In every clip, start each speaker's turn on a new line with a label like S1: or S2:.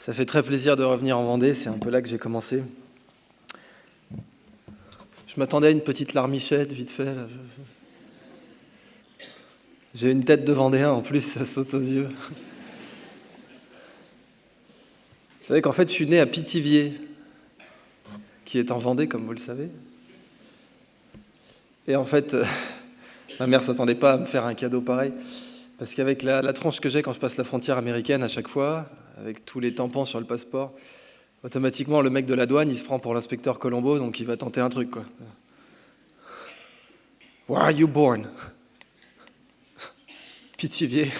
S1: Ça fait très plaisir de revenir en Vendée, c'est un peu là que j'ai commencé. Je m'attendais à une petite larmichette, vite fait. Là. J'ai une tête de Vendéen, en plus, ça saute aux yeux. Vous savez qu'en fait, je suis né à Pithiviers, qui est en Vendée, comme vous le savez. Et en fait, ma mère ne s'attendait pas à me faire un cadeau pareil, parce qu'avec la tronche que j'ai quand je passe la frontière américaine à chaque fois, avec tous les tampons sur le passeport, automatiquement, le mec de la douane, il se prend pour l'inspecteur Colombo, donc il va tenter un truc, quoi. Where are you born? Pithiviers.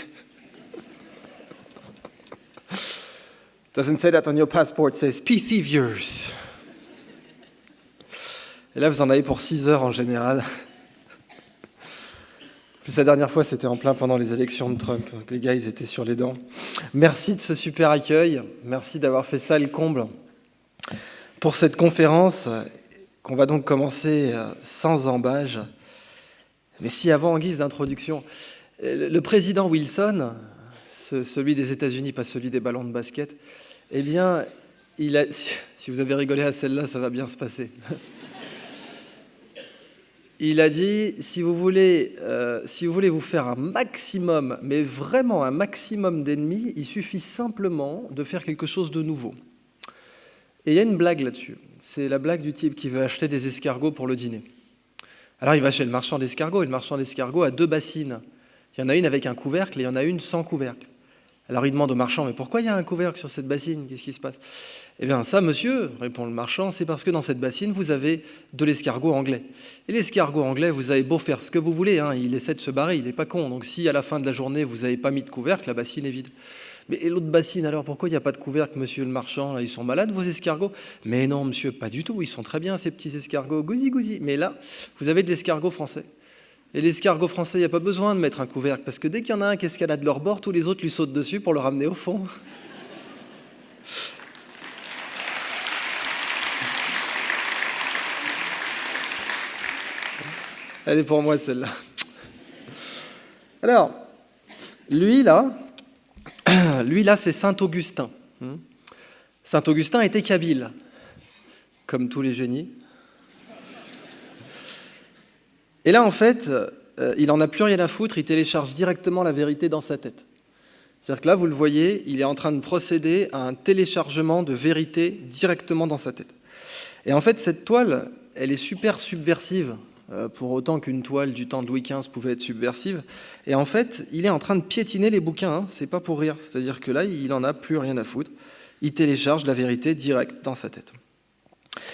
S1: Doesn't say that on your passport, it says Pithiviers. Et là, vous en avez pour 6 heures en général. Puis la dernière fois, c'était en plein pendant les élections de Trump. Donc les gars, ils étaient sur les dents. Merci de ce super accueil. Merci d'avoir fait ça le comble pour cette conférence qu'on va donc commencer sans embâge. Mais si avant, en guise d'introduction, le président Wilson, celui des États-Unis, pas celui des ballons de basket, eh bien, si vous avez rigolé à celle-là, ça va bien se passer. Il a dit, si vous voulez vous faire un maximum, mais vraiment un maximum d'ennemis, il suffit simplement de faire quelque chose de nouveau. Et il y a une blague là-dessus. C'est la blague du type qui veut acheter des escargots pour le dîner. Alors il va chez le marchand d'escargots, et le marchand d'escargots a 2 bassines. Il y en a une avec un couvercle et il y en a une sans couvercle. Alors il demande au marchand, mais pourquoi il y a un couvercle sur cette bassine? Qu'est-ce qui se passe? Eh bien ça, monsieur, répond le marchand, c'est parce que dans cette bassine, vous avez de l'escargot anglais. Et l'escargot anglais, vous avez beau faire ce que vous voulez, hein, il essaie de se barrer, il n'est pas con. Donc si à la fin de la journée, vous n'avez pas mis de couvercle, la bassine est vide. Mais et l'autre bassine, alors pourquoi il n'y a pas de couvercle, monsieur le marchand? Là, ils sont malades, vos escargots? Mais non, monsieur, pas du tout, ils sont très bien, ces petits escargots, gousi. Mais là, vous avez de l'escargot français. Et l'escargot français, il n'y a pas besoin de mettre un couvercle, parce que dès qu'il y en a un qui escalade leur bord, tous les autres lui sautent dessus pour le ramener au fond. Elle est pour moi, celle-là. Alors, lui là, c'est Saint-Augustin. Saint-Augustin était kabyle, comme tous les génies. Et là, en fait, il n'en a plus rien à foutre, il télécharge directement la vérité dans sa tête. C'est-à-dire que là, vous le voyez, il est en train de procéder à un téléchargement de vérité directement dans sa tête. Et en fait, cette toile, elle est super subversive, pour autant qu'une toile du temps de Louis XV pouvait être subversive. Et en fait, il est en train de piétiner les bouquins, hein, c'est pas pour rire. C'est-à-dire que là, il n'en a plus rien à foutre. Il télécharge la vérité directe dans sa tête.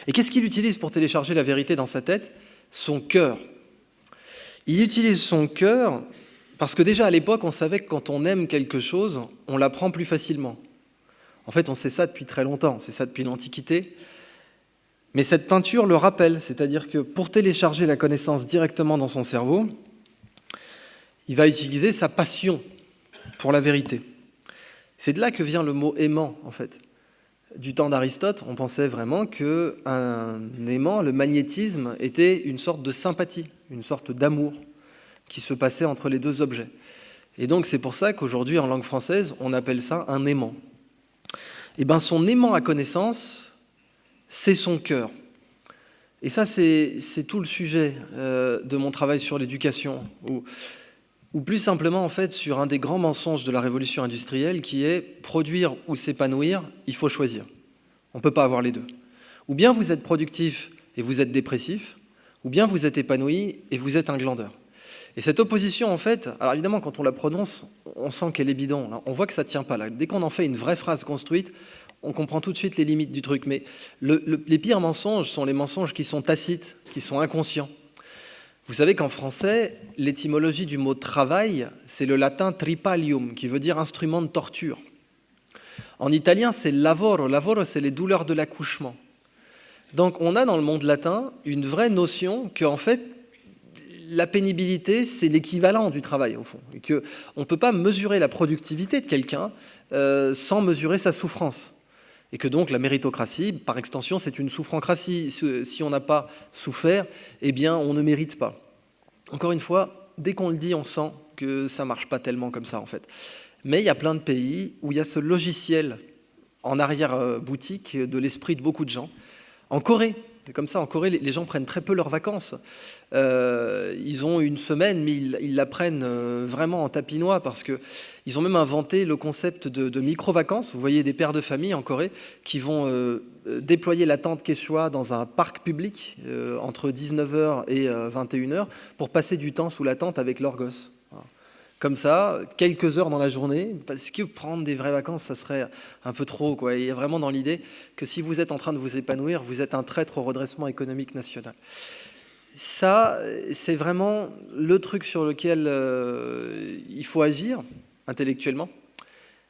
S1: Et qu'est-ce qu'il utilise pour télécharger la vérité dans sa tête? Son cœur. Il utilise son cœur parce que déjà à l'époque, on savait que quand on aime quelque chose, on l'apprend plus facilement. En fait, on sait ça depuis très longtemps, c'est ça depuis l'Antiquité. Mais cette peinture le rappelle, c'est-à-dire que pour télécharger la connaissance directement dans son cerveau, il va utiliser sa passion pour la vérité. C'est de là que vient le mot aimant, en fait. Du temps d'Aristote, on pensait vraiment qu'un aimant, le magnétisme, était une sorte de sympathie, une sorte d'amour qui se passait entre les 2 objets. Et donc c'est pour ça qu'aujourd'hui, en langue française, on appelle ça un aimant. Et bien son aimant à connaissance, c'est son cœur. Et ça, c'est tout le sujet de mon travail sur l'éducation, ou plus simplement, en fait, sur un des grands mensonges de la révolution industrielle qui est produire ou s'épanouir, il faut choisir. On ne peut pas avoir les deux. Ou bien vous êtes productif et vous êtes dépressif, ou bien vous êtes épanoui et vous êtes un glandeur. Et cette opposition, en fait, alors évidemment, quand on la prononce, on sent qu'elle est bidon. On voit que ça ne tient pas là. Dès qu'on en fait une vraie phrase construite, on comprend tout de suite les limites du truc. Mais les pires mensonges sont les mensonges qui sont tacites, qui sont inconscients. Vous savez qu'en français, l'étymologie du mot « travail », c'est le latin « tripalium », qui veut dire « instrument de torture ». En italien, c'est « lavoro ». « Lavoro », c'est les douleurs de l'accouchement. Donc, on a dans le monde latin une vraie notion qu'en fait, la pénibilité, c'est l'équivalent du travail, au fond. Et qu'on ne peut pas mesurer la productivité de quelqu'un sans mesurer sa souffrance. Et que donc la méritocratie, par extension, c'est une souffrancratie. Si on n'a pas souffert, eh bien, on ne mérite pas. Encore une fois, dès qu'on le dit, on sent que ça ne marche pas tellement comme ça, en fait. Mais il y a plein de pays où il y a ce logiciel en arrière-boutique de l'esprit de beaucoup de gens. En Corée, c'est comme ça, en Corée, les gens prennent très peu leurs vacances. Ils ont une semaine, mais ils la prennent vraiment en tapinois parce qu'ils ont même inventé le concept de micro-vacances. Vous voyez des pères de famille en Corée qui vont déployer la tente Quechua dans un parc public entre 19h et 21h pour passer du temps sous la tente avec leurs gosses. Voilà. Comme ça, quelques heures dans la journée, parce que prendre des vraies vacances, ça serait un peu trop, quoi. Il y a vraiment dans l'idée que si vous êtes en train de vous épanouir, vous êtes un traître au redressement économique national. Ça, c'est vraiment le truc sur lequel il faut agir intellectuellement,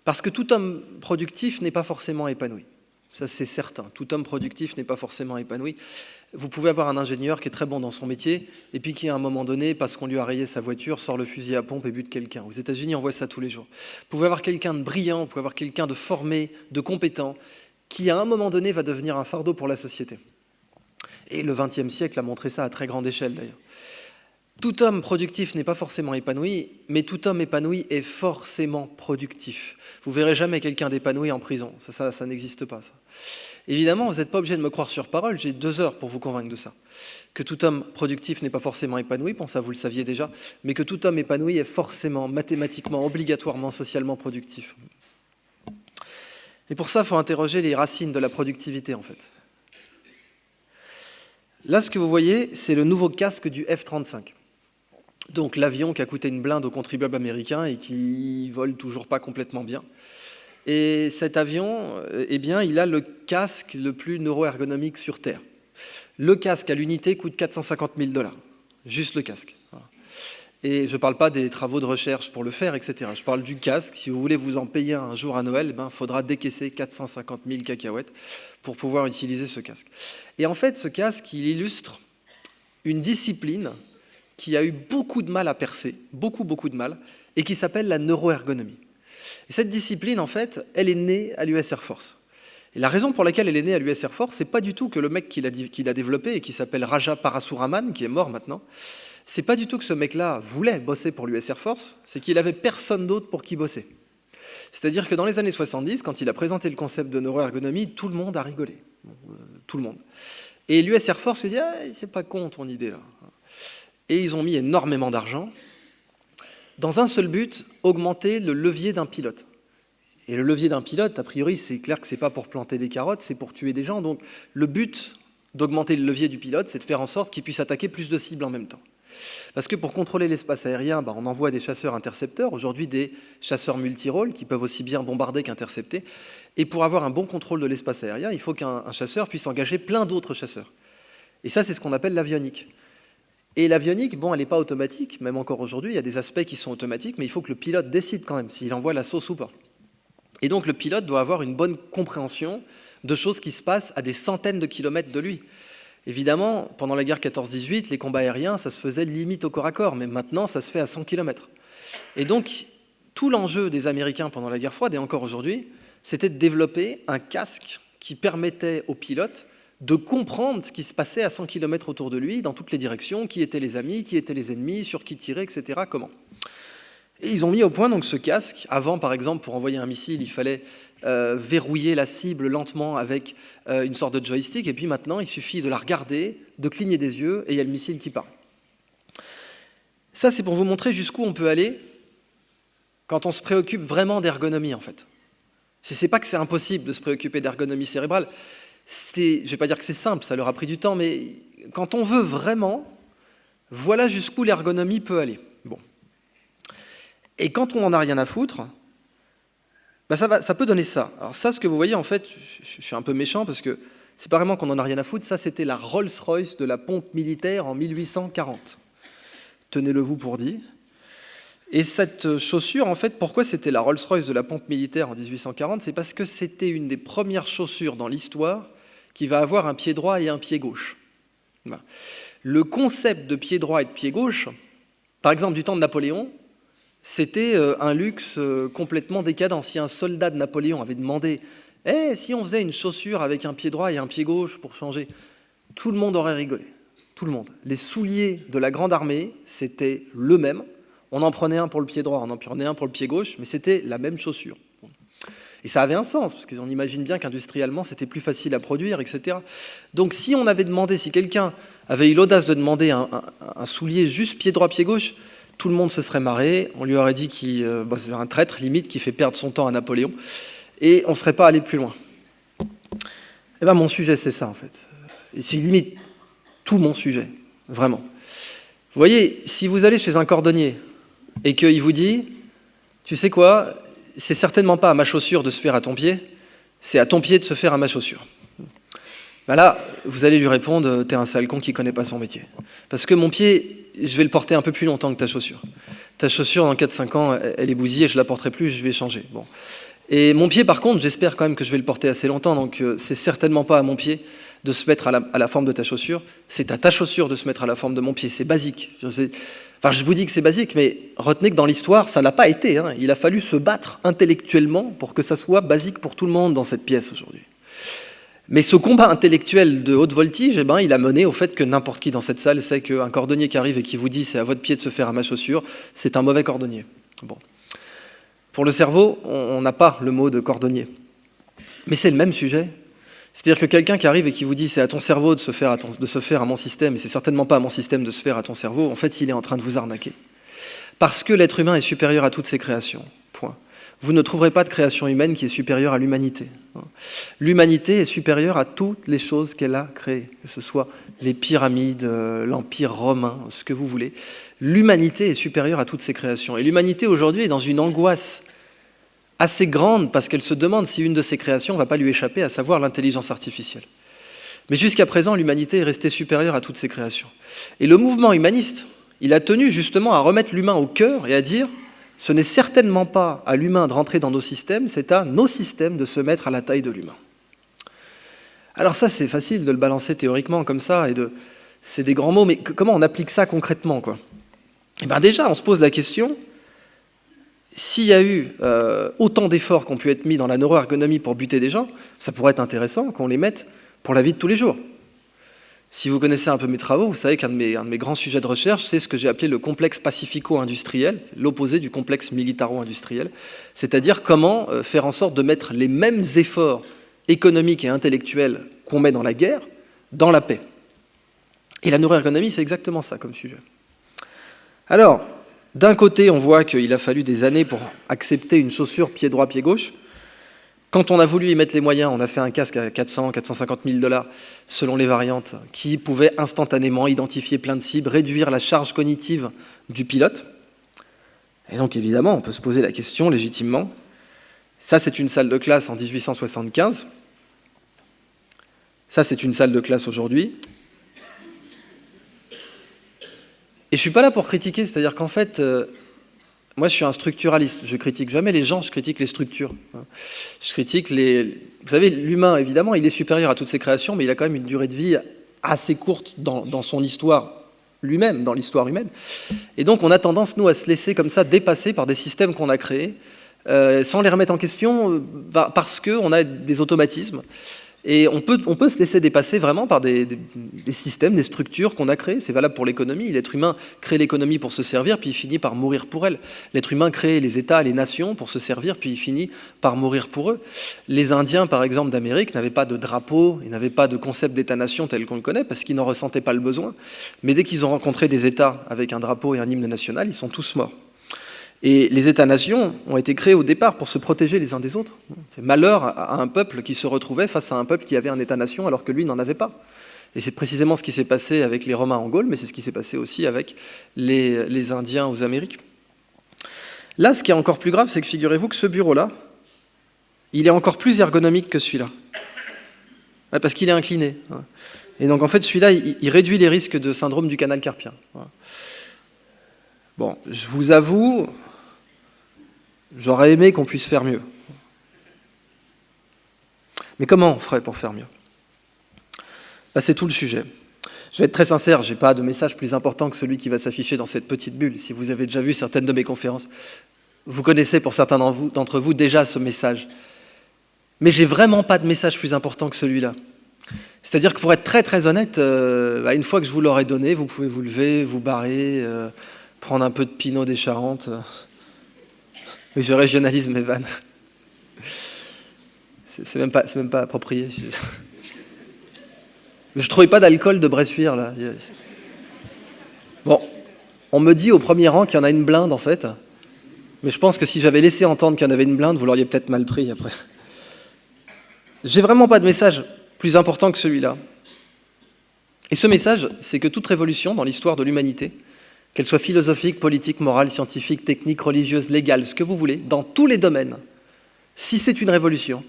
S1: parce que tout homme productif n'est pas forcément épanoui. Ça, c'est certain. Tout homme productif n'est pas forcément épanoui. Vous pouvez avoir un ingénieur qui est très bon dans son métier, et puis qui, à un moment donné, parce qu'on lui a rayé sa voiture, sort le fusil à pompe et bute quelqu'un. Aux États-Unis, on voit ça tous les jours. Vous pouvez avoir quelqu'un de brillant, vous pouvez avoir quelqu'un de formé, de compétent, qui, à un moment donné, va devenir un fardeau pour la société. Et le XXe siècle a montré ça à très grande échelle, d'ailleurs. Tout homme productif n'est pas forcément épanoui, mais tout homme épanoui est forcément productif. Vous verrez jamais quelqu'un d'épanoui en prison. Ça n'existe pas, ça. Évidemment, vous n'êtes pas obligé de me croire sur parole, j'ai 2 heures pour vous convaincre de ça. Que tout homme productif n'est pas forcément épanoui, bon ça vous le saviez déjà, mais que tout homme épanoui est forcément, mathématiquement, obligatoirement, socialement productif. Et pour ça, il faut interroger les racines de la productivité, en fait. Là, ce que vous voyez, c'est le nouveau casque du F-35. Donc l'avion qui a coûté une blinde aux contribuables américains et qui vole toujours pas complètement bien. Et cet avion, eh bien, il a le casque le plus neuroergonomique sur Terre. Le casque à l'unité coûte 450 000 $, juste le casque. Voilà. Et je ne parle pas des travaux de recherche pour le faire, etc. Je parle du casque. Si vous voulez vous en payer un jour à Noël, il faudra décaisser 450 000 cacahuètes pour pouvoir utiliser ce casque. Et en fait, ce casque, il illustre une discipline qui a eu beaucoup de mal à percer, beaucoup de mal, et qui s'appelle la neuroergonomie. Et cette discipline, en fait, elle est née à l'US Air Force. Et la raison pour laquelle elle est née à l'US Air Force, c'est pas du tout que le mec qui l'a développé et qui s'appelle Raja Parasuraman, qui est mort maintenant, c'est pas du tout que ce mec-là voulait bosser pour l'US Air Force, c'est qu'il avait personne d'autre pour qui bosser. C'est-à-dire que dans les années 70, quand il a présenté le concept de neuroergonomie, tout le monde a rigolé. Tout le monde. Et l'US Air Force se dit ah, « c'est pas con ton idée là ». Et ils ont mis énormément d'argent dans un seul but, augmenter le levier d'un pilote. Et le levier d'un pilote, a priori, c'est clair que ce n'est pas pour planter des carottes, c'est pour tuer des gens. Donc le but d'augmenter le levier du pilote, c'est de faire en sorte qu'il puisse attaquer plus de cibles en même temps. Parce que pour contrôler l'espace aérien, on envoie des chasseurs intercepteurs, aujourd'hui des chasseurs multirôles qui peuvent aussi bien bombarder qu'intercepter. Et pour avoir un bon contrôle de l'espace aérien, il faut qu'un chasseur puisse engager plein d'autres chasseurs. Et ça, c'est ce qu'on appelle l'avionique. Et l'avionique, elle n'est pas automatique, même encore aujourd'hui, il y a des aspects qui sont automatiques, mais il faut que le pilote décide quand même s'il envoie la sauce ou pas. Et donc le pilote doit avoir une bonne compréhension de choses qui se passent à des centaines de kilomètres de lui. Évidemment, pendant la guerre 14-18, les combats aériens, ça se faisait limite au corps à corps, mais maintenant, ça se fait à 100 km. Et donc, tout l'enjeu des Américains pendant la guerre froide, et encore aujourd'hui, c'était de développer un casque qui permettait aux pilotes de comprendre ce qui se passait à 100 km autour de lui, dans toutes les directions, qui étaient les amis, qui étaient les ennemis, sur qui tirer, etc. Comment. Et ils ont mis au point donc ce casque. Avant, par exemple, pour envoyer un missile, il fallait verrouiller la cible lentement avec une sorte de joystick, et puis maintenant, il suffit de la regarder, de cligner des yeux, et il y a le missile qui part. Ça, c'est pour vous montrer jusqu'où on peut aller quand on se préoccupe vraiment d'ergonomie, en fait. C'est pas que c'est impossible de se préoccuper d'ergonomie cérébrale. Je ne vais pas dire que c'est simple, ça leur a pris du temps, mais quand on veut vraiment, voilà jusqu'où l'ergonomie peut aller. Bon. Et quand on n'en a rien à foutre, ça peut donner ça. Alors ça, ce que vous voyez, en fait, je suis un peu méchant parce que c'est pas vraiment qu'on n'en a rien à foutre, ça c'était la Rolls-Royce de la pompe militaire en 1840. Tenez-le vous pour dit. Et cette chaussure, en fait, pourquoi c'était la Rolls-Royce de la pompe militaire en 1840 ? C'est parce que c'était une des premières chaussures dans l'histoire qui va avoir un pied droit et un pied gauche. Voilà. Le concept de pied droit et de pied gauche, par exemple du temps de Napoléon, c'était un luxe complètement décadent. Si un soldat de Napoléon avait demandé « si on faisait une chaussure avec un pied droit et un pied gauche pour changer », tout le monde aurait rigolé. Tout le monde. Les souliers de la grande armée, c'était le même. On en prenait un pour le pied droit, on en prenait un pour le pied gauche, mais c'était la même chaussure. Et ça avait un sens, parce qu'on imagine bien qu'industriellement, c'était plus facile à produire, etc. Donc si on avait demandé, si quelqu'un avait eu l'audace de demander un soulier juste pied droit, pied gauche, tout le monde se serait marré, on lui aurait dit qu'il c'est un traître, limite, qui fait perdre son temps à Napoléon, et on ne serait pas allé plus loin. Eh bien, mon sujet, c'est ça, en fait. Et c'est limite tout mon sujet, vraiment. Vous voyez, si vous allez chez un cordonnier et qu'il vous dit, tu sais quoi, c'est certainement pas à ma chaussure de se faire à ton pied, c'est à ton pied de se faire à ma chaussure. Ben là, vous allez lui répondre, t'es un sale con qui connaît pas son métier. Parce que mon pied, je vais le porter un peu plus longtemps que ta chaussure. Ta chaussure, dans 4-5 ans, elle est bousillée, je la porterai plus, je vais changer. Bon. Et mon pied, par contre, j'espère quand même que je vais le porter assez longtemps, donc c'est certainement pas à mon pied de se mettre à la forme de ta chaussure, c'est à ta chaussure de se mettre à la forme de mon pied, c'est basique. Enfin, je vous dis que c'est basique, mais retenez que dans l'histoire, ça n'a pas été. Hein. Il a fallu se battre intellectuellement pour que ça soit basique pour tout le monde dans cette pièce aujourd'hui. Mais ce combat intellectuel de haute voltige, eh ben, il a mené au fait que n'importe qui dans cette salle sait qu'un cordonnier qui arrive et qui vous dit « c'est à votre pied de se faire à ma chaussure », c'est un mauvais cordonnier. Bon. Pour le cerveau, on n'a pas le mot de cordonnier. Mais c'est le même sujet. C'est-à-dire que quelqu'un qui arrive et qui vous dit « c'est à ton cerveau de se faire à mon système », et c'est certainement pas à mon système de se faire à ton cerveau, en fait, il est en train de vous arnaquer. Parce que l'être humain est supérieur à toutes ses créations. Point. Vous ne trouverez pas de création humaine qui est supérieure à l'humanité. L'humanité est supérieure à toutes les choses qu'elle a créées, que ce soit les pyramides, l'Empire romain, ce que vous voulez. L'humanité est supérieure à toutes ses créations. Et l'humanité aujourd'hui est dans une angoisse assez grande parce qu'elle se demande si une de ses créations ne va pas lui échapper, à savoir l'intelligence artificielle. Mais jusqu'à présent, l'humanité est restée supérieure à toutes ses créations. Et le mouvement humaniste, il a tenu justement à remettre l'humain au cœur et à dire « ce n'est certainement pas à l'humain de rentrer dans nos systèmes, c'est à nos systèmes de se mettre à la taille de l'humain ». Alors ça, c'est facile de le balancer théoriquement comme ça, c'est des grands mots, mais comment on applique ça concrètement, quoi ? Eh bien déjà, on se pose la question, s'il y a eu autant d'efforts qui ont pu être mis dans la neuroergonomie pour buter des gens, ça pourrait être intéressant qu'on les mette pour la vie de tous les jours. Si vous connaissez un peu mes travaux, vous savez qu'un de mes grands sujets de recherche, c'est ce que j'ai appelé le complexe pacifico-industriel, l'opposé du complexe militaro-industriel, c'est-à-dire comment faire en sorte de mettre les mêmes efforts économiques et intellectuels qu'on met dans la guerre, dans la paix. Et la neuroergonomie, c'est exactement ça comme sujet. Alors, d'un côté, on voit qu'il a fallu des années pour accepter une chaussure pied droit, pied gauche. Quand on a voulu y mettre les moyens, on a fait un casque à 400 450 000 $ selon les variantes, qui pouvait instantanément identifier plein de cibles, réduire la charge cognitive du pilote. Et donc évidemment, on peut se poser la question légitimement. Ça, c'est une salle de classe en 1875. Ça, c'est une salle de classe aujourd'hui. Et je ne suis pas là pour critiquer, c'est-à-dire qu'en fait, moi je suis un structuraliste, je critique jamais les gens, je critique les structures. Je critique les... Vous savez, l'humain, évidemment, il est supérieur à toutes ses créations, mais il a quand même une durée de vie assez courte dans son histoire lui-même, dans l'histoire humaine. Et donc on a tendance, nous, à se laisser comme ça dépasser par des systèmes qu'on a créés, sans les remettre en question, parce qu'on a des automatismes. Et on peut se laisser dépasser vraiment par des systèmes, des structures qu'on a créées. C'est valable pour l'économie. L'être humain crée l'économie pour se servir, puis il finit par mourir pour elle. L'être humain crée les États, les nations pour se servir, puis il finit par mourir pour eux. Les Indiens, par exemple, d'Amérique, n'avaient pas de drapeau, ils n'avaient pas de concept d'État-nation tel qu'on le connaît, parce qu'ils n'en ressentaient pas le besoin. Mais dès qu'ils ont rencontré des États avec un drapeau et un hymne national, ils sont tous morts. Et les États-nations ont été créés au départ pour se protéger les uns des autres. C'est malheur à un peuple qui se retrouvait face à un peuple qui avait un État-nation alors que lui n'en avait pas. Et c'est précisément ce qui s'est passé avec les Romains en Gaule, mais c'est ce qui s'est passé aussi avec les Indiens aux Amériques. Là, ce qui est encore plus grave, c'est que figurez-vous que ce bureau-là, il est encore plus ergonomique que celui-là. Parce qu'il est incliné. Et donc en fait, celui-là, il réduit les risques de syndrome du canal carpien. Bon, je vous avoue... J'aurais aimé qu'on puisse faire mieux. Mais comment on ferait pour faire mieux ? C'est tout le sujet. Je vais être très sincère, je n'ai pas de message plus important que celui qui va s'afficher dans cette petite bulle. Si vous avez déjà vu certaines de mes conférences, vous connaissez pour certains d'entre vous déjà ce message. Mais j'ai vraiment pas de message plus important que celui-là. C'est-à-dire que pour être très très honnête, une fois que je vous l'aurai donné, vous pouvez vous lever, vous barrer, prendre un peu de Pinot des Charentes. Je régionalise mes vannes. C'est même pas approprié. Je trouvais pas d'alcool de Bressuire, là. Bon, on me dit au premier rang qu'il y en a une blinde, en fait. Mais je pense que si j'avais laissé entendre qu'il y en avait une blinde, vous l'auriez peut-être mal pris après. J'ai vraiment pas de message plus important que celui-là. Et ce message, c'est que toute révolution dans l'histoire de l'humanité, qu'elle soit philosophique, politique, morale, scientifique, technique, religieuse, légale, ce que vous voulez, dans tous les domaines, si c'est une révolution,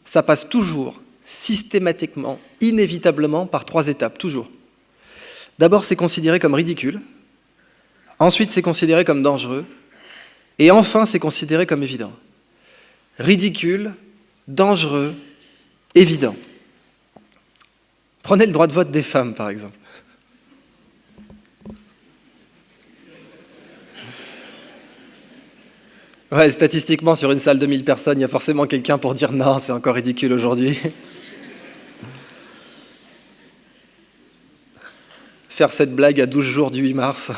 S1: ça passe toujours, systématiquement, inévitablement, par 3 étapes, toujours. D'abord, c'est considéré comme ridicule. Ensuite, c'est considéré comme dangereux. Et enfin, c'est considéré comme évident. Ridicule, dangereux, évident. Prenez le droit de vote des femmes, par exemple. Ouais, statistiquement, sur une salle de 1000 personnes, il y a forcément quelqu'un pour dire non, c'est encore ridicule aujourd'hui. Faire cette blague à 12 jours du 8 mars.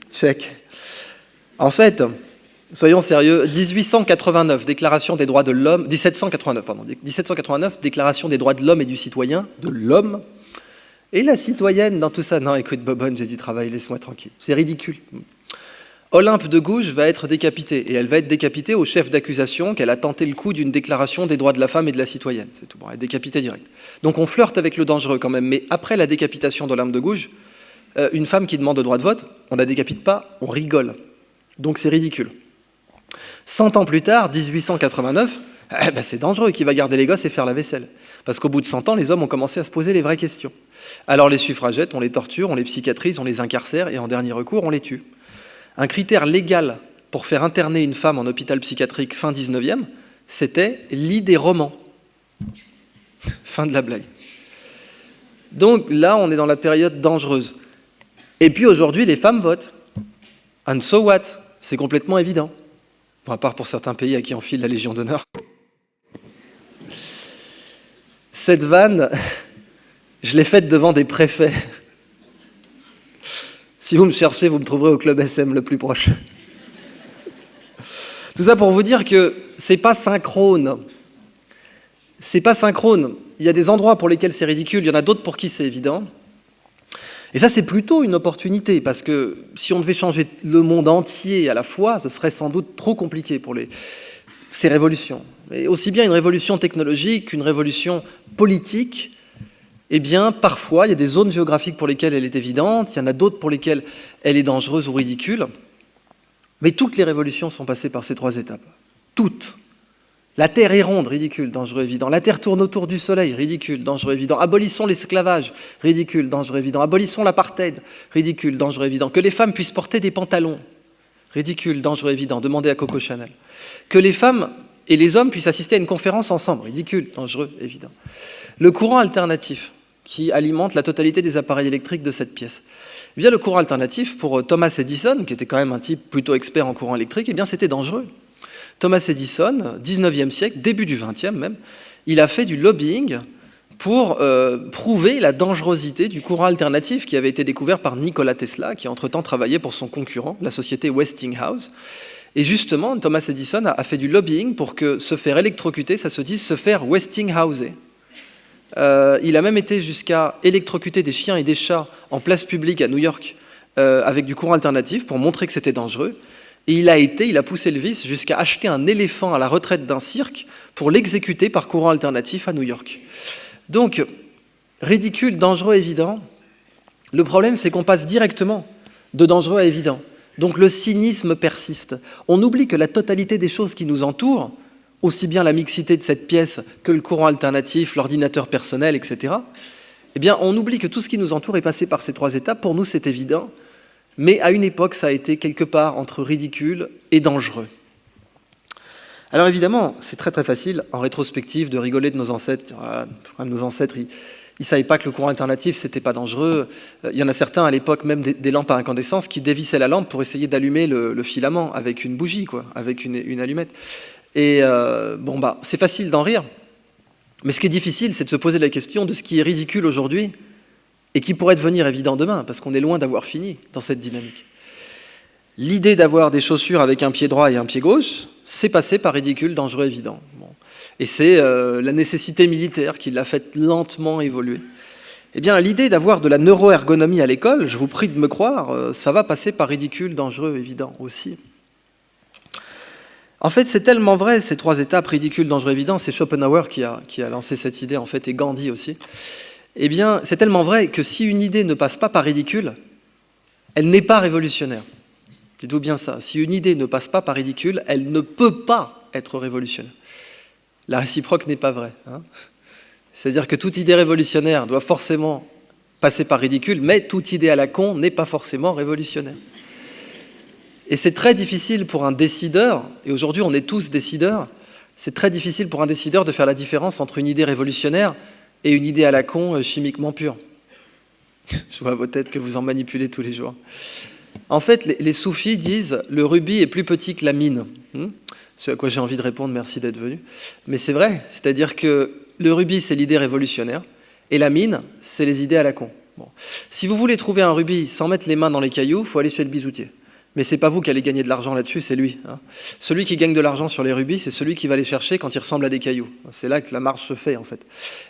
S1: Check. En fait, soyons sérieux, 1889, Déclaration des droits de l'homme, 1789, Déclaration des droits de l'homme et du citoyen, de l'homme, et la citoyenne dans tout ça. Non, écoute, Bobonne, j'ai du travail, laisse-moi tranquille. C'est ridicule. Olympe de Gouges va être décapitée, et elle va être décapitée au chef d'accusation qu'elle a tenté le coup d'une déclaration des droits de la femme et de la citoyenne. C'est tout, bon, elle est décapitée direct. Donc on flirte avec le dangereux quand même, mais après la décapitation d'Olympe de Gouges, une femme qui demande le droit de vote, on ne la décapite pas, on rigole. Donc c'est ridicule. 100 ans plus tard, 1889, c'est dangereux, qui va garder les gosses et faire la vaisselle. Parce qu'au bout de 100 ans, les hommes ont commencé à se poser les vraies questions. Alors les suffragettes, on les torture, on les psychiatrise, on les incarcère, et en dernier recours, on les tue. Un critère légal pour faire interner une femme en hôpital psychiatrique fin 19e, c'était lit des romans. Fin de la blague. Donc là, on est dans la période dangereuse. Et puis aujourd'hui, les femmes votent. And so what? C'est complètement évident. Bon, à part pour certains pays à qui on file la Légion d'honneur. Cette vanne, je l'ai faite devant des préfets. Si vous me cherchez, vous me trouverez au club SM le plus proche. Tout ça pour vous dire que c'est pas synchrone. C'est pas synchrone. Il y a des endroits pour lesquels c'est ridicule, il y en a d'autres pour qui c'est évident. Et ça, c'est plutôt une opportunité, parce que si on devait changer le monde entier à la fois, ce serait sans doute trop compliqué pour ces révolutions. Et aussi bien une révolution technologique qu'une révolution politique, eh bien, parfois, il y a des zones géographiques pour lesquelles elle est évidente, il y en a d'autres pour lesquelles elle est dangereuse ou ridicule. Mais toutes les révolutions sont passées par ces 3 étapes. Toutes. La Terre est ronde, ridicule, dangereux, évident. La Terre tourne autour du Soleil, ridicule, dangereux, évident. Abolissons l'esclavage, ridicule, dangereux, évident. Abolissons l'apartheid, ridicule, dangereux, évident. Que les femmes puissent porter des pantalons, ridicule, dangereux, évident. Demandez à Coco Chanel. Que les femmes et les hommes puissent assister à une conférence ensemble, ridicule, dangereux, évident. Le courant alternatif, qui alimente la totalité des appareils électriques de cette pièce. Eh bien, le courant alternatif, pour Thomas Edison, qui était quand même un type plutôt expert en courant électrique, eh bien, c'était dangereux. Thomas Edison, 19e siècle, début du 20e même, il a fait du lobbying pour prouver la dangerosité du courant alternatif qui avait été découvert par Nikola Tesla, qui entre-temps travaillait pour son concurrent, la société Westinghouse. Et justement, Thomas Edison a fait du lobbying pour que se faire électrocuter, ça se dise se faire Westinghouser. Il a même été jusqu'à électrocuter des chiens et des chats en place publique à New York avec du courant alternatif pour montrer que c'était dangereux. Et il a poussé le vice jusqu'à acheter un éléphant à la retraite d'un cirque pour l'exécuter par courant alternatif à New York. Donc, ridicule, dangereux, évident. Le problème, c'est qu'on passe directement de dangereux à évident. Donc le cynisme persiste. On oublie que la totalité des choses qui nous entourent, aussi bien la mixité de cette pièce que le courant alternatif, l'ordinateur personnel, etc., eh bien, on oublie que tout ce qui nous entoure est passé par ces 3 étapes. Pour nous, c'est évident. Mais à une époque, ça a été quelque part entre ridicule et dangereux. Alors évidemment, c'est très très facile, en rétrospective, de rigoler de nos ancêtres. Voilà, nos ancêtres, ils ne savaient pas que le courant alternatif, c'était pas dangereux. Il y en a certains, à l'époque, même des lampes à incandescence, qui dévissaient la lampe pour essayer d'allumer le filament avec une bougie, quoi, avec une allumette. Et c'est facile d'en rire. Mais ce qui est difficile, c'est de se poser la question de ce qui est ridicule aujourd'hui et qui pourrait devenir évident demain, parce qu'on est loin d'avoir fini dans cette dynamique. L'idée d'avoir des chaussures avec un pied droit et un pied gauche, c'est passé par ridicule, dangereux, évident. Bon. Et c'est la nécessité militaire qui l'a fait lentement évoluer. Eh bien, l'idée d'avoir de la neuroergonomie à l'école, je vous prie de me croire, ça va passer par ridicule, dangereux, évident aussi. En fait, c'est tellement vrai, ces 3 étapes, ridicule, dangereux, évident, c'est Schopenhauer qui a lancé cette idée, en fait, et Gandhi aussi. Eh bien, c'est tellement vrai que si une idée ne passe pas par ridicule, elle n'est pas révolutionnaire. Dites-vous bien ça. Si une idée ne passe pas par ridicule, elle ne peut pas être révolutionnaire. La réciproque n'est pas vraie. C'est-à-dire que toute idée révolutionnaire doit forcément passer par ridicule, mais toute idée à la con n'est pas forcément révolutionnaire. Et c'est très difficile pour un décideur, et aujourd'hui on est tous décideurs, c'est très difficile pour un décideur de faire la différence entre une idée révolutionnaire et une idée à la con chimiquement pure. Je vois à vos têtes que vous en manipulez tous les jours. En fait, les soufis disent « le rubis est plus petit que la mine ». Ce à quoi j'ai envie de répondre, merci d'être venu. Mais c'est vrai, c'est-à-dire que le rubis, c'est l'idée révolutionnaire, et la mine, c'est les idées à la con. Bon. Si vous voulez trouver un rubis sans mettre les mains dans les cailloux, il faut aller chez le bijoutier. Mais ce n'est pas vous qui allez gagner de l'argent là-dessus, c'est lui. Celui qui gagne de l'argent sur les rubis, c'est celui qui va les chercher quand ils ressemblent à des cailloux. C'est là que la marche se fait, en fait.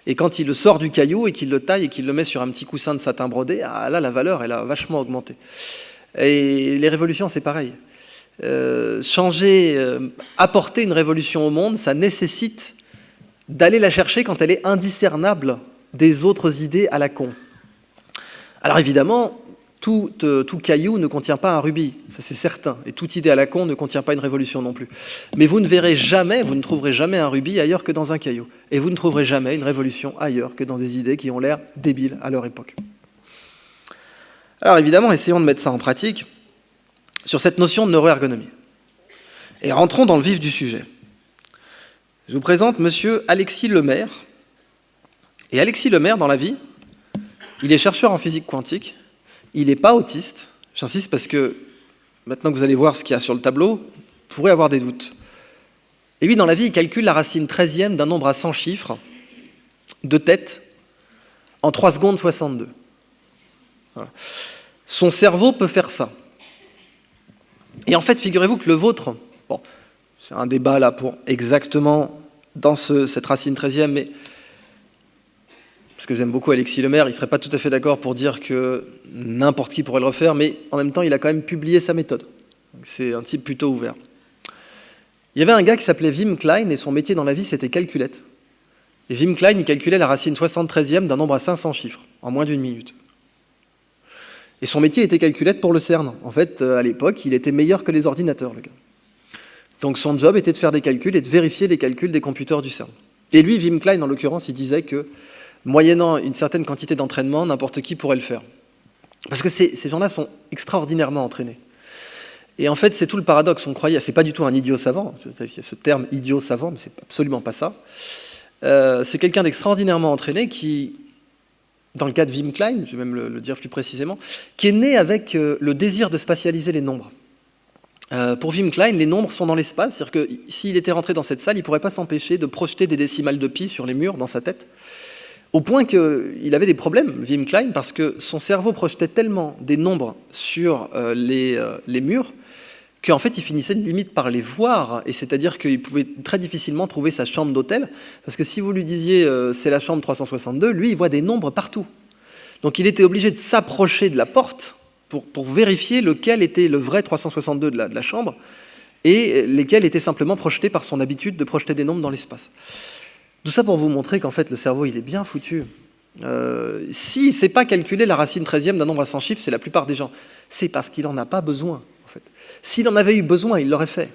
S1: Et quand il le sort du caillou et qu'il le taille et qu'il le met sur un petit coussin de satin brodé, ah, là, la valeur, elle a vachement augmenté. Et les révolutions, c'est pareil. Apporter une révolution au monde, ça nécessite d'aller la chercher quand elle est indiscernable des autres idées à la con. Alors évidemment, tout caillou ne contient pas un rubis, ça c'est certain, et toute idée à la con ne contient pas une révolution non plus. Mais vous ne verrez jamais, vous ne trouverez jamais un rubis ailleurs que dans un caillou, et vous ne trouverez jamais une révolution ailleurs que dans des idées qui ont l'air débiles à leur époque. Alors évidemment, essayons de mettre ça en pratique sur cette notion de neuroergonomie. Et rentrons dans le vif du sujet. Je vous présente monsieur Alexis Lemaire. Et Alexis Lemaire, dans la vie, il est chercheur en physique quantique, il n'est pas autiste, j'insiste parce que maintenant que vous allez voir ce qu'il y a sur le tableau, vous pourrez avoir des doutes. Et lui, dans la vie, il calcule la racine 13e d'un nombre à 100 chiffres de tête en 3 secondes 62. Voilà. Son cerveau peut faire ça. Et en fait, figurez-vous que le vôtre, bon, c'est un débat là pour exactement dans cette racine 13e, mais parce que j'aime beaucoup Alexis Lemaire, il ne serait pas tout à fait d'accord pour dire que n'importe qui pourrait le refaire, mais en même temps, il a quand même publié sa méthode. C'est un type plutôt ouvert. Il y avait un gars qui s'appelait Wim Klein, et son métier dans la vie, c'était calculette. Et Wim Klein, il calculait la racine 73e d'un nombre à 500 chiffres, en moins d'une minute. Et son métier était calculette pour le CERN. En fait, à l'époque, il était meilleur que les ordinateurs, le gars. Donc son job était de faire des calculs et de vérifier les calculs des computers du CERN. Et lui, Wim Klein, en l'occurrence, il disait que, moyennant une certaine quantité d'entraînement, n'importe qui pourrait le faire. Parce que ces gens-là sont extraordinairement entraînés. Et en fait, c'est tout le paradoxe. On croyait, c'est pas du tout un idiot savant. Il y a ce terme idiot savant, mais c'est absolument pas ça. C'est quelqu'un d'extraordinairement entraîné qui, dans le cas de Wim Klein, je vais même le dire plus précisément, qui est né avec le désir de spatialiser les nombres. Pour Wim Klein, les nombres sont dans l'espace, c'est-à-dire que s'il était rentré dans cette salle, il ne pourrait pas s'empêcher de projeter des décimales de pi sur les murs dans sa tête, au point qu'il avait des problèmes, Wim Klein, parce que son cerveau projetait tellement des nombres sur les murs qu'en fait, il finissait limite par les voir, et c'est-à-dire qu'il pouvait très difficilement trouver sa chambre d'hôtel, parce que si vous lui disiez c'est la chambre 362, lui, il voit des nombres partout. Donc il était obligé de s'approcher de la porte pour vérifier lequel était le vrai 362 de la chambre, et lesquels étaient simplement projetés par son habitude de projeter des nombres dans l'espace. Tout ça pour vous montrer qu'en fait, le cerveau, il est bien foutu. S'il ne sait pas calculer la racine 13e d'un nombre à 100 chiffres, c'est la plupart des gens, c'est parce qu'il n'en a pas besoin. En fait. S'il en avait eu besoin, il l'aurait fait.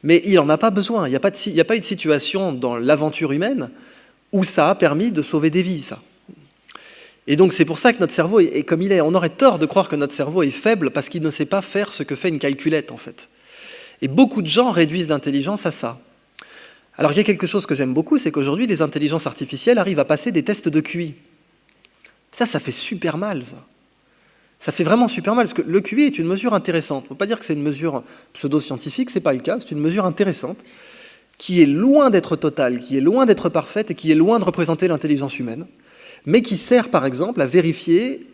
S1: Mais il n'en a pas besoin. Il n'y a pas eu de situation dans l'aventure humaine où ça a permis de sauver des vies, ça. Et donc c'est pour ça que notre cerveau est comme il est. On aurait tort de croire que notre cerveau est faible parce qu'il ne sait pas faire ce que fait une calculette, en fait. Et beaucoup de gens réduisent l'intelligence à ça. Alors il y a quelque chose que j'aime beaucoup, c'est qu'aujourd'hui, les intelligences artificielles arrivent à passer des tests de QI. Ça fait super mal, ça. Ça fait vraiment super mal, parce que le QI est une mesure intéressante. On ne peut pas dire que c'est une mesure pseudo-scientifique, ce n'est pas le cas, c'est une mesure intéressante, qui est loin d'être totale, qui est loin d'être parfaite et qui est loin de représenter l'intelligence humaine, mais qui sert par exemple à vérifier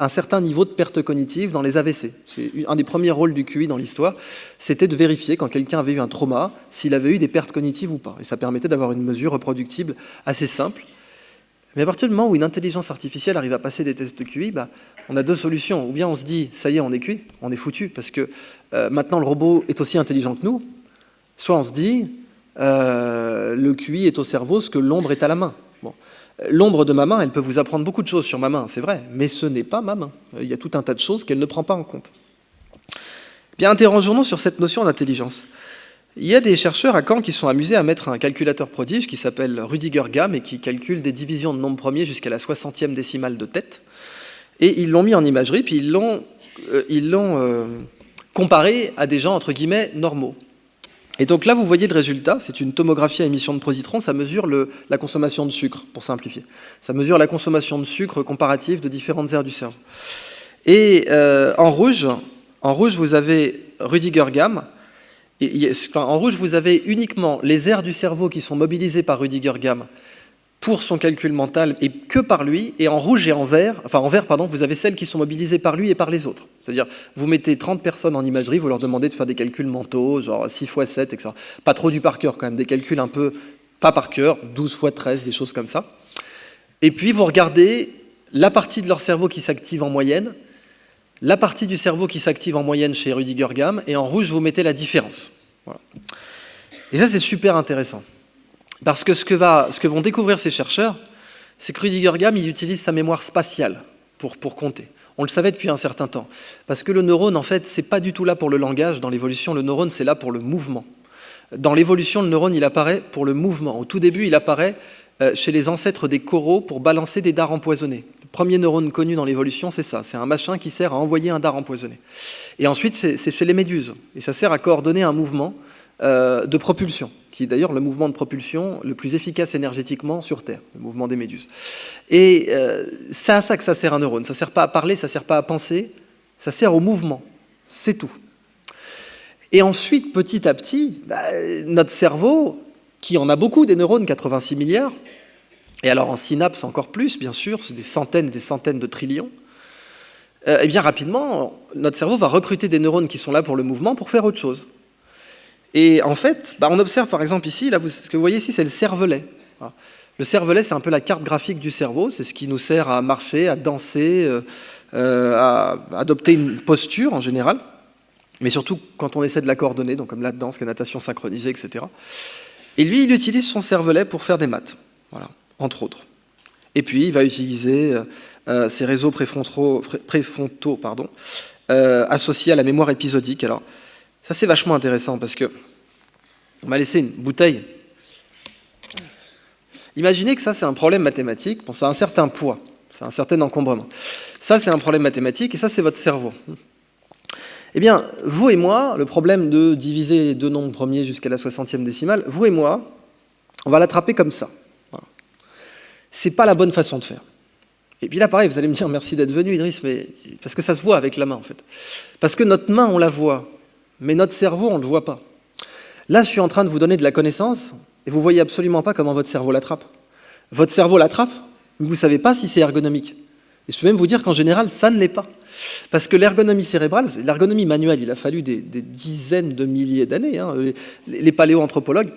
S1: un certain niveau de perte cognitive dans les AVC. C'est un des premiers rôles du QI dans l'histoire, c'était de vérifier quand quelqu'un avait eu un trauma, s'il avait eu des pertes cognitives ou pas. Et ça permettait d'avoir une mesure reproductible assez simple. Mais à partir du moment où une intelligence artificielle arrive à passer des tests de QI, on a deux solutions. Ou bien on se dit, ça y est, on est cuit, on est foutu, parce que maintenant le robot est aussi intelligent que nous. Soit on se dit, le QI est au cerveau ce que l'ombre est à la main. Bon. L'ombre de ma main, elle peut vous apprendre beaucoup de choses sur ma main, c'est vrai, mais ce n'est pas ma main. Il y a tout un tas de choses qu'elle ne prend pas en compte. Bien, interrogeons-nous sur cette notion d'intelligence. Il y a des chercheurs à Caen qui sont amusés à mettre un calculateur prodige qui s'appelle Rudiger-Gamme et qui calcule des divisions de nombres premiers jusqu'à la 60e décimale de tête. Et ils l'ont mis en imagerie, puis ils l'ont comparé à des gens, entre guillemets, normaux. Et donc là, vous voyez le résultat, c'est une tomographie à émission de positrons, ça mesure la consommation de sucre, pour simplifier. Ça mesure la consommation de sucre comparative de différentes aires du cerveau. Et en rouge, vous avez Rudiger-Gamme. En rouge, vous avez uniquement les aires du cerveau qui sont mobilisées par Rudiger-Gamme pour son calcul mental et que par lui, et en rouge et en vert, vous avez celles qui sont mobilisées par lui et par les autres. C'est-à-dire, vous mettez 30 personnes en imagerie, vous leur demandez de faire des calculs mentaux, genre 6 x 7, etc. Pas trop du par cœur quand même, des calculs un peu, pas par cœur, 12 x 13, des choses comme ça. Et puis vous regardez la partie de leur cerveau qui s'active en moyenne, la partie du cerveau qui s'active en moyenne chez Rudiger-Gamme, et en rouge, vous mettez la différence. Voilà. Et ça, c'est super intéressant. Parce que ce que vont découvrir ces chercheurs, c'est que Rudiger-Gamme, il utilise sa mémoire spatiale pour compter. On le savait depuis un certain temps. Parce que le neurone, en fait, c'est pas du tout là pour le langage. Dans l'évolution, le neurone, c'est là pour le mouvement. Dans l'évolution, le neurone, il apparaît pour le mouvement. Au tout début, il apparaît chez les ancêtres des coraux pour balancer des dards empoisonnés. Le premier neurone connu dans l'évolution, c'est ça. C'est un machin qui sert à envoyer un dard empoisonné. Et ensuite, c'est chez les méduses. Et ça sert à coordonner un mouvement de propulsion, qui est d'ailleurs le mouvement de propulsion le plus efficace énergétiquement sur Terre, le mouvement des méduses. Et c'est à ça que ça sert un neurone. Ça ne sert pas à parler, ça ne sert pas à penser, ça sert au mouvement. C'est tout. Et ensuite, petit à petit, notre cerveau, qui en a beaucoup des neurones, 86 milliards, et alors en synapses encore plus, bien sûr, c'est des centaines et des centaines de trillions, et bien rapidement, notre cerveau va recruter des neurones qui sont là pour le mouvement pour faire autre chose. Et en fait, on observe par exemple ici, là, ce que vous voyez ici, c'est le cervelet. Voilà. Le cervelet, c'est un peu la carte graphique du cerveau, c'est ce qui nous sert à marcher, à danser, à adopter une posture en général, mais surtout quand on essaie de la coordonner, donc comme la danse, la natation synchronisée, etc. Et lui, il utilise son cervelet pour faire des maths, voilà, entre autres. Et puis, il va utiliser ces réseaux préfrontaux associés à la mémoire épisodique. Alors, ça, c'est vachement intéressant parce que on m'a laissé une bouteille. Imaginez que ça, c'est un problème mathématique. Bon, ça a un certain poids, c'est un certain encombrement. Ça, c'est un problème mathématique et ça, c'est votre cerveau. Eh bien, vous et moi, le problème de diviser deux nombres premiers jusqu'à la 60e décimale, vous et moi, on va l'attraper comme ça. Voilà. C'est pas la bonne façon de faire. Et puis là, pareil, vous allez me dire merci d'être venu, Idriss, mais parce que ça se voit avec la main, en fait. Parce que notre main, on la voit. Mais notre cerveau, on ne le voit pas. Là, je suis en train de vous donner de la connaissance, et vous ne voyez absolument pas comment votre cerveau l'attrape. Votre cerveau l'attrape, mais vous ne savez pas si c'est ergonomique. Et je peux même vous dire qu'en général, ça ne l'est pas. Parce que l'ergonomie cérébrale, l'ergonomie manuelle, il a fallu des dizaines de milliers d'années. Hein. Les paléoanthropologues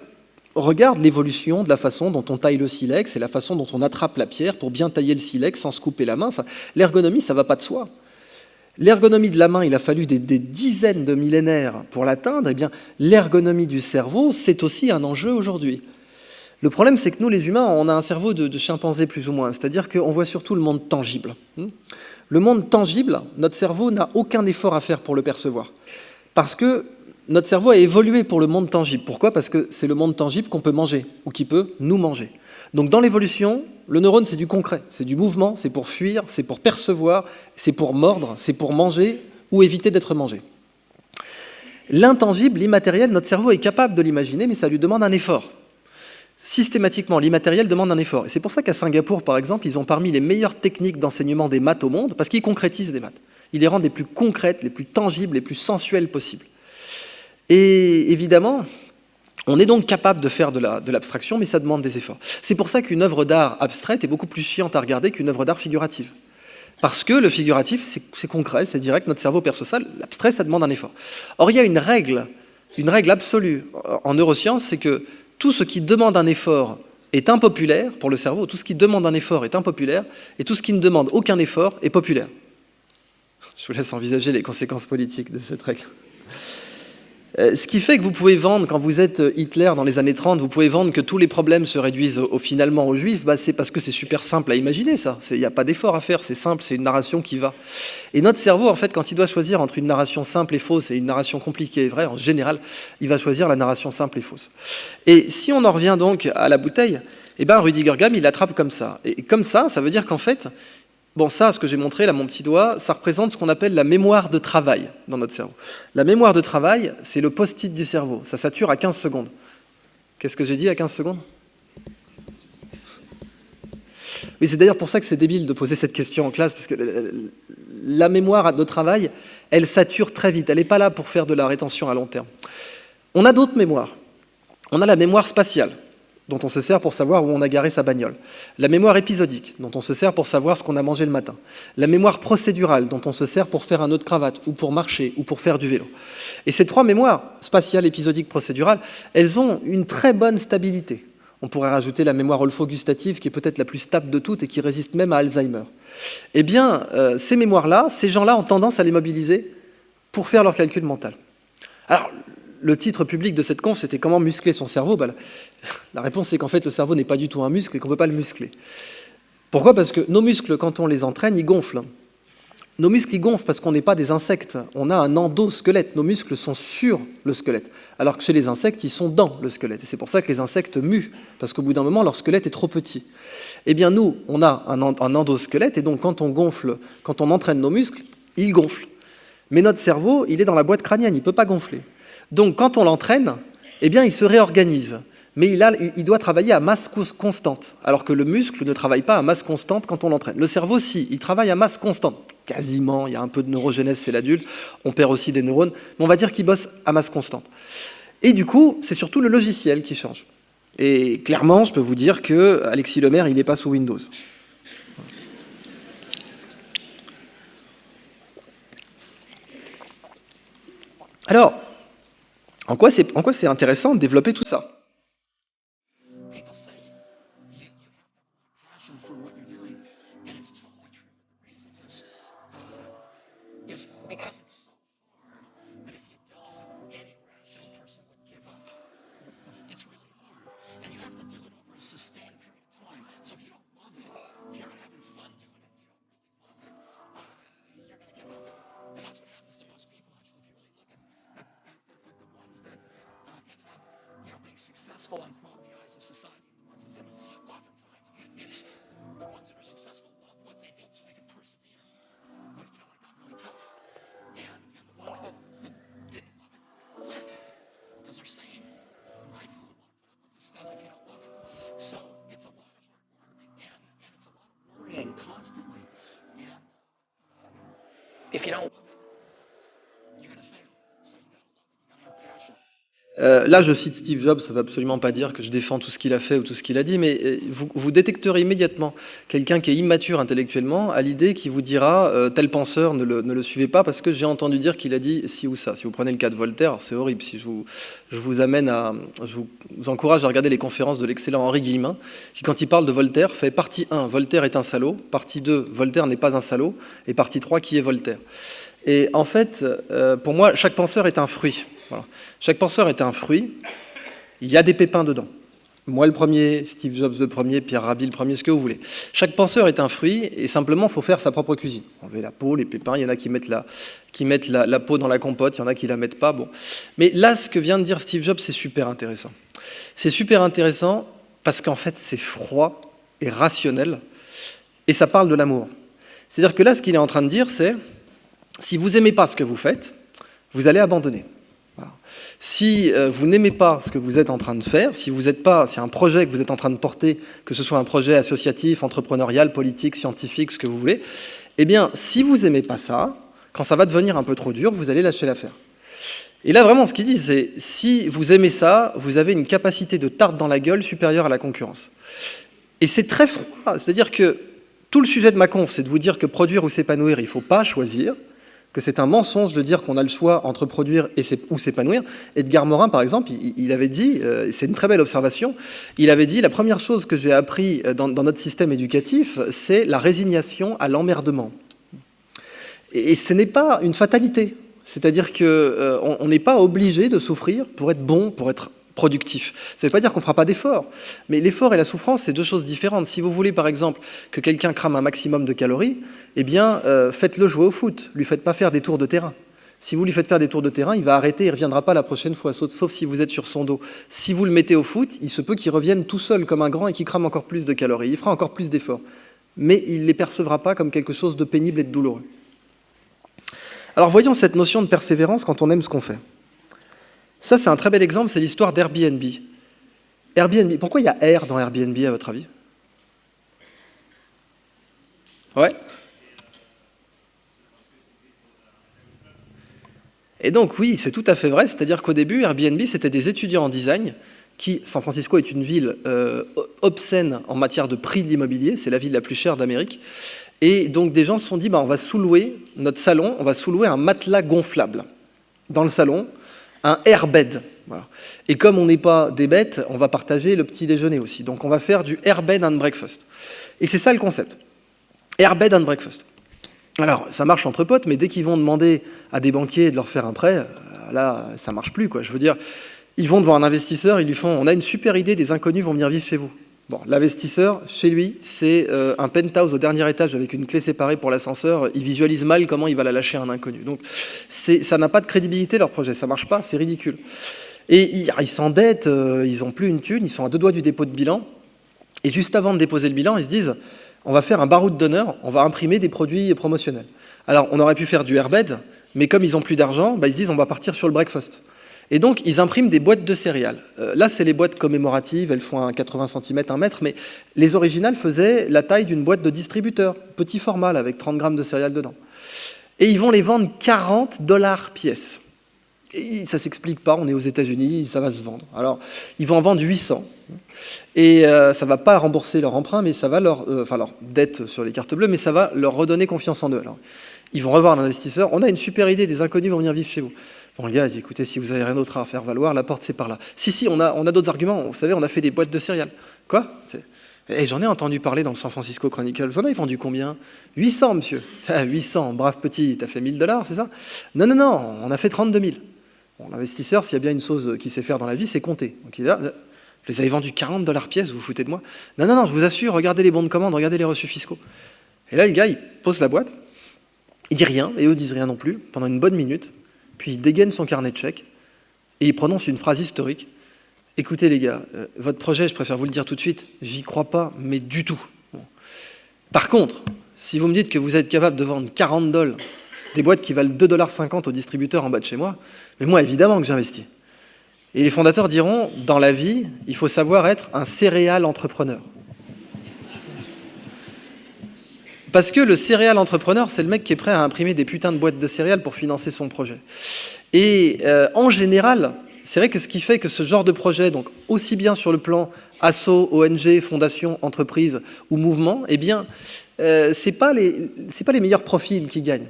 S1: regardent l'évolution de la façon dont on taille le silex et la façon dont on attrape la pierre pour bien tailler le silex sans se couper la main. Enfin, l'ergonomie, ça ne va pas de soi. L'ergonomie de la main, il a fallu des dizaines de millénaires pour l'atteindre. Eh bien, l'ergonomie du cerveau, c'est aussi un enjeu aujourd'hui. Le problème, c'est que nous, les humains, on a un cerveau de chimpanzé plus ou moins. C'est-à-dire qu'on voit surtout le monde tangible. Le monde tangible, notre cerveau n'a aucun effort à faire pour le percevoir. Parce que notre cerveau a évolué pour le monde tangible. Pourquoi ? Parce que c'est le monde tangible qu'on peut manger, ou qui peut nous manger. Donc dans l'évolution, le neurone, c'est du concret, c'est du mouvement, c'est pour fuir, c'est pour percevoir, c'est pour mordre, c'est pour manger ou éviter d'être mangé. L'intangible, l'immatériel, notre cerveau est capable de l'imaginer, mais ça lui demande un effort. Systématiquement, l'immatériel demande un effort. Et c'est pour ça qu'à Singapour, par exemple, ils ont parmi les meilleures techniques d'enseignement des maths au monde, parce qu'ils concrétisent des maths. Ils les rendent les plus concrètes, les plus tangibles, les plus sensuelles possibles. Et évidemment, on est donc capable de faire de l'abstraction, mais ça demande des efforts. C'est pour ça qu'une œuvre d'art abstraite est beaucoup plus chiante à regarder qu'une œuvre d'art figurative. Parce que le figuratif, c'est concret, c'est direct, notre cerveau perçoit ça, l'abstrait, ça demande un effort. Or, il y a une règle absolue en neurosciences, c'est que tout ce qui demande un effort est impopulaire pour le cerveau, tout ce qui demande un effort est impopulaire, et tout ce qui ne demande aucun effort est populaire. Je vous laisse envisager les conséquences politiques de cette règle. Ce qui fait que vous pouvez vendre, quand vous êtes Hitler dans les années 30, vous pouvez vendre que tous les problèmes se réduisent finalement aux Juifs, c'est parce que c'est super simple à imaginer ça. Il n'y a pas d'effort à faire, c'est simple, c'est une narration qui va. Et notre cerveau, en fait, quand il doit choisir entre une narration simple et fausse et une narration compliquée et vraie, en général, il va choisir la narration simple et fausse. Et si on en revient donc à la bouteille, Rudiger Gamm, il l'attrape comme ça. Et comme ça veut dire qu'en fait, ça, ce que j'ai montré, là, mon petit doigt, ça représente ce qu'on appelle la mémoire de travail dans notre cerveau. La mémoire de travail, c'est le post-it du cerveau. Ça sature à 15 secondes. Qu'est-ce que j'ai dit à 15 secondes ? Oui, c'est d'ailleurs pour ça que c'est débile de poser cette question en classe, parce que la mémoire de travail, elle sature très vite. Elle n'est pas là pour faire de la rétention à long terme. On a d'autres mémoires. On a la mémoire spatiale, dont on se sert pour savoir où on a garé sa bagnole. La mémoire épisodique, dont on se sert pour savoir ce qu'on a mangé le matin. La mémoire procédurale, dont on se sert pour faire un nœud de cravate, ou pour marcher, ou pour faire du vélo. Et ces trois mémoires, spatiale, épisodique, procédurale, elles ont une très bonne stabilité. On pourrait rajouter la mémoire olfagustative, qui est peut-être la plus stable de toutes et qui résiste même à Alzheimer. Eh bien, ces mémoires-là, ces gens-là ont tendance à les mobiliser pour faire leur calcul mental. Alors, le titre public de cette conf, c'était « Comment muscler son cerveau ?» La réponse, c'est qu'en fait, le cerveau n'est pas du tout un muscle et qu'on ne peut pas le muscler. Pourquoi ? Parce que nos muscles, quand on les entraîne, ils gonflent. Nos muscles, ils gonflent parce qu'on n'est pas des insectes. On a un endosquelette. Nos muscles sont sur le squelette. Alors que chez les insectes, ils sont dans le squelette. Et c'est pour ça que les insectes muent. Parce qu'au bout d'un moment, leur squelette est trop petit. Eh bien, nous, on a un endosquelette. Et donc, quand on gonfle, quand on entraîne nos muscles, ils gonflent. Mais notre cerveau, il est dans la boîte crânienne. Il ne peut pas gonfler. Donc, quand on l'entraîne, eh bien, il se réorganise. Mais il doit travailler à masse constante, alors que le muscle ne travaille pas à masse constante quand on l'entraîne. Le cerveau, si, il travaille à masse constante, quasiment, il y a un peu de neurogenèse, c'est l'adulte, on perd aussi des neurones, mais on va dire qu'il bosse à masse constante. Et du coup, c'est surtout le logiciel qui change. Et clairement, je peux vous dire que Alexis Lemaire, il n'est pas sous Windows. Alors, en quoi c'est intéressant de développer tout ça ? Là, je cite Steve Jobs, ça ne veut absolument pas dire que je défends tout ce qu'il a fait ou tout ce qu'il a dit, mais vous détecterez immédiatement quelqu'un qui est immature intellectuellement à l'idée qui vous dira tel penseur ne le suivez pas parce que j'ai entendu dire qu'il a dit ci ou ça. Si vous prenez le cas de Voltaire, c'est horrible. Si je vous encourage à regarder les conférences de l'excellent Henri Guillemin, qui, quand il parle de Voltaire, fait partie 1, Voltaire est un salaud, partie 2, Voltaire n'est pas un salaud, et partie 3, qui est Voltaire. Et en fait, pour moi, chaque penseur est un fruit. Voilà. Chaque penseur est un fruit, il y a des pépins dedans. Moi le premier, Steve Jobs le premier, Pierre Rabhi le premier, ce que vous voulez. Chaque penseur est un fruit et simplement il faut faire sa propre cuisine. Enlever la peau, les pépins, il y en a qui mettent la peau dans la compote, il y en a qui la mettent pas. Bon. Mais là, ce que vient de dire Steve Jobs, c'est super intéressant. C'est super intéressant parce qu'en fait c'est froid et rationnel et ça parle de l'amour. C'est-à-dire que là, ce qu'il est en train de dire, c'est si vous n'aimez pas ce que vous faites, vous allez abandonner. Voilà. Si vous n'aimez pas ce que vous êtes en train de faire, si un projet que vous êtes en train de porter, que ce soit un projet associatif, entrepreneurial, politique, scientifique, ce que vous voulez, eh bien, si vous n'aimez pas ça, quand ça va devenir un peu trop dur, vous allez lâcher l'affaire. Et là, vraiment, ce qu'il dit, c'est si vous aimez ça, vous avez une capacité de tarte dans la gueule supérieure à la concurrence. Et c'est très froid, c'est-à-dire que Tout le sujet de ma conf, c'est de vous dire que produire ou s'épanouir, il ne faut pas choisir, que c'est un mensonge de dire qu'on a le choix entre produire ou s'épanouir. Edgar Morin, par exemple, il avait dit, c'est une très belle observation, il avait dit, la première chose que j'ai appris dans notre système éducatif, c'est la résignation à l'emmerdement. Et ce n'est pas une fatalité. C'est-à-dire qu'on n'est pas obligé de souffrir pour être bon, pour être productif. Ça ne veut pas dire qu'on ne fera pas d'efforts, mais l'effort et la souffrance, c'est deux choses différentes. Si vous voulez, par exemple, que quelqu'un crame un maximum de calories, eh bien, faites-le jouer au foot, lui faites pas faire des tours de terrain. Si vous lui faites faire des tours de terrain, il va arrêter, il ne reviendra pas la prochaine fois, sauf si vous êtes sur son dos. Si vous le mettez au foot, il se peut qu'il revienne tout seul comme un grand et qu'il crame encore plus de calories. Il fera encore plus d'efforts, mais il ne les percevra pas comme quelque chose de pénible et de douloureux. Alors voyons cette notion de persévérance quand on aime ce qu'on fait. Ça, c'est un très bel exemple, c'est l'histoire d'Airbnb. Airbnb, pourquoi il y a R dans Airbnb, à votre avis? Ouais. Et donc, oui, c'est tout à fait vrai, c'est-à-dire qu'au début, Airbnb, c'était des étudiants en design qui, San Francisco est une ville obscène en matière de prix de l'immobilier, c'est la ville la plus chère d'Amérique, et donc des gens se sont dit, on va sous-louer notre salon, on va sous-louer un matelas gonflable dans le salon, un airbed. Voilà. Et comme on n'est pas des bêtes, on va partager le petit déjeuner aussi. Donc on va faire du airbed and breakfast. Et c'est ça le concept. Airbed and breakfast. Alors, ça marche entre potes, mais dès qu'ils vont demander à des banquiers de leur faire un prêt, là, ça marche plus, quoi. Je veux dire, ils vont devant un investisseur, ils lui font « On a une super idée, des inconnus vont venir vivre chez vous ». Bon, l'investisseur, chez lui, c'est un penthouse au dernier étage avec une clé séparée pour l'ascenseur. Il visualise mal comment il va la lâcher à un inconnu. Donc, ça n'a pas de crédibilité, leur projet. Ça marche pas, c'est ridicule. Et ils s'endettent, ils n'ont plus une thune, ils sont à 2 doigts du dépôt de bilan. Et juste avant de déposer le bilan, ils se disent « On va faire un baroud d'honneur, on va imprimer des produits promotionnels ». Alors, on aurait pu faire du airbed, mais comme ils n'ont plus d'argent, ils se disent « On va partir sur le breakfast ». Et donc, ils impriment des boîtes de céréales. Là, c'est les boîtes commémoratives, elles font un 80 cm, 1 mètre, mais les originales faisaient la taille d'une boîte de distributeur, petit format, là, avec 30 grammes de céréales dedans. Et ils vont les vendre $40 pièce. Et ça ne s'explique pas, on est aux États-Unis, ça va se vendre. Alors, ils vont en vendre 800. Et ça ne va pas rembourser leur emprunt, mais ça va leur dette sur les cartes bleues, mais ça va leur redonner confiance en eux. Alors, ils vont revoir l'investisseur. On a une super idée, des inconnus vont venir vivre chez vous. Bon, le gars, il dit, écoutez, si vous n'avez rien d'autre à faire valoir, la porte, c'est par là. Si, on a d'autres arguments. Vous savez, on a fait des boîtes de céréales. Quoi? J'en ai entendu parler dans le San Francisco Chronicle. Vous en avez vendu combien? 800, monsieur. 800, brave petit, t'as fait $1000, c'est ça? Non, on a fait 32 000. Bon, l'investisseur, s'il y a bien une chose qu'il sait faire dans la vie, c'est compter. Donc il est là, vous les avez vendus $40 pièce, vous vous foutez de moi? Non, je vous assure, regardez les bons de commande, regardez les reçus fiscaux. Et là, le gars, il pose la boîte, il dit rien, et eux disent rien non plus, pendant une bonne minute. Puis il dégaine son carnet de chèques et il prononce une phrase historique. Écoutez les gars, votre projet, je préfère vous le dire tout de suite, j'y crois pas, mais du tout. Bon. Par contre, si vous me dites que vous êtes capable de vendre $40, des boîtes qui valent $2,50 au distributeur en bas de chez moi, mais moi, évidemment que j'investis. Et les fondateurs diront, dans la vie, il faut savoir être un céréal entrepreneur. Parce que le céréal entrepreneur, c'est le mec qui est prêt à imprimer des putains de boîtes de céréales pour financer son projet. Et en général, c'est vrai que ce qui fait que ce genre de projet, donc aussi bien sur le plan asso, ONG, fondation, entreprise ou mouvement, eh bien, c'est pas les meilleurs profils qui gagnent.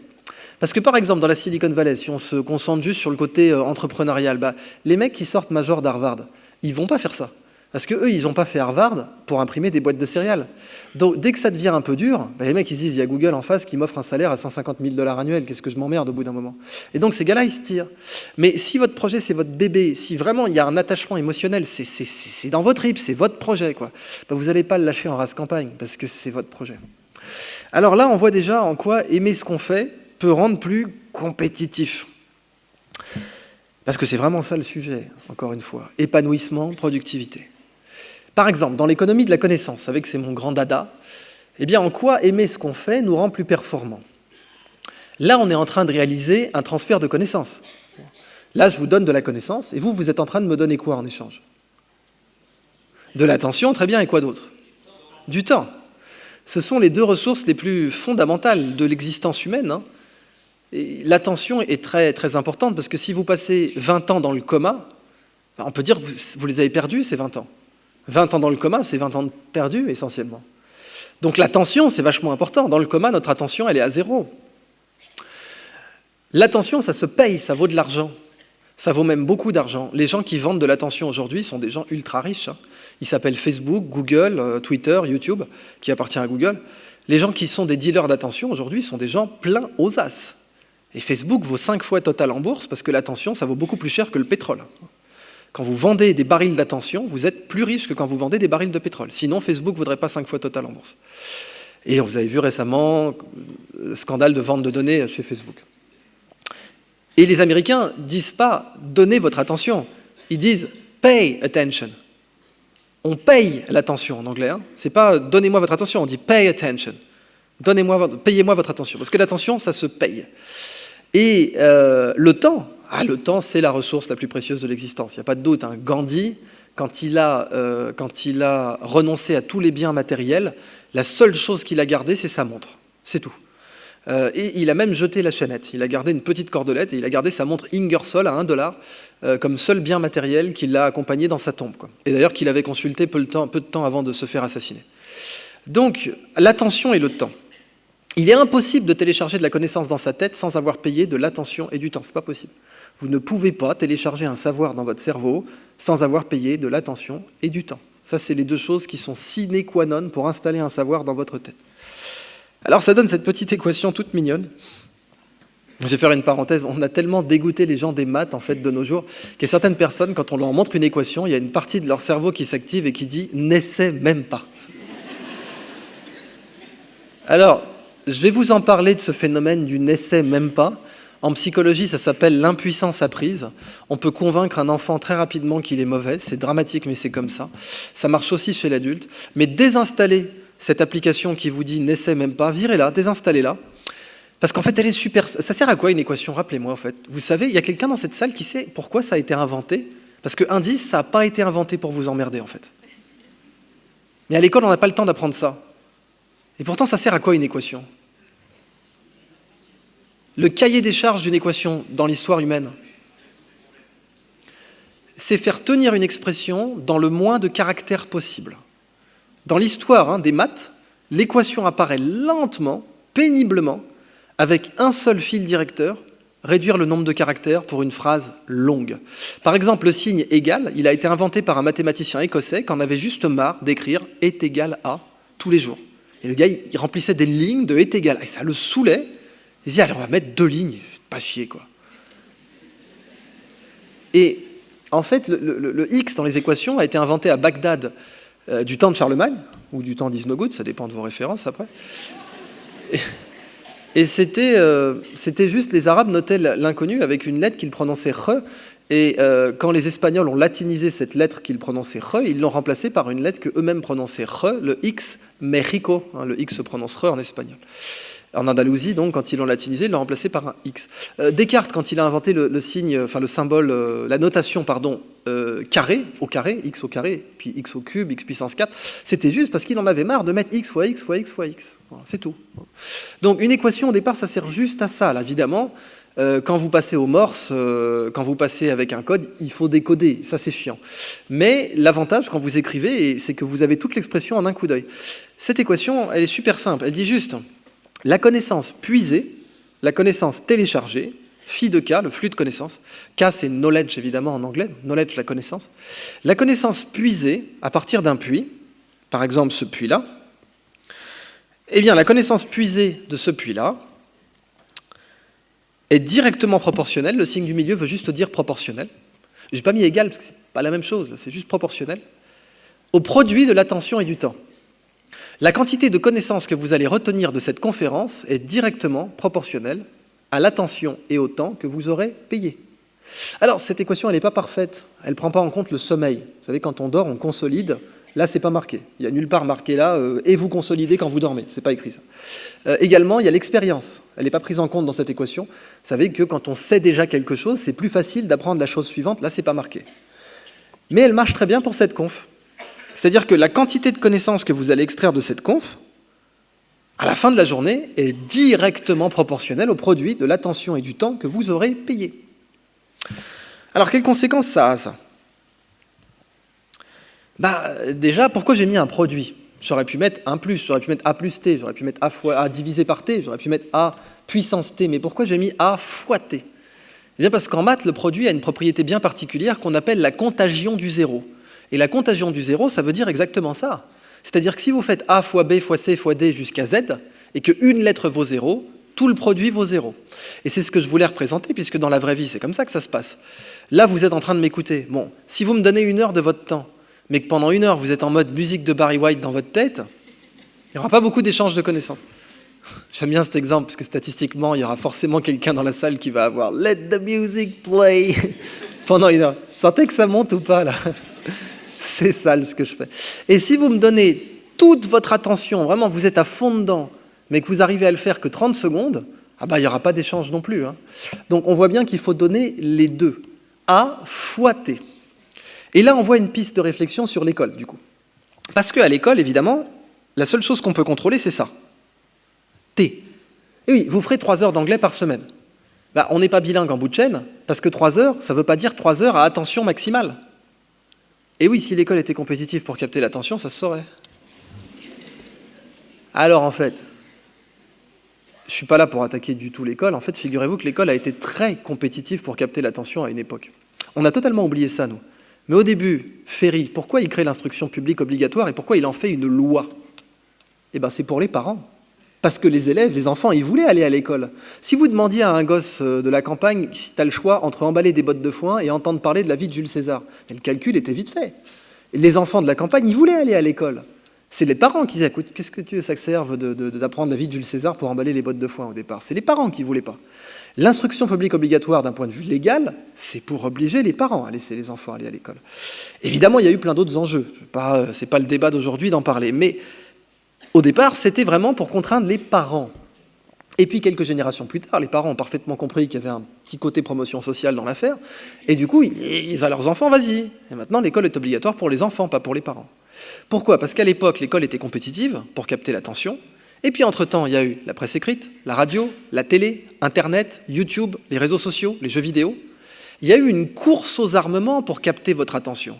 S1: Parce que par exemple, dans la Silicon Valley, si on se concentre juste sur le côté entrepreneurial, les mecs qui sortent major d'Harvard, ils vont pas faire ça. Parce qu'eux, ils n'ont pas fait Harvard pour imprimer des boîtes de céréales. Donc, dès que ça devient un peu dur, les mecs, ils se disent, il y a Google en face qui m'offre un salaire à $150 000 annuels, qu'est-ce que je m'emmerde au bout d'un moment? Et donc, ces gars-là, ils se tirent. Mais si votre projet, c'est votre bébé, si vraiment il y a un attachement émotionnel, c'est dans votre trip, c'est votre projet, quoi. Vous n'allez pas le lâcher en race campagne, parce que c'est votre projet. Alors là, on voit déjà en quoi aimer ce qu'on fait peut rendre plus compétitif. Parce que c'est vraiment ça le sujet, encore une fois. Épanouissement, productivité. Par exemple, dans l'économie de la connaissance, vous savez que c'est mon grand dada, eh bien, en quoi aimer ce qu'on fait nous rend plus performants? Là, on est en train de réaliser un transfert de connaissances. Là, je vous donne de la connaissance, et vous êtes en train de me donner quoi en échange? De l'attention, très bien, et quoi d'autre? Du temps. Ce sont les 2 ressources les plus fondamentales de l'existence humaine. L'attention est très, très importante, parce que si vous passez 20 ans dans le coma, on peut dire que vous les avez perdus, ces 20 ans. 20 ans dans le coma, c'est 20 ans perdus, essentiellement. Donc l'attention, c'est vachement important. Dans le coma, notre attention, elle est à 0. L'attention, ça se paye, ça vaut de l'argent. Ça vaut même beaucoup d'argent. Les gens qui vendent de l'attention aujourd'hui sont des gens ultra riches. Ils s'appellent Facebook, Google, Twitter, YouTube, qui appartient à Google. Les gens qui sont des dealers d'attention aujourd'hui sont des gens pleins aux as. Et Facebook vaut 5 fois Total en bourse parce que l'attention, ça vaut beaucoup plus cher que le pétrole. Quand vous vendez des barils d'attention, vous êtes plus riche que quand vous vendez des barils de pétrole. Sinon, Facebook ne vaudrait pas 5 fois Total en bourse. Et vous avez vu récemment le scandale de vente de données chez Facebook. Et les Américains ne disent pas « donnez votre attention », ils disent « pay attention ». On paye l'attention en anglais, c'est pas « donnez-moi votre attention », on dit « pay attention ». Payez-moi votre attention, parce que l'attention, ça se paye. Et le temps, c'est la ressource la plus précieuse de l'existence, il n'y a pas de doute. Gandhi, quand il a renoncé à tous les biens matériels, la seule chose qu'il a gardée, c'est sa montre, c'est tout. Et il a même jeté la chaînette. Il a gardé une petite cordelette et il a gardé sa montre Ingersoll à $1 comme seul bien matériel qui l'a accompagné dans sa tombe. Et d'ailleurs qu'il avait consulté peu de temps avant de se faire assassiner. Donc, l'attention et le temps. Il est impossible de télécharger de la connaissance dans sa tête sans avoir payé de l'attention et du temps. C'est pas possible. Vous ne pouvez pas télécharger un savoir dans votre cerveau sans avoir payé de l'attention et du temps. Ça, c'est les deux choses qui sont sine qua non pour installer un savoir dans votre tête. Alors ça donne cette petite équation toute mignonne. Je vais faire une parenthèse, on a tellement dégoûté les gens des maths en fait de nos jours, qu'il y a certaines personnes, quand on leur montre une équation, il y a une partie de leur cerveau qui s'active et qui dit « n'essaie même pas ». Alors, je vais vous en parler de ce phénomène du « n'essaie même pas ». En psychologie, ça s'appelle l'impuissance apprise. On peut convaincre un enfant très rapidement qu'il est mauvais, c'est dramatique mais c'est comme ça. Ça marche aussi chez l'adulte. Mais désinstaller cette application qui vous dit « n'essaie même pas », virez-la, désinstallez-la. Parce qu'en fait, elle est super... Ça sert à quoi une équation? Rappelez-moi, en fait. Vous savez, il y a quelqu'un dans cette salle qui sait pourquoi ça a été inventé. Parce que indice, ça n'a pas été inventé pour vous emmerder, en fait. Mais à l'école, on n'a pas le temps d'apprendre ça. Et pourtant, ça sert à quoi une équation? Le cahier des charges d'une équation dans l'histoire humaine, c'est faire tenir une expression dans le moins de caractères possible. Dans l'histoire des maths, l'équation apparaît lentement, péniblement, avec un seul fil directeur, réduire le nombre de caractères pour une phrase longue. Par exemple, le signe égal, il a été inventé par un mathématicien écossais qui en avait juste marre d'écrire est égal à tous les jours. Et le gars, il remplissait des lignes de est égal à, et ça le saoulait. Il disait, allez, on va mettre 2 lignes, pas chier, quoi. Et en fait, le X dans les équations a été inventé à Bagdad du temps de Charlemagne, ou du temps d'Isnogoud, ça dépend de vos références après. Et c'était juste, les Arabes notaient l'inconnu avec une lettre qu'ils prononçaient « re », et quand les Espagnols ont latinisé cette lettre qu'ils prononçaient « re », ils l'ont remplacée par une lettre qu'eux-mêmes prononçaient « re », le X, Mexico, le X se prononce « re » en espagnol. En Andalousie, donc, quand ils l'ont latinisé, ils l'ont remplacé par un X. Descartes, quand il a inventé le signe, enfin le symbole, la notation, pardon, carré, au carré, X au carré, puis X au cube, X puissance 4, c'était juste parce qu'il en avait marre de mettre X fois X fois X fois X. Voilà, c'est tout. Donc une équation, au départ, ça sert juste à ça, là, évidemment. Quand vous passez au morse, quand vous passez avec un code, il faut décoder, ça c'est chiant. Mais l'avantage quand vous écrivez, c'est que vous avez toute l'expression en un coup d'œil. Cette équation, elle est super simple, elle dit juste la connaissance puisée, la connaissance téléchargée, phi de K, le flux de connaissances, K c'est knowledge évidemment en anglais, knowledge la connaissance puisée à partir d'un puits, par exemple ce puits-là, eh bien la connaissance puisée de ce puits-là, est directement proportionnel, le signe du milieu veut juste dire proportionnel. Je n'ai pas mis égal parce que ce n'est pas la même chose, c'est juste proportionnel, au produit de l'attention et du temps. La quantité de connaissances que vous allez retenir de cette conférence est directement proportionnelle à l'attention et au temps que vous aurez payé. Alors, cette équation, elle n'est pas parfaite, elle ne prend pas en compte le sommeil. Vous savez, quand on dort, on consolide. Là, ce n'est pas marqué. Il n'y a nulle part marqué là, et vous consolidez quand vous dormez. Ce n'est pas écrit ça. Également, il y a l'expérience. Elle n'est pas prise en compte dans cette équation. Vous savez que quand on sait déjà quelque chose, c'est plus facile d'apprendre la chose suivante. Là, ce n'est pas marqué. Mais elle marche très bien pour cette conf. C'est-à-dire que la quantité de connaissances que vous allez extraire de cette conf, à la fin de la journée, est directement proportionnelle au produit de l'attention et du temps que vous aurez payé. Alors, quelles conséquences ça a, ça ? Déjà, pourquoi j'ai mis un produit ? J'aurais pu mettre 1 plus, j'aurais pu mettre A plus T, j'aurais pu mettre A divisé par T, j'aurais pu mettre A puissance T. Mais pourquoi j'ai mis A fois T? Eh bien parce qu'en maths, le produit a une propriété bien particulière qu'on appelle la contagion du zéro. Et la contagion du zéro, ça veut dire exactement ça. C'est-à-dire que si vous faites A fois B fois C fois D jusqu'à Z, et qu'une lettre vaut 0, tout le produit vaut 0. Et c'est ce que je voulais représenter, puisque dans la vraie vie, c'est comme ça que ça se passe. Là, vous êtes en train de m'écouter. Bon, si vous me donnez 1 heure de votre temps, mais que pendant 1 heure, vous êtes en mode musique de Barry White dans votre tête, il n'y aura pas beaucoup d'échanges de connaissances. J'aime bien cet exemple, parce que statistiquement, il y aura forcément quelqu'un dans la salle qui va avoir « Let the music play » pendant 1 heure. Sentez que ça monte ou pas, là? C'est sale ce que je fais. Et si vous me donnez toute votre attention, vraiment, vous êtes à fond dedans, mais que vous arrivez à le faire que 30 secondes, ah bah, il n'y aura pas d'échange non plus. Hein. Donc on voit bien qu'il faut donner les deux. A fois T. Et là, on voit une piste de réflexion sur l'école, du coup. Parce qu'à l'école, évidemment, la seule chose qu'on peut contrôler, c'est ça. T. Et oui, vous ferez 3 heures d'anglais par semaine. Bah, on n'est pas bilingue en bout de chaîne, parce que 3 heures, ça ne veut pas dire 3 heures à attention maximale. Et oui, si l'école était compétitive pour capter l'attention, ça se saurait. Alors, en fait, je ne suis pas là pour attaquer du tout l'école. En fait, figurez-vous que l'école a été très compétitive pour capter l'attention à une époque. On a totalement oublié ça, nous. Mais au début, Ferry, pourquoi il crée l'instruction publique obligatoire et pourquoi il en fait une loi? Eh bien, c'est pour les parents. Parce que les élèves, les enfants, ils voulaient aller à l'école. Si vous demandiez à un gosse de la campagne si tu as le choix entre emballer des bottes de foin et entendre parler de la vie de Jules César, le calcul était vite fait. Et les enfants de la campagne, ils voulaient aller à l'école. C'est les parents qui disaient, écoute, qu'est-ce que tu veux, ça serve d'apprendre la vie de Jules César pour emballer les bottes de foin au départ? C'est les parents qui ne voulaient pas. L'instruction publique obligatoire d'un point de vue légal, c'est pour obliger les parents à laisser les enfants aller à l'école. Évidemment, il y a eu plein d'autres enjeux. Ce n'est pas le débat d'aujourd'hui d'en parler. Mais au départ, c'était vraiment pour contraindre les parents. Et puis, quelques générations plus tard, les parents ont parfaitement compris qu'il y avait un petit côté promotion sociale dans l'affaire. Et du coup, ils disent à leurs enfants, vas-y. Et maintenant, l'école est obligatoire pour les enfants, pas pour les parents. Pourquoi? Parce qu'à l'époque, l'école était compétitive pour capter l'attention. Et puis, entre-temps, il y a eu la presse écrite, la radio, la télé, Internet, YouTube, les réseaux sociaux, les jeux vidéo. Il y a eu une course aux armements pour capter votre attention.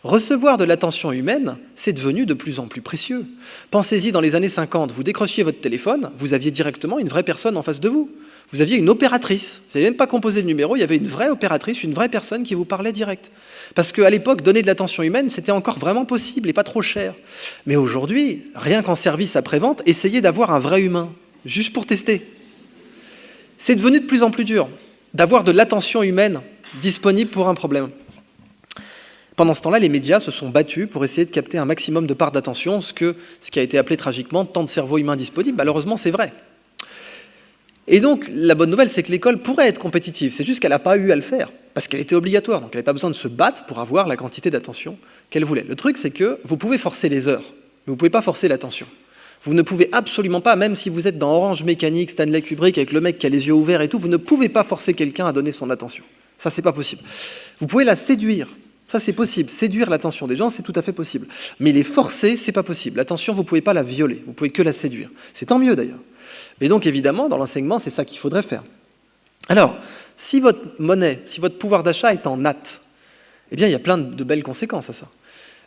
S1: Recevoir de l'attention humaine, c'est devenu de plus en plus précieux. Pensez-y, dans les années 50, vous décrochiez votre téléphone, vous aviez directement une vraie personne en face de vous. Vous aviez une opératrice. Vous n'avez même pas composé le numéro, il y avait une vraie opératrice, une vraie personne qui vous parlait direct. Parce qu'à l'époque, donner de l'attention humaine, c'était encore vraiment possible et pas trop cher. Mais aujourd'hui, rien qu'en service après-vente, essayez d'avoir un vrai humain, juste pour tester. C'est devenu de plus en plus dur d'avoir de l'attention humaine disponible pour un problème. Pendant ce temps-là, les médias se sont battus pour essayer de capter un maximum de parts d'attention, ce qui a été appelé tragiquement tant de cerveau humain disponible. Malheureusement, c'est vrai. Et donc, la bonne nouvelle, c'est que l'école pourrait être compétitive. C'est juste qu'elle n'a pas eu à le faire, parce qu'elle était obligatoire. Donc, elle n'avait pas besoin de se battre pour avoir la quantité d'attention qu'elle voulait. Le truc, c'est que vous pouvez forcer les heures, mais vous ne pouvez pas forcer l'attention. Vous ne pouvez absolument pas, même si vous êtes dans Orange Mécanique, Stanley Kubrick, avec le mec qui a les yeux ouverts et tout, vous ne pouvez pas forcer quelqu'un à donner son attention. Ça, c'est pas possible. Vous pouvez la séduire. Ça, c'est possible. Séduire l'attention des gens, c'est tout à fait possible. Mais les forcer, c'est pas possible. L'attention, vous ne pouvez pas la violer. Vous pouvez que la séduire. C'est tant mieux, d'ailleurs. Mais donc, évidemment, dans l'enseignement, c'est ça qu'il faudrait faire. Alors, si votre monnaie, si votre pouvoir d'achat est en nattes, eh bien, il y a plein de belles conséquences à ça.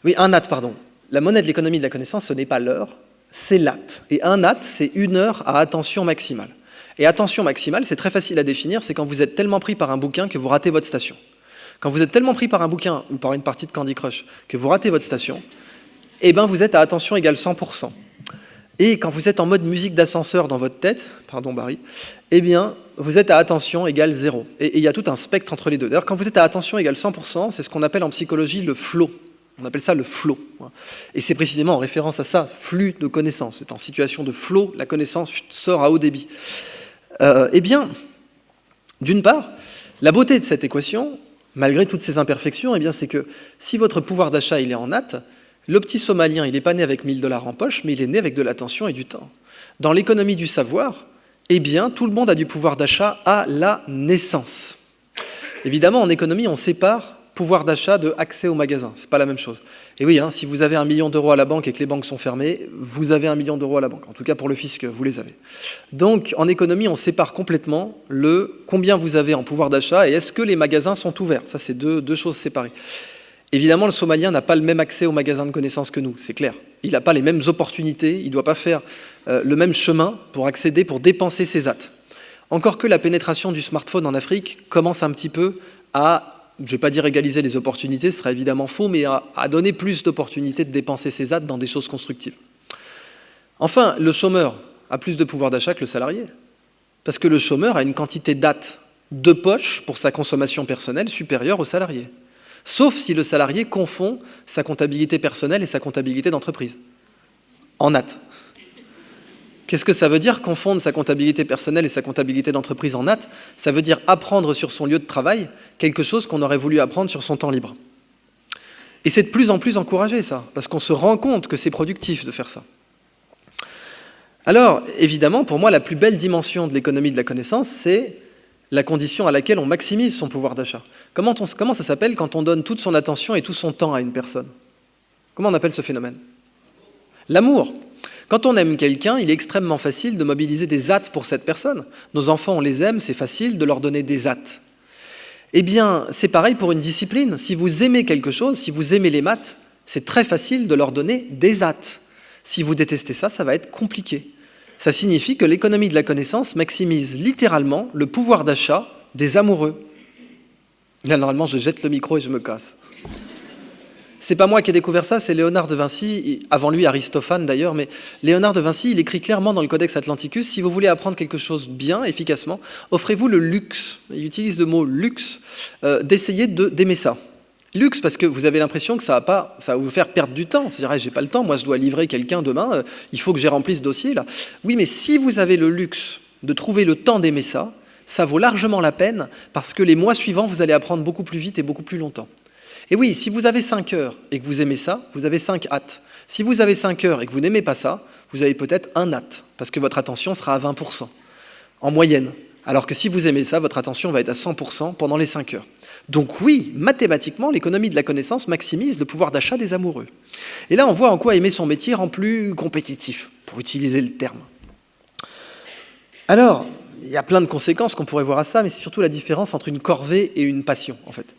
S1: Oui, un natte, pardon. La monnaie de l'économie de la connaissance, ce n'est pas l'heure, c'est latte. Et un natte, c'est 1 heure à attention maximale. Et attention maximale, c'est très facile à définir, c'est quand vous êtes tellement pris par un bouquin que vous ratez votre station. Quand vous êtes tellement pris par un bouquin ou par une partie de Candy Crush que vous ratez votre station, eh bien vous êtes à attention égale 100%. Et quand vous êtes en mode musique d'ascenseur dans votre tête, pardon Barry, eh bien vous êtes à attention égale 0. Et il y a tout un spectre entre les deux. D'ailleurs, quand vous êtes à attention égale 100%, c'est ce qu'on appelle en psychologie le flow. On appelle ça le flow. Et c'est précisément en référence à ça, flux de connaissances. C'est en situation de flow, la connaissance sort à haut débit. Eh bien, d'une part, la beauté de cette équation, malgré toutes ses imperfections, eh bien, c'est que si votre pouvoir d'achat il est en natte, le petit Somalien, il n'est pas né avec 1 000 $ en poche, mais il est né avec de l'attention et du temps. Dans l'économie du savoir, eh bien, tout le monde a du pouvoir d'achat à la naissance. Évidemment, en économie, on sépare pouvoir d'achat de accès au magasin. Ce n'est pas la même chose. Et oui, si vous avez 1 million d'euros à la banque et que les banques sont fermées, vous avez 1 million d'euros à la banque. En tout cas, pour le fisc, vous les avez. Donc, en économie, on sépare complètement le combien vous avez en pouvoir d'achat et est-ce que les magasins sont ouverts. Ça, c'est deux choses séparées. Évidemment, le Somalien n'a pas le même accès aux magasins de connaissances que nous, c'est clair. Il n'a pas les mêmes opportunités, il ne doit pas faire le même chemin pour accéder, pour dépenser ses AT. Encore que la pénétration du smartphone en Afrique commence un petit peu à, je ne vais pas dire égaliser les opportunités, ce serait évidemment faux, mais à donner plus d'opportunités de dépenser ses AT dans des choses constructives. Enfin, le chômeur a plus de pouvoir d'achat que le salarié. Parce que le chômeur a une quantité d'AT de poche pour sa consommation personnelle supérieure au salarié. Sauf si le salarié confond sa comptabilité personnelle et sa comptabilité d'entreprise. En AT. Qu'est-ce que ça veut dire, confondre sa comptabilité personnelle et sa comptabilité d'entreprise en AT? Ça veut dire apprendre sur son lieu de travail quelque chose qu'on aurait voulu apprendre sur son temps libre. Et c'est de plus en plus encouragé, ça, parce qu'on se rend compte que c'est productif de faire ça. Alors, évidemment, pour moi, la plus belle dimension de l'économie de la connaissance, c'est la condition à laquelle on maximise son pouvoir d'achat. Comment ça s'appelle quand on donne toute son attention et tout son temps à une personne? Comment on appelle ce phénomène? L'amour. Quand on aime quelqu'un, il est extrêmement facile de mobiliser des AT pour cette personne. Nos enfants, on les aime, c'est facile de leur donner des AT. Eh bien, c'est pareil pour une discipline. Si vous aimez quelque chose, si vous aimez les maths, c'est très facile de leur donner des AT. Si vous détestez ça, ça va être compliqué. Ça signifie que l'économie de la connaissance maximise littéralement le pouvoir d'achat des amoureux. Là, normalement, je jette le micro et je me casse. C'est pas moi qui ai découvert ça, c'est Léonard de Vinci, avant lui Aristophane d'ailleurs, mais Léonard de Vinci, il écrit clairement dans le Codex Atlanticus, si vous voulez apprendre quelque chose bien, efficacement, offrez-vous le luxe, il utilise le mot luxe, d'essayer d'aimer ça. Luxe parce que vous avez l'impression que ça va vous faire perdre du temps. C'est-à-dire, j'ai pas le temps, moi je dois livrer quelqu'un demain, il faut que j'ai rempli ce dossier là. Oui, mais si vous avez le luxe de trouver le temps d'aimer ça, ça vaut largement la peine parce que les mois suivants, vous allez apprendre beaucoup plus vite et beaucoup plus longtemps. Et oui, si vous avez 5 heures et que vous aimez ça, vous avez 5 AT. Si vous avez 5 heures et que vous n'aimez pas ça, vous avez peut-être 1 AT parce que votre attention sera à 20% en moyenne. Alors que si vous aimez ça, votre attention va être à 100% pendant les 5 heures. Donc oui, mathématiquement, l'économie de la connaissance maximise le pouvoir d'achat des amoureux. Et là, on voit en quoi aimer son métier rend plus compétitif, pour utiliser le terme. Alors, il y a plein de conséquences qu'on pourrait voir à ça, mais c'est surtout la différence entre une corvée et une passion, en fait.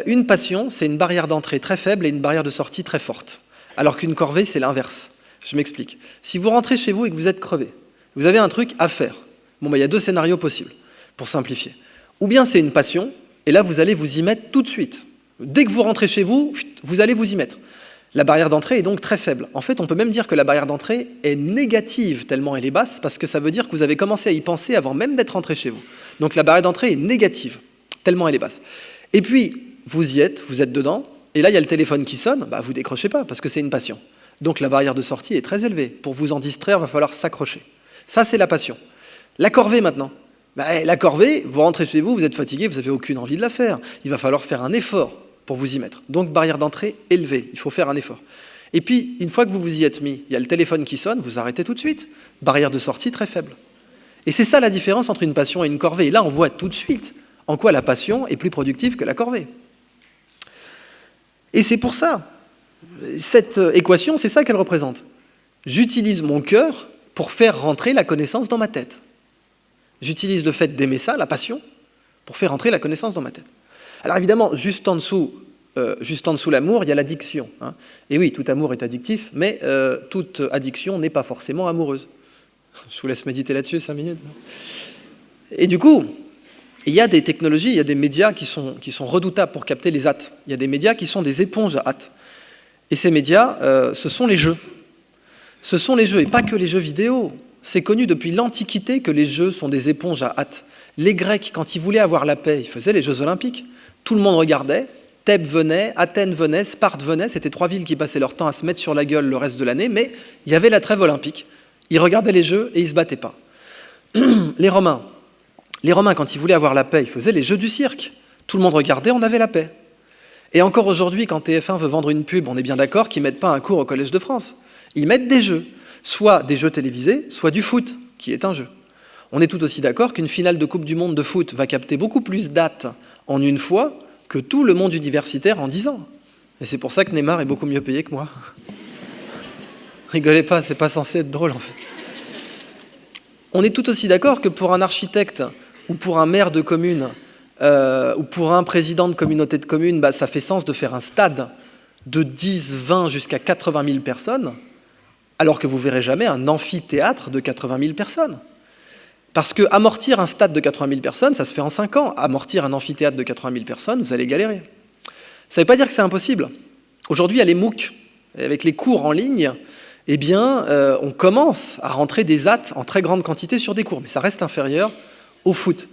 S1: Une passion, c'est une barrière d'entrée très faible et une barrière de sortie très forte. Alors qu'une corvée, c'est l'inverse. Je m'explique. Si vous rentrez chez vous et que vous êtes crevé, vous avez un truc à faire. Bon, il y a 2 scénarios possibles, pour simplifier. Ou bien c'est une passion, et là, vous allez vous y mettre tout de suite. Dès que vous rentrez chez vous, vous allez vous y mettre. La barrière d'entrée est donc très faible. En fait, on peut même dire que la barrière d'entrée est négative tellement elle est basse, parce que ça veut dire que vous avez commencé à y penser avant même d'être rentré chez vous. Donc la barrière d'entrée est négative, tellement elle est basse. Et puis, vous y êtes, vous êtes dedans, et là, il y a le téléphone qui sonne, vous décrochez pas, parce que c'est une passion. Donc la barrière de sortie est très élevée. Pour vous en distraire, il va falloir s'accrocher. Ça, c'est la passion. La corvée, maintenant. La corvée, vous rentrez chez vous, vous êtes fatigué, vous n'avez aucune envie de la faire. Il va falloir faire un effort pour vous y mettre. Donc, barrière d'entrée élevée, il faut faire un effort. Et puis, une fois que vous vous y êtes mis, il y a le téléphone qui sonne, vous arrêtez tout de suite. Barrière de sortie très faible. Et c'est ça la différence entre une passion et une corvée. Et là, on voit tout de suite en quoi la passion est plus productive que la corvée. Et c'est pour ça, cette équation, c'est ça qu'elle représente. J'utilise mon cœur pour faire rentrer la connaissance dans ma tête. J'utilise le fait d'aimer ça, la passion, pour faire entrer la connaissance dans ma tête. Alors évidemment, juste en dessous l'amour, il y a l'addiction. Et oui, tout amour est addictif, mais toute addiction n'est pas forcément amoureuse. Je vous laisse méditer là-dessus 5 minutes. Et du coup, il y a des technologies, il y a des médias qui sont redoutables pour capter les AT. Il y a des médias qui sont des éponges à AT. Et ces médias, ce sont les jeux. Ce sont les jeux, et pas que les jeux vidéo. C'est connu depuis l'Antiquité que les jeux sont des éponges à AT. Les Grecs, quand ils voulaient avoir la paix, ils faisaient les Jeux Olympiques. Tout le monde regardait, Thèbes venait, Athènes venait, Sparte venait, c'était 3 villes qui passaient leur temps à se mettre sur la gueule le reste de l'année, mais il y avait la trêve olympique. Ils regardaient les Jeux et ils ne se battaient pas. Les Romains, quand ils voulaient avoir la paix, ils faisaient les Jeux du cirque. Tout le monde regardait, on avait la paix. Et encore aujourd'hui, quand TF1 veut vendre une pub, on est bien d'accord qu'ils ne mettent pas un cours au Collège de France. Ils mettent des jeux. Soit des jeux télévisés, soit du foot, qui est un jeu. On est tout aussi d'accord qu'une finale de Coupe du Monde de foot va capter beaucoup plus d'AT en une fois que tout le monde universitaire en 10 ans. Et c'est pour ça que Neymar est beaucoup mieux payé que moi. Rigolez pas, c'est pas censé être drôle en fait. On est tout aussi d'accord que pour un architecte ou pour un maire de commune ou pour un président de communauté de communes, ça fait sens de faire un stade. de 10, 20 jusqu'à 80 000 personnes, alors que vous ne verrez jamais un amphithéâtre de 80 000 personnes. Parce que amortir un stade de 80 000 personnes, ça se fait en 5 ans. Amortir un amphithéâtre de 80 000 personnes, vous allez galérer. Ça ne veut pas dire que c'est impossible. Aujourd'hui, il y a les MOOC. Et avec les cours en ligne, eh bien, on commence à rentrer des AT en très grande quantité sur des cours. Mais ça reste inférieur au foot.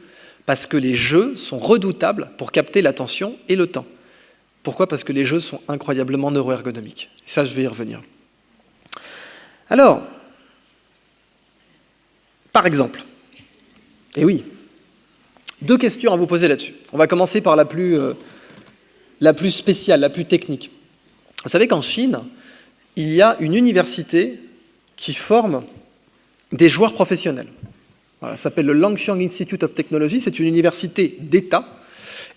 S1: Parce que les jeux sont redoutables pour capter l'attention et le temps. Pourquoi ? Parce que les jeux sont incroyablement neuroergonomiques. Et ça, je vais y revenir. Alors, par exemple, et oui, 2 questions à vous poser là-dessus. On va commencer par la plus spéciale, la plus technique. Vous savez qu'en Chine, il y a une université qui forme des joueurs professionnels. Voilà, ça s'appelle le Langxiang Institute of Technology, c'est une université d'État,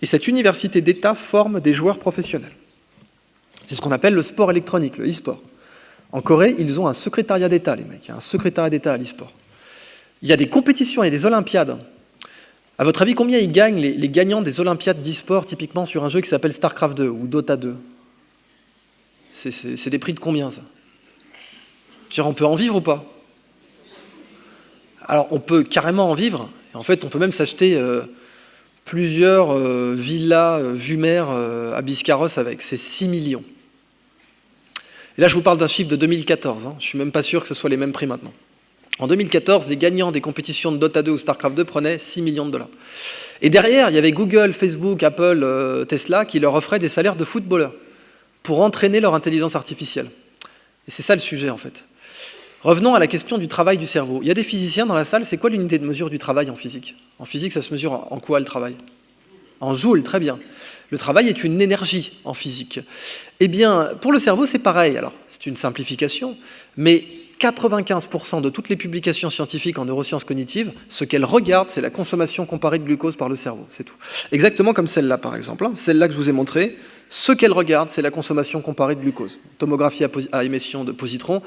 S1: et cette université d'État forme des joueurs professionnels. C'est ce qu'on appelle le sport électronique, le e-sport. En Corée, ils ont un secrétariat d'État, les mecs, il y a un secrétariat d'État à l'e-sport. Il y a des compétitions et des olympiades. À votre avis, combien ils gagnent les gagnants des olympiades d'e-sport, typiquement sur un jeu qui s'appelle StarCraft 2 ou Dota 2 ? C'est des prix de combien, ça ? On peut en vivre ou pas ? Alors, on peut carrément en vivre. Et en fait, on peut même s'acheter plusieurs villas vue mer à Biscarrosse avec. C'est 6 millions. Et là, je vous parle d'un chiffre de 2014. Hein. Je ne suis même pas sûr que ce soit les mêmes prix maintenant. En 2014, les gagnants des compétitions de Dota 2 ou StarCraft 2 prenaient 6 millions de dollars. Et derrière, il y avait Google, Facebook, Apple, Tesla qui leur offraient des salaires de footballeurs pour entraîner leur intelligence artificielle. Et c'est ça le sujet, en fait. Revenons à la question du travail du cerveau. Il y a des physiciens dans la salle, c'est quoi l'unité de mesure du travail en physique ? En physique, ça se mesure en quoi le travail ? En joules, très bien. Le travail est une énergie en physique. Eh bien, pour le cerveau, c'est pareil. Alors, c'est une simplification, mais 95% de toutes les publications scientifiques en neurosciences cognitives, ce qu'elles regardent, c'est la consommation comparée de glucose par le cerveau, c'est tout. Exactement comme celle-là, par exemple. Celle-là que je vous ai montrée, ce qu'elle regarde, c'est la consommation comparée de glucose. Tomographie à émission de positrons.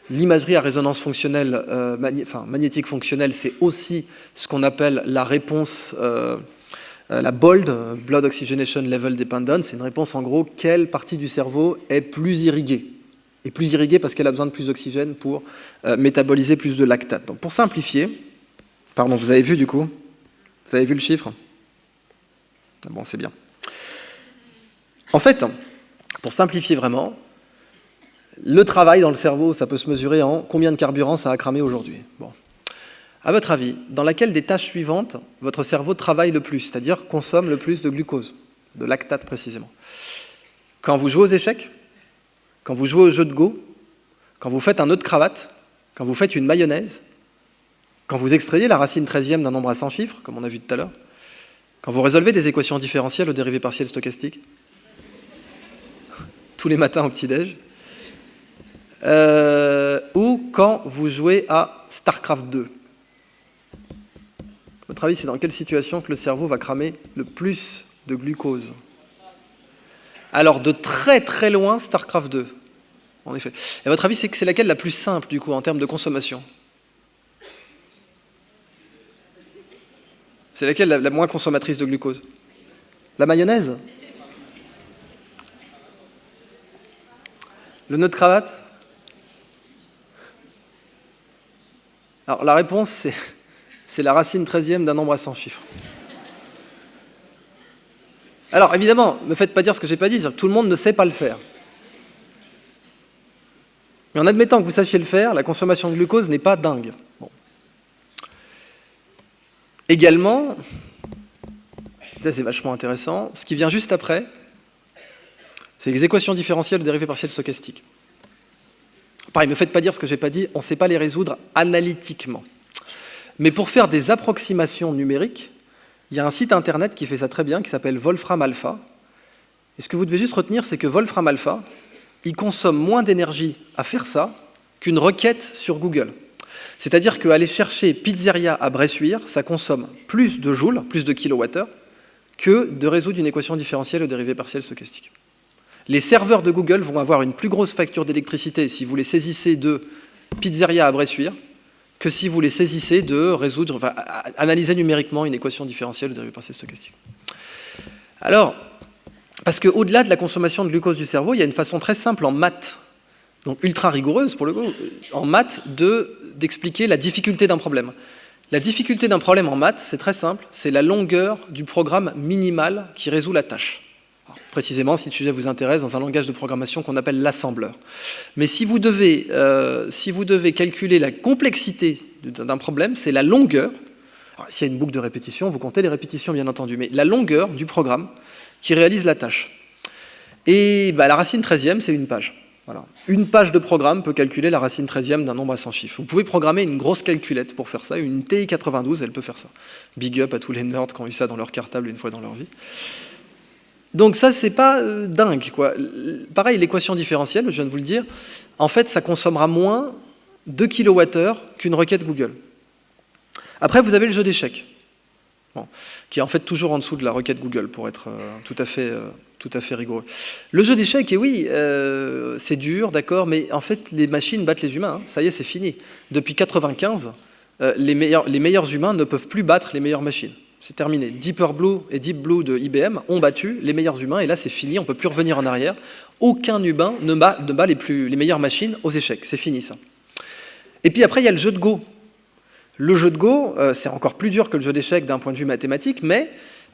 S1: L'imagerie à résonance fonctionnelle, magnétique fonctionnelle, c'est aussi ce qu'on appelle la réponse, la BOLD, Blood Oxygenation Level Dependent. C'est une réponse en gros, quelle partie du cerveau est plus irriguée. Et plus irriguée parce qu'elle a besoin de plus d'oxygène pour métaboliser plus de lactate. Donc pour simplifier, pardon, vous avez vu du coup ? Vous avez vu le chiffre ? Bon, c'est bien. En fait, pour simplifier vraiment, le travail dans le cerveau, ça peut se mesurer en combien de carburant ça a cramé aujourd'hui. Bon. À votre avis, dans laquelle des tâches suivantes, votre cerveau travaille le plus, c'est-à-dire consomme le plus de glucose, de lactate précisément ? Quand vous jouez aux échecs ? Quand vous jouez au jeu de Go, quand vous faites un nœud de cravate, quand vous faites une mayonnaise, quand vous extrayez la racine 13e d'un nombre à 100 chiffres, comme on a vu tout à l'heure, quand vous résolvez des équations différentielles aux dérivées partielles stochastiques, tous les matins au petit-déj, ou quand vous jouez à StarCraft 2. À votre avis, c'est dans quelle situation que le cerveau va cramer le plus de glucose ? Alors, de très très loin, StarCraft 2, en effet. Et à votre avis, c'est laquelle la plus simple, du coup, en termes de consommation ? C'est laquelle la moins consommatrice de glucose ? La mayonnaise ? Le nœud de cravate ? Alors, la réponse, c'est la racine 13e d'un nombre à 100 chiffres. Alors, évidemment, ne me faites pas dire ce que je n'ai pas dit, tout le monde ne sait pas le faire. Mais en admettant que vous sachiez le faire, la consommation de glucose n'est pas dingue. Bon. Également, ça c'est vachement intéressant, ce qui vient juste après, c'est les équations différentielles de dérivées partielles stochastiques. Pareil, ne me faites pas dire ce que je n'ai pas dit, on ne sait pas les résoudre analytiquement. Mais pour faire des approximations numériques, il y a un site internet qui fait ça très bien, qui s'appelle Wolfram Alpha. Et ce que vous devez juste retenir, c'est que Wolfram Alpha, il consomme moins d'énergie à faire ça qu'une requête sur Google. C'est-à-dire qu'aller chercher pizzeria à Bressuire, ça consomme plus de joules, plus de kilowattheures, que de résoudre une équation différentielle aux dérivées partielles stochastiques. Les serveurs de Google vont avoir une plus grosse facture d'électricité si vous les saisissez de pizzeria à Bressuire que si vous les saisissez de résoudre, analyser numériquement une équation différentielle de dérivées partielles stochastiques. Alors, Parce qu'au-delà de la consommation de glucose du cerveau, il y a une façon très simple en maths, donc ultra rigoureuse pour le coup, en maths, d'expliquer la difficulté d'un problème. La difficulté d'un problème en maths, c'est très simple, c'est la longueur du programme minimal qui résout la tâche. Alors, précisément, si le sujet vous intéresse, dans un langage de programmation qu'on appelle l'assembleur. Mais si vous devez calculer la complexité d'un problème, c'est la longueur. S'il y a une boucle de répétition, vous comptez les répétitions, bien entendu, mais la longueur du programme qui réalise la tâche. Et la racine 13e, c'est une page. Voilà. Une page de programme peut calculer la racine 13e d'un nombre à 100 chiffres. Vous pouvez programmer une grosse calculette pour faire ça, une TI 92, elle peut faire ça. Big up à tous les nerds qui ont eu ça dans leur cartable une fois dans leur vie. Donc ça, c'est pas dingue, quoi. Pareil, l'équation différentielle, je viens de vous le dire, en fait, ça consommera moins 2 kWh qu'une requête Google. Après, vous avez le jeu d'échecs, qui est en fait toujours en dessous de la requête Google, pour être tout à fait rigoureux. Le jeu d'échecs, et oui, c'est dur, d'accord, mais en fait, les machines battent les humains, hein. Ça y est, c'est fini. Depuis 1995, les meilleurs humains ne peuvent plus battre les meilleures machines. C'est terminé. Deep Blue et Deep Blue de IBM ont battu les meilleurs humains, et là, c'est fini, on ne peut plus revenir en arrière. Aucun humain ne bat les meilleures machines aux échecs, c'est fini, ça. Et puis après, il y a le jeu de Go. Le jeu de Go, c'est encore plus dur que le jeu d'échecs d'un point de vue mathématique, mais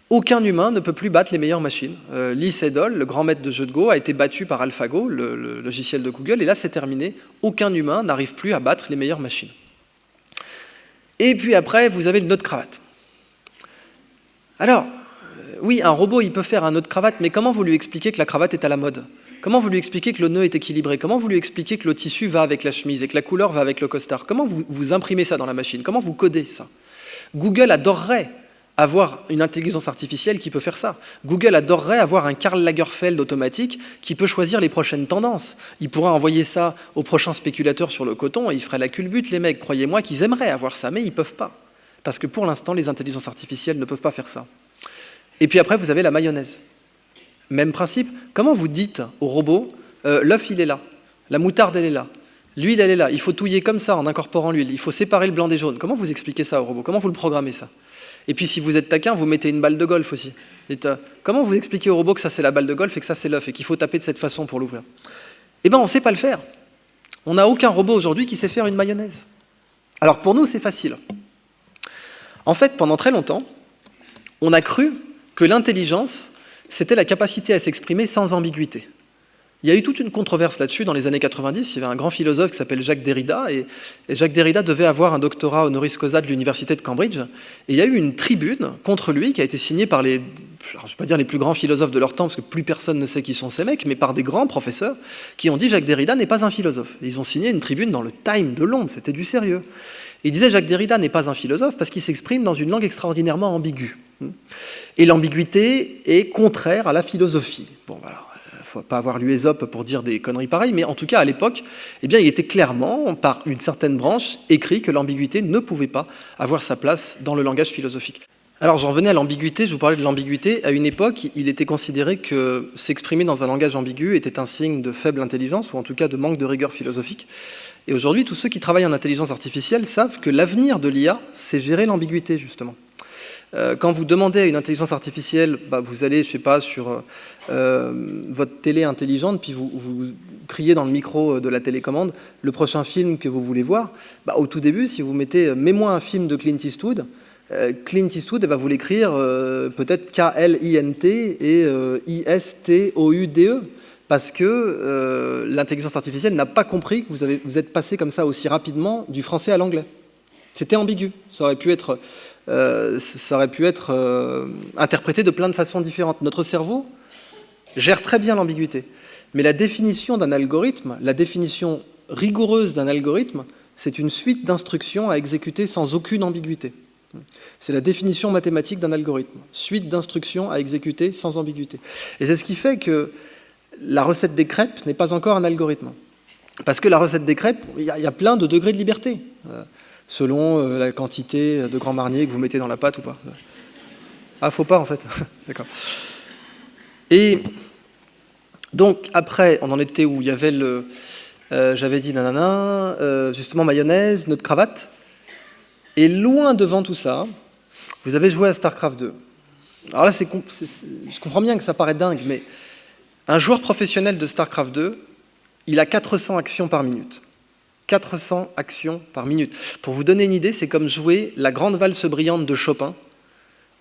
S1: aucun humain ne peut plus battre les meilleures machines. Lee Sedol, le grand maître de jeu de Go, a été battu par AlphaGo, le logiciel de Google, et là c'est terminé. Aucun humain n'arrive plus à battre les meilleures machines. Et puis après, vous avez le nœud de cravate. Alors, oui, un robot, il peut faire un nœud de cravate, mais comment vous lui expliquez que la cravate est à la mode ? Comment vous lui expliquez que le nœud est équilibré? Comment vous lui expliquez que le tissu va avec la chemise et que la couleur va avec le costard? Comment vous imprimez ça dans la machine? Comment vous codez ça? Google adorerait avoir une intelligence artificielle qui peut faire ça. Google adorerait avoir un Karl Lagerfeld automatique qui peut choisir les prochaines tendances. Il pourrait envoyer ça aux prochains spéculateurs sur le coton et ils feraient la culbute, les mecs. Croyez-moi qu'ils aimeraient avoir ça, mais ils ne peuvent pas. Parce que pour l'instant, les intelligences artificielles ne peuvent pas faire ça. Et puis après, vous avez la mayonnaise. Même principe. Comment vous dites au robot, l'œuf il est là, la moutarde elle est là, l'huile elle est là, il faut touiller comme ça en incorporant l'huile, il faut séparer le blanc des jaunes. Comment vous expliquez ça au robot? Comment vous le programmez ça? Et puis si vous êtes taquin, vous mettez une balle de golf aussi. Comment vous expliquez au robot que ça c'est la balle de golf et que ça c'est l'œuf et qu'il faut taper de cette façon pour l'ouvrir? Eh bien on ne sait pas le faire. On n'a aucun robot aujourd'hui qui sait faire une mayonnaise. Alors pour nous c'est facile. En fait pendant très longtemps, on a cru que l'intelligence c'était la capacité à s'exprimer sans ambiguïté. Il y a eu toute une controverse là-dessus dans les années 90. Il y avait un grand philosophe qui s'appelle Jacques Derrida, et Jacques Derrida devait avoir un doctorat honoris causa de l'université de Cambridge. Et il y a eu une tribune contre lui qui a été signée par je ne vais pas dire les plus grands philosophes de leur temps, parce que plus personne ne sait qui sont ces mecs, mais par des grands professeurs qui ont dit Jacques Derrida n'est pas un philosophe. Et ils ont signé une tribune dans le Time de Londres, c'était du sérieux. Et ils disaient Jacques Derrida n'est pas un philosophe parce qu'il s'exprime dans une langue extraordinairement ambiguë. Et l'ambiguïté est contraire à la philosophie. Bon, voilà. Il ne faut pas avoir lu Ésope pour dire des conneries pareilles, mais en tout cas, à l'époque, eh bien, il était clairement, par une certaine branche, écrit que l'ambiguïté ne pouvait pas avoir sa place dans le langage philosophique. Alors, j'en revenais à l'ambiguïté, je vous parlais de l'ambiguïté. À une époque, il était considéré que s'exprimer dans un langage ambigu était un signe de faible intelligence, ou en tout cas de manque de rigueur philosophique. Et aujourd'hui, tous ceux qui travaillent en intelligence artificielle savent que l'avenir de l'IA, c'est gérer l'ambiguïté, justement. Quand vous demandez à une intelligence artificielle, vous allez, je sais pas, sur votre télé intelligente, puis vous criez dans le micro de la télécommande le prochain film que vous voulez voir. Au tout début, si vous mettez « mets-moi un film de Clint Eastwood », Clint Eastwood va vous l'écrire peut-être K-L-I-N-T et I-S-T-O-U-D-E, parce que l'intelligence artificielle n'a pas compris que vous êtes passé comme ça aussi rapidement du français à l'anglais. C'était ambigu, ça aurait pu être interprété de plein de façons différentes. Notre cerveau gère très bien l'ambiguïté, mais la définition d'un algorithme, la définition rigoureuse d'un algorithme, c'est une suite d'instructions à exécuter sans aucune ambiguïté. C'est la définition mathématique d'un algorithme, suite d'instructions à exécuter sans ambiguïté. Et c'est ce qui fait que la recette des crêpes n'est pas encore un algorithme. Parce que la recette des crêpes, il y a plein de degrés de liberté, selon la quantité de Grand Marnier que vous mettez dans la pâte ou pas. Ah, faut pas en fait. D'accord. Et donc après, on en était où il y avait j'avais dit nanana, justement mayonnaise, notre cravate. Et loin devant tout ça, vous avez joué à StarCraft 2. Alors là, je comprends bien que ça paraît dingue, mais un joueur professionnel de StarCraft 2, il a 400 actions par minute. 400 actions par minute. Pour vous donner une idée, c'est comme jouer la grande valse brillante de Chopin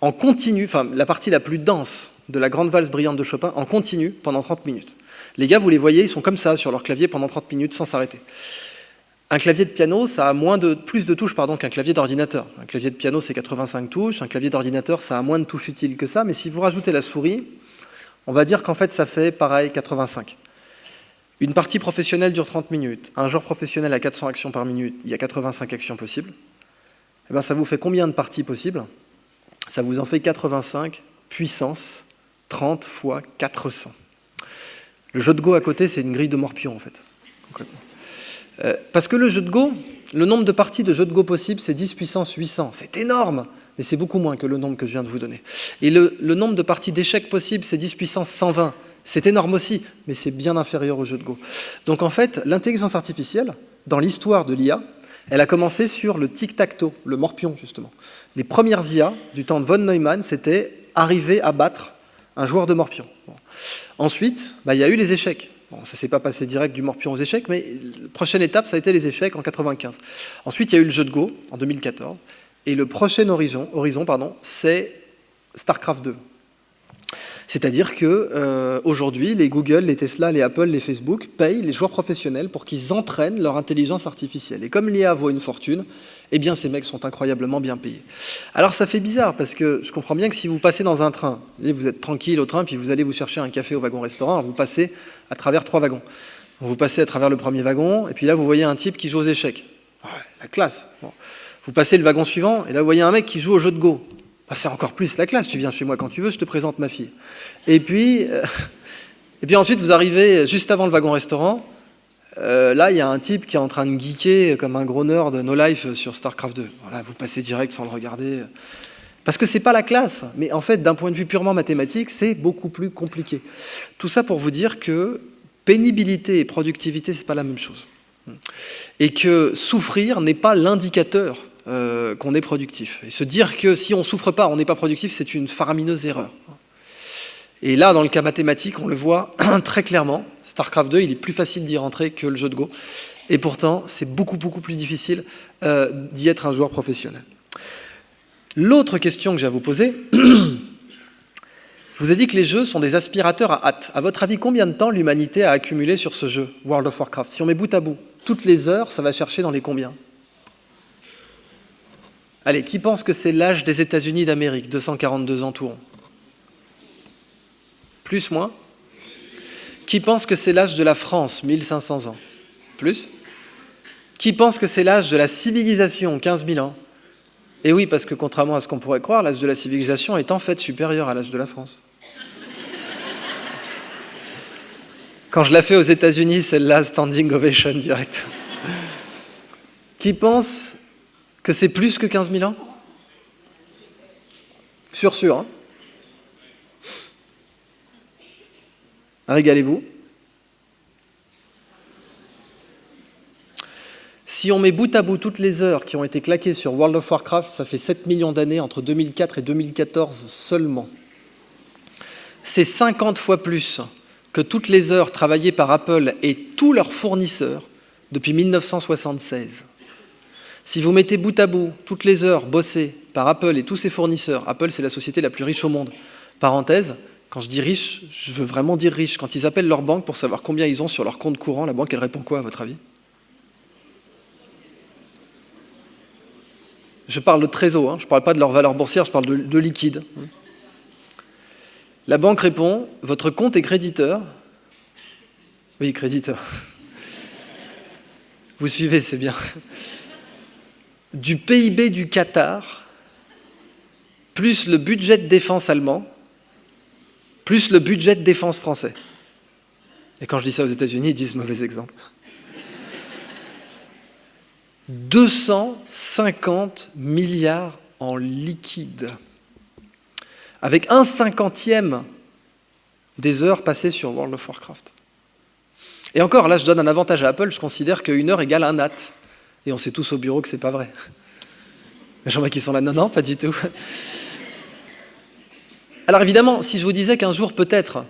S1: en continu, enfin la partie la plus dense de la grande valse brillante de Chopin en continu pendant 30 minutes. Les gars, vous les voyez, ils sont comme ça sur leur clavier pendant 30 minutes sans s'arrêter. Un clavier de piano, ça a plus de touches qu'un clavier d'ordinateur. Un clavier de piano, c'est 85 touches. Un clavier d'ordinateur, ça a moins de touches utiles que ça. Mais si vous rajoutez la souris, on va dire qu'en fait, ça fait pareil, 85. Une partie professionnelle dure 30 minutes. Un joueur professionnel a 400 actions par minute. Il y a 85 actions possibles. Eh bien, ça vous fait combien de parties possibles? Ça vous en fait 85 puissance 30 fois 400. Le jeu de Go à côté, c'est une grille de morpion, en fait, concrètement. Parce que le jeu de Go, le nombre de parties de jeu de Go possible, c'est 10 puissance 800. C'est énorme, mais c'est beaucoup moins que le nombre que je viens de vous donner. Et le nombre de parties d'échecs possibles, c'est 10 puissance 120. C'est énorme aussi, mais c'est bien inférieur au jeu de Go. Donc en fait, l'intelligence artificielle, dans l'histoire de l'IA, elle a commencé sur le tic-tac-toe, le morpion justement. Les premières IA du temps de von Neumann, c'était arriver à battre un joueur de morpion. Bon. Ensuite, il y a eu les échecs. Bon, ça ne s'est pas passé direct du morpion aux échecs, mais la prochaine étape, ça a été les échecs en 1995. Ensuite, il y a eu le jeu de Go en 2014. Et le prochain horizon, c'est StarCraft 2. C'est-à-dire qu'aujourd'hui, les Google, les Tesla, les Apple, les Facebook payent les joueurs professionnels pour qu'ils entraînent leur intelligence artificielle. Et comme l'IA vaut une fortune, eh bien ces mecs sont incroyablement bien payés. Alors ça fait bizarre, parce que je comprends bien que si vous passez dans un train, vous êtes tranquille au train, puis vous allez vous chercher un café au wagon-restaurant, alors vous passez à travers 3 wagons. Vous passez à travers le premier wagon, et puis là vous voyez un type qui joue aux échecs. Ouais, la classe. Bon. Vous passez le wagon suivant, et là vous voyez un mec qui joue au jeu de Go. C'est encore plus la classe, tu viens chez moi quand tu veux, je te présente ma fille. Et puis ensuite, vous arrivez juste avant le wagon-restaurant, là, il y a un type qui est en train de geeker comme un gros nerd de No Life sur StarCraft 2. Voilà, vous passez direct sans le regarder. Parce que c'est pas la classe, mais en fait, d'un point de vue purement mathématique, c'est beaucoup plus compliqué. Tout ça pour vous dire que pénibilité et productivité, c'est pas la même chose. Et que souffrir n'est pas l'indicateur qu'on est productif. Et se dire que si on ne souffre pas, on n'est pas productif, c'est une faramineuse erreur. Et là, dans le cas mathématique, on le voit très clairement. StarCraft 2, il est plus facile d'y rentrer que le jeu de Go. Et pourtant, c'est beaucoup, beaucoup plus difficile d'y être un joueur professionnel. L'autre question que j'ai à vous poser, je vous ai dit que les jeux sont des aspirateurs à hâte. À votre avis, combien de temps l'humanité a accumulé sur ce jeu, World of Warcraft? Si on met bout à bout, toutes les heures, ça va chercher dans les combien? Allez, qui pense que c'est l'âge des États-Unis d'Amérique, 242 ans tout rond? Plus, moins? Qui pense que c'est l'âge de la France, 1500 ans? Plus? Qui pense que c'est l'âge de la civilisation, 15 000 ans? Et oui, parce que contrairement à ce qu'on pourrait croire, l'âge de la civilisation est en fait supérieur à l'âge de la France. Quand je la fais aux États-Unis, celle-là, standing ovation direct. Qui pense que c'est plus que 15 000 ans? Sûr, hein? Régalez-vous. Si on met bout à bout toutes les heures qui ont été claquées sur World of Warcraft, ça fait 7 millions d'années entre 2004 et 2014 seulement. C'est 50 fois plus que toutes les heures travaillées par Apple et tous leurs fournisseurs depuis 1976. Si vous mettez bout à bout toutes les heures bossées par Apple et tous ses fournisseurs, Apple c'est la société la plus riche au monde, parenthèse, quand je dis riche, je veux vraiment dire riche. Quand ils appellent leur banque pour savoir combien ils ont sur leur compte courant, la banque, elle répond quoi, à votre avis? Je parle de trésor, hein, je ne parle pas de leur valeur boursière, je parle de liquide. La banque répond, votre compte est créditeur. Oui, créditeur. Vous suivez, c'est bien. Du PIB du Qatar, plus le budget de défense allemand, plus le budget de défense français. Et quand je dis ça aux États-Unis, ils disent mauvais exemple. 250 milliards en liquide, avec 1/50 des heures passées sur World of Warcraft. Et encore, là, je donne un avantage à Apple, je considère qu'une heure égale un nat. Et on sait tous au bureau que c'est pas vrai. Les gens qui sont là, non, pas du tout. Alors évidemment, si je vous disais qu'un jour, peut-être,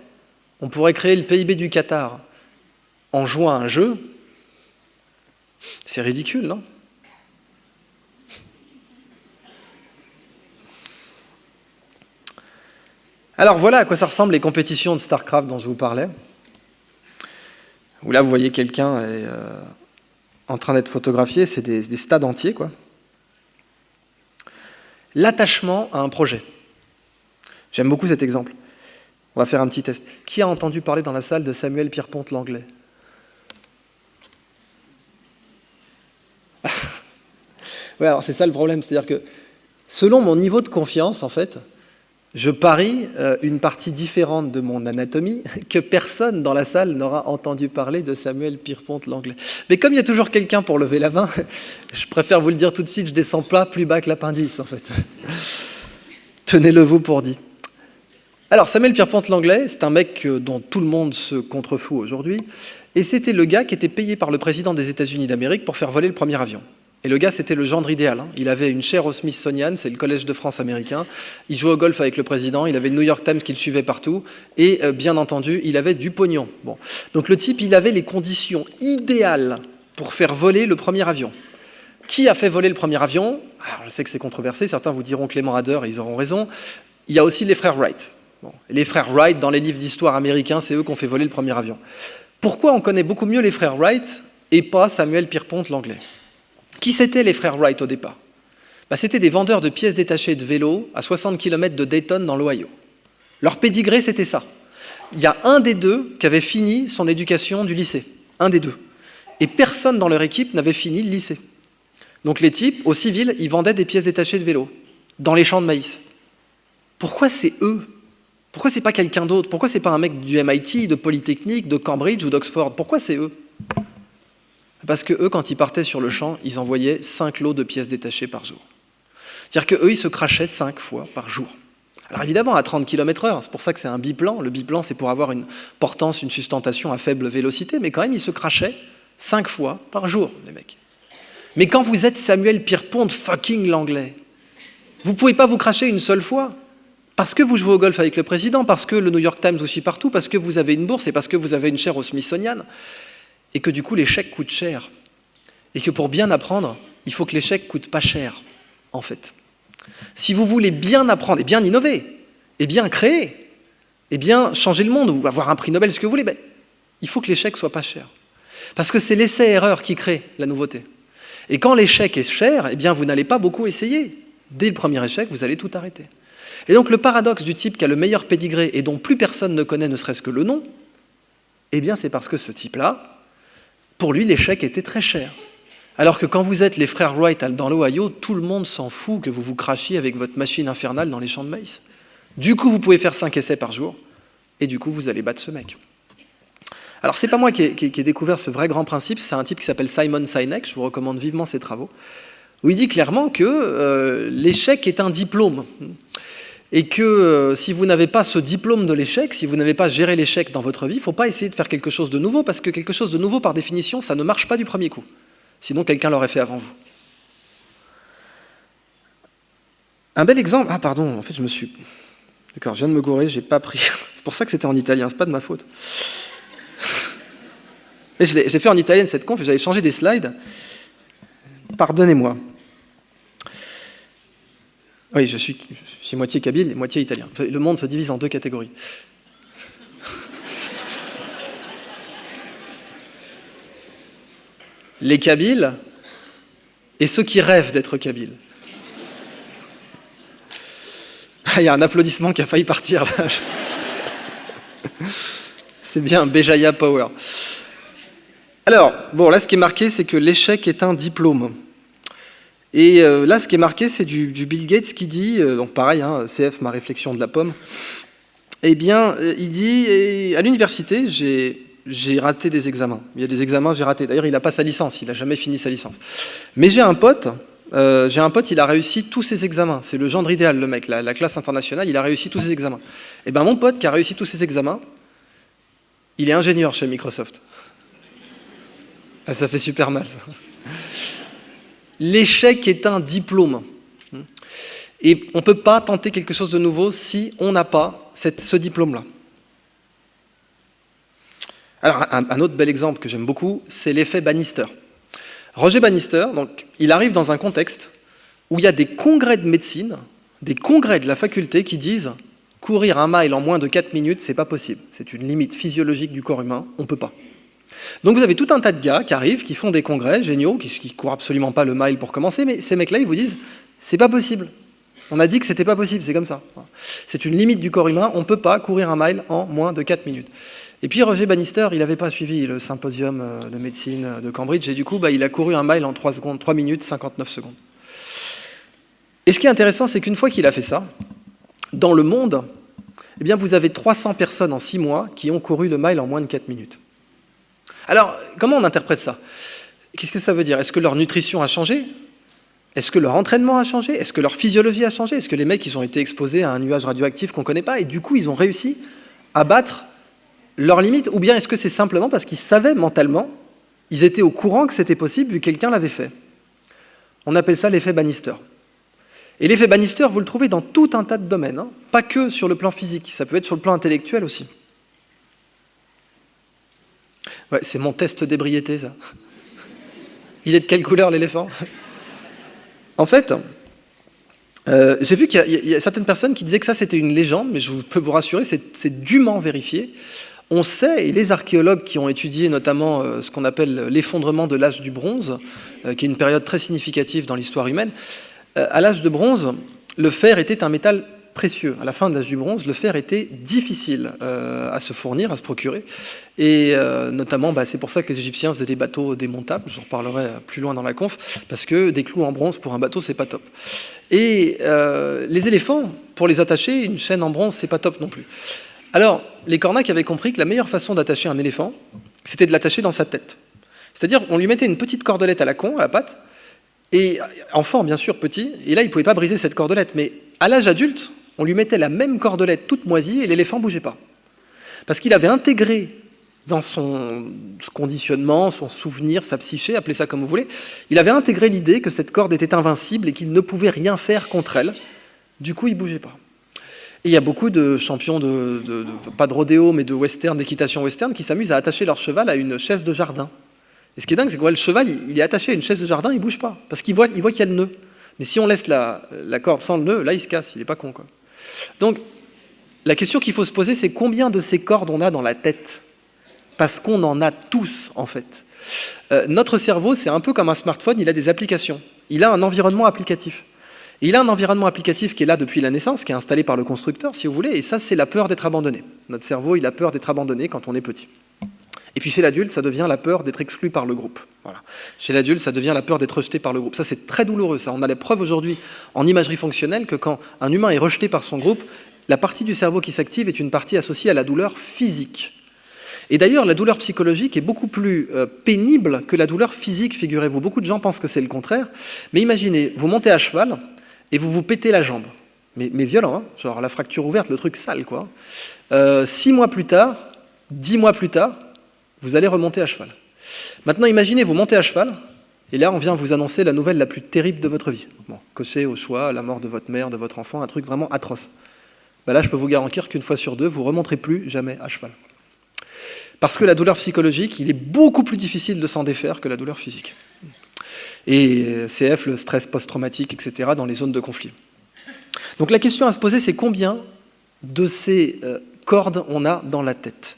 S1: on pourrait créer le PIB du Qatar en jouant à un jeu, c'est ridicule, non? Alors voilà à quoi ça ressemble les compétitions de StarCraft dont je vous parlais. Où là, vous voyez quelqu'un en train d'être photographié, c'est des stades entiers, quoi. L'attachement à un projet. J'aime beaucoup cet exemple. On va faire un petit test. Qui a entendu parler dans la salle de Samuel Pierpont-Langlais? Ouais, alors c'est ça le problème, c'est-à-dire que selon mon niveau de confiance, en fait, je parie une partie différente de mon anatomie que personne dans la salle n'aura entendu parler de Samuel Pierpont-Langlais. Mais comme il y a toujours quelqu'un pour lever la main, je préfère vous le dire tout de suite, je descends pas plus bas que l'appendice, en fait. Tenez-le vous pour dit. Alors, Samuel Pierpont-Langlais, c'est un mec dont tout le monde se contrefout aujourd'hui, et c'était le gars qui était payé par le président des États-Unis d'Amérique pour faire voler le premier avion. Et le gars, c'était le gendre idéal. Il avait une chaire au Smithsonian, c'est le Collège de France américain. Il jouait au golf avec le président, il avait le New York Times qui le suivait partout. Et bien entendu, il avait du pognon. Bon. Donc le type, il avait les conditions idéales pour faire voler le premier avion. Qui a fait voler le premier avion? Alors, je sais que c'est controversé, certains vous diront Clément Ader et ils auront raison. Il y a aussi les frères Wright. Bon. Les frères Wright, dans les livres d'histoire américains, c'est eux qui ont fait voler le premier avion. Pourquoi on connaît beaucoup mieux les frères Wright et pas Samuel Pierpont-Langlais? Qui c'étaient les frères Wright au départ? C'était des vendeurs de pièces détachées de vélos à 60 km de Dayton dans l'Ohio. Leur pédigré, c'était ça. Il y a un des deux qui avait fini son éducation du lycée. Un des deux. Et personne dans leur équipe n'avait fini le lycée. Donc les types, au civil, ils vendaient des pièces détachées de vélos dans les champs de maïs. Pourquoi c'est eux? Pourquoi c'est pas quelqu'un d'autre? Pourquoi c'est pas un mec du MIT, de Polytechnique, de Cambridge ou d'Oxford? Pourquoi c'est eux? Parce que eux, quand ils partaient sur le champ, ils envoyaient 5 lots de pièces détachées par jour. C'est-à-dire qu'eux, ils se crachaient 5 fois par jour. Alors évidemment, à 30 km/h, c'est pour ça que c'est un biplan. Le biplan, c'est pour avoir une portance, une sustentation à faible vélocité, mais quand même, ils se crachaient 5 fois par jour, les mecs. Mais quand vous êtes Samuel Pierpont fucking Langlais, vous ne pouvez pas vous cracher une seule fois. Parce que vous jouez au golf avec le président, parce que le New York Times vous suit partout, parce que vous avez une bourse et parce que vous avez une chaire au Smithsonian. Et que du coup, l'échec coûte cher. Et que pour bien apprendre, il faut que l'échec coûte pas cher, en fait. Si vous voulez bien apprendre, et bien innover, et bien créer, et bien changer le monde, ou avoir un prix Nobel, ce que vous voulez, il faut que l'échec soit pas cher. Parce que c'est l'essai-erreur qui crée la nouveauté. Et quand l'échec est cher, eh bien, vous n'allez pas beaucoup essayer. Dès le premier échec, vous allez tout arrêter. Et donc le paradoxe du type qui a le meilleur pédigré et dont plus personne ne connaît ne serait-ce que le nom, eh bien, c'est parce que ce type-là, pour lui, l'échec était très cher. Alors que quand vous êtes les frères Wright dans l'Ohio, tout le monde s'en fout que vous vous crachiez avec votre machine infernale dans les champs de maïs. Du coup, vous pouvez faire 5 essais par jour, et du coup, vous allez battre ce mec. Alors, c'est pas moi qui ai découvert ce vrai grand principe, c'est un type qui s'appelle Simon Sinek, je vous recommande vivement ses travaux, où il dit clairement que l'échec est un diplôme. Et que si vous n'avez pas ce diplôme de l'échec, si vous n'avez pas géré l'échec dans votre vie, il ne faut pas essayer de faire quelque chose de nouveau, parce que quelque chose de nouveau, par définition, ça ne marche pas du premier coup. Sinon, quelqu'un l'aurait fait avant vous. Un bel exemple... Ah, pardon, en fait, je me suis... D'accord, je viens de me gourer, j'ai pas pris... C'est pour ça que c'était en italien, c'est pas de ma faute. Mais je l'ai fait en italien, cette conf, et j'avais changé des slides. Pardonnez-moi. Oui, je suis moitié kabyle et moitié italien. Le monde se divise en 2 catégories. Les Kabyles et ceux qui rêvent d'être Kabyles. Il y a un applaudissement qui a failli partir là. C'est bien, Béjaïa Power. Alors, bon, là, ce qui est marqué, c'est que l'échec est un diplôme. Et là, ce qui est marqué, c'est du Bill Gates qui dit, donc pareil, CF, ma réflexion de la pomme, eh bien, il dit, à l'université, j'ai raté des examens. Il y a des examens, j'ai raté. D'ailleurs, il n'a pas sa licence, il n'a jamais fini sa licence. Mais j'ai un pote, il a réussi tous ses examens. C'est le gendre idéal, le mec, la classe internationale, il a réussi tous ses examens. Et bien, mon pote qui a réussi tous ses examens, il est ingénieur chez Microsoft. Ah, ça fait super mal, ça. L'échec est un diplôme. Et on ne peut pas tenter quelque chose de nouveau si on n'a pas ce diplôme-là. Alors, un autre bel exemple que j'aime beaucoup, c'est l'effet Bannister. Roger Bannister, donc, il arrive dans un contexte où il y a des congrès de médecine, des congrès de la faculté qui disent « courir un mile en moins de 4 minutes, c'est pas possible. C'est une limite physiologique du corps humain, on ne peut pas. » Donc vous avez tout un tas de gars qui arrivent, qui font des congrès géniaux, qui courent absolument pas le mile pour commencer, mais ces mecs-là, ils vous disent « c'est pas possible. On a dit que c'était pas possible, c'est comme ça. C'est une limite du corps humain, on ne peut pas courir un mile en moins de 4 minutes. » Et puis Roger Bannister, il n'avait pas suivi le symposium de médecine de Cambridge, et du coup, il a couru un mile en 3 minutes 59 secondes. Et ce qui est intéressant, c'est qu'une fois qu'il a fait ça, dans le monde, eh bien, vous avez 300 personnes en 6 mois qui ont couru le mile en moins de 4 minutes. Alors, comment on interprète ça? Qu'est-ce que ça veut dire? Est-ce que leur nutrition a changé? Est-ce que leur entraînement a changé? Est-ce que leur physiologie a changé? Est-ce que les mecs, ils ont été exposés à un nuage radioactif qu'on ne connaît pas, et du coup, ils ont réussi à battre leurs limites? Ou bien est-ce que c'est simplement parce qu'ils savaient mentalement, ils étaient au courant que c'était possible, vu que quelqu'un l'avait fait? On appelle ça l'effet Bannister. Et l'effet Bannister, vous le trouvez dans tout un tas de domaines, hein, pas que sur le plan physique, ça peut être sur le plan intellectuel aussi. Ouais, c'est mon test d'ébriété, ça. Il est de quelle couleur, l'éléphant? En fait, j'ai vu qu'il y a certaines personnes qui disaient que ça, c'était une légende, mais je peux vous rassurer, c'est dûment vérifié. On sait, et les archéologues qui ont étudié notamment ce qu'on appelle l'effondrement de l'âge du bronze, qui est une période très significative dans l'histoire humaine, à l'âge de bronze, le fer était un métal précieux. À la fin de l'âge du bronze, le fer était difficile à se fournir, à se procurer. Et notamment, c'est pour ça que les Égyptiens faisaient des bateaux démontables. J'en reparlerai plus loin dans la conf, parce que des clous en bronze pour un bateau, c'est pas top. Et les éléphants, pour les attacher, une chaîne en bronze, c'est pas top non plus. Alors, les Cornac avaient compris que la meilleure façon d'attacher un éléphant, c'était de l'attacher dans sa tête. C'est-à-dire, on lui mettait une petite cordelette à la con, à la patte, et enfant, bien sûr, petit, et là, il ne pouvait pas briser cette cordelette. Mais à l'âge adulte, on lui mettait la même cordelette toute moisie et l'éléphant ne bougeait pas. Parce qu'il avait intégré dans son conditionnement, son souvenir, sa psyché, appelez ça comme vous voulez, il avait intégré l'idée que cette corde était invincible et qu'il ne pouvait rien faire contre elle. Du coup, il ne bougeait pas. Et il y a beaucoup de champions, pas de rodéo, mais de western, d'équitation western, qui s'amusent à attacher leur cheval à une chaise de jardin. Et ce qui est dingue, c'est que le cheval, il est attaché à une chaise de jardin, il ne bouge pas, parce qu'il voit qu'il y a le nœud. Mais si on laisse la corde sans le nœud, là, il se casse, il n'est pas con, quoi. Donc, la question qu'il faut se poser, c'est combien de ces cordes on a dans la tête? Parce qu'on en a tous, en fait. Notre cerveau, c'est un peu comme un smartphone, il a des applications. Il a un environnement applicatif. Et il a un environnement applicatif qui est là depuis la naissance, qui est installé par le constructeur, si vous voulez, et ça, c'est la peur d'être abandonné. Notre cerveau, il a peur d'être abandonné quand on est petit. Et puis chez l'adulte, ça devient la peur d'être exclu par le groupe. Voilà. Chez l'adulte, ça devient la peur d'être rejeté par le groupe. Ça, c'est très douloureux. Ça. On a la preuve aujourd'hui en imagerie fonctionnelle que quand un humain est rejeté par son groupe, la partie du cerveau qui s'active est une partie associée à la douleur physique. Et d'ailleurs, la douleur psychologique est beaucoup plus pénible que la douleur physique, figurez-vous. Beaucoup de gens pensent que c'est le contraire. Mais imaginez, vous montez à cheval et vous vous pétez la jambe. Mais violent, hein, genre la fracture ouverte, le truc sale, quoi. 6 mois plus tard, 10 mois plus tard, vous allez remonter à cheval. Maintenant, imaginez, vous montez à cheval, et là, on vient vous annoncer la nouvelle la plus terrible de votre vie. Bon, cocher au choix, la mort de votre mère, de votre enfant, un truc vraiment atroce. Là, je peux vous garantir qu'une fois sur deux, vous ne remonterez plus jamais à cheval. Parce que la douleur psychologique, il est beaucoup plus difficile de s'en défaire que la douleur physique. Et CF, le stress post-traumatique, etc., dans les zones de conflit. Donc la question à se poser, c'est combien de ces cordes on a dans la tête?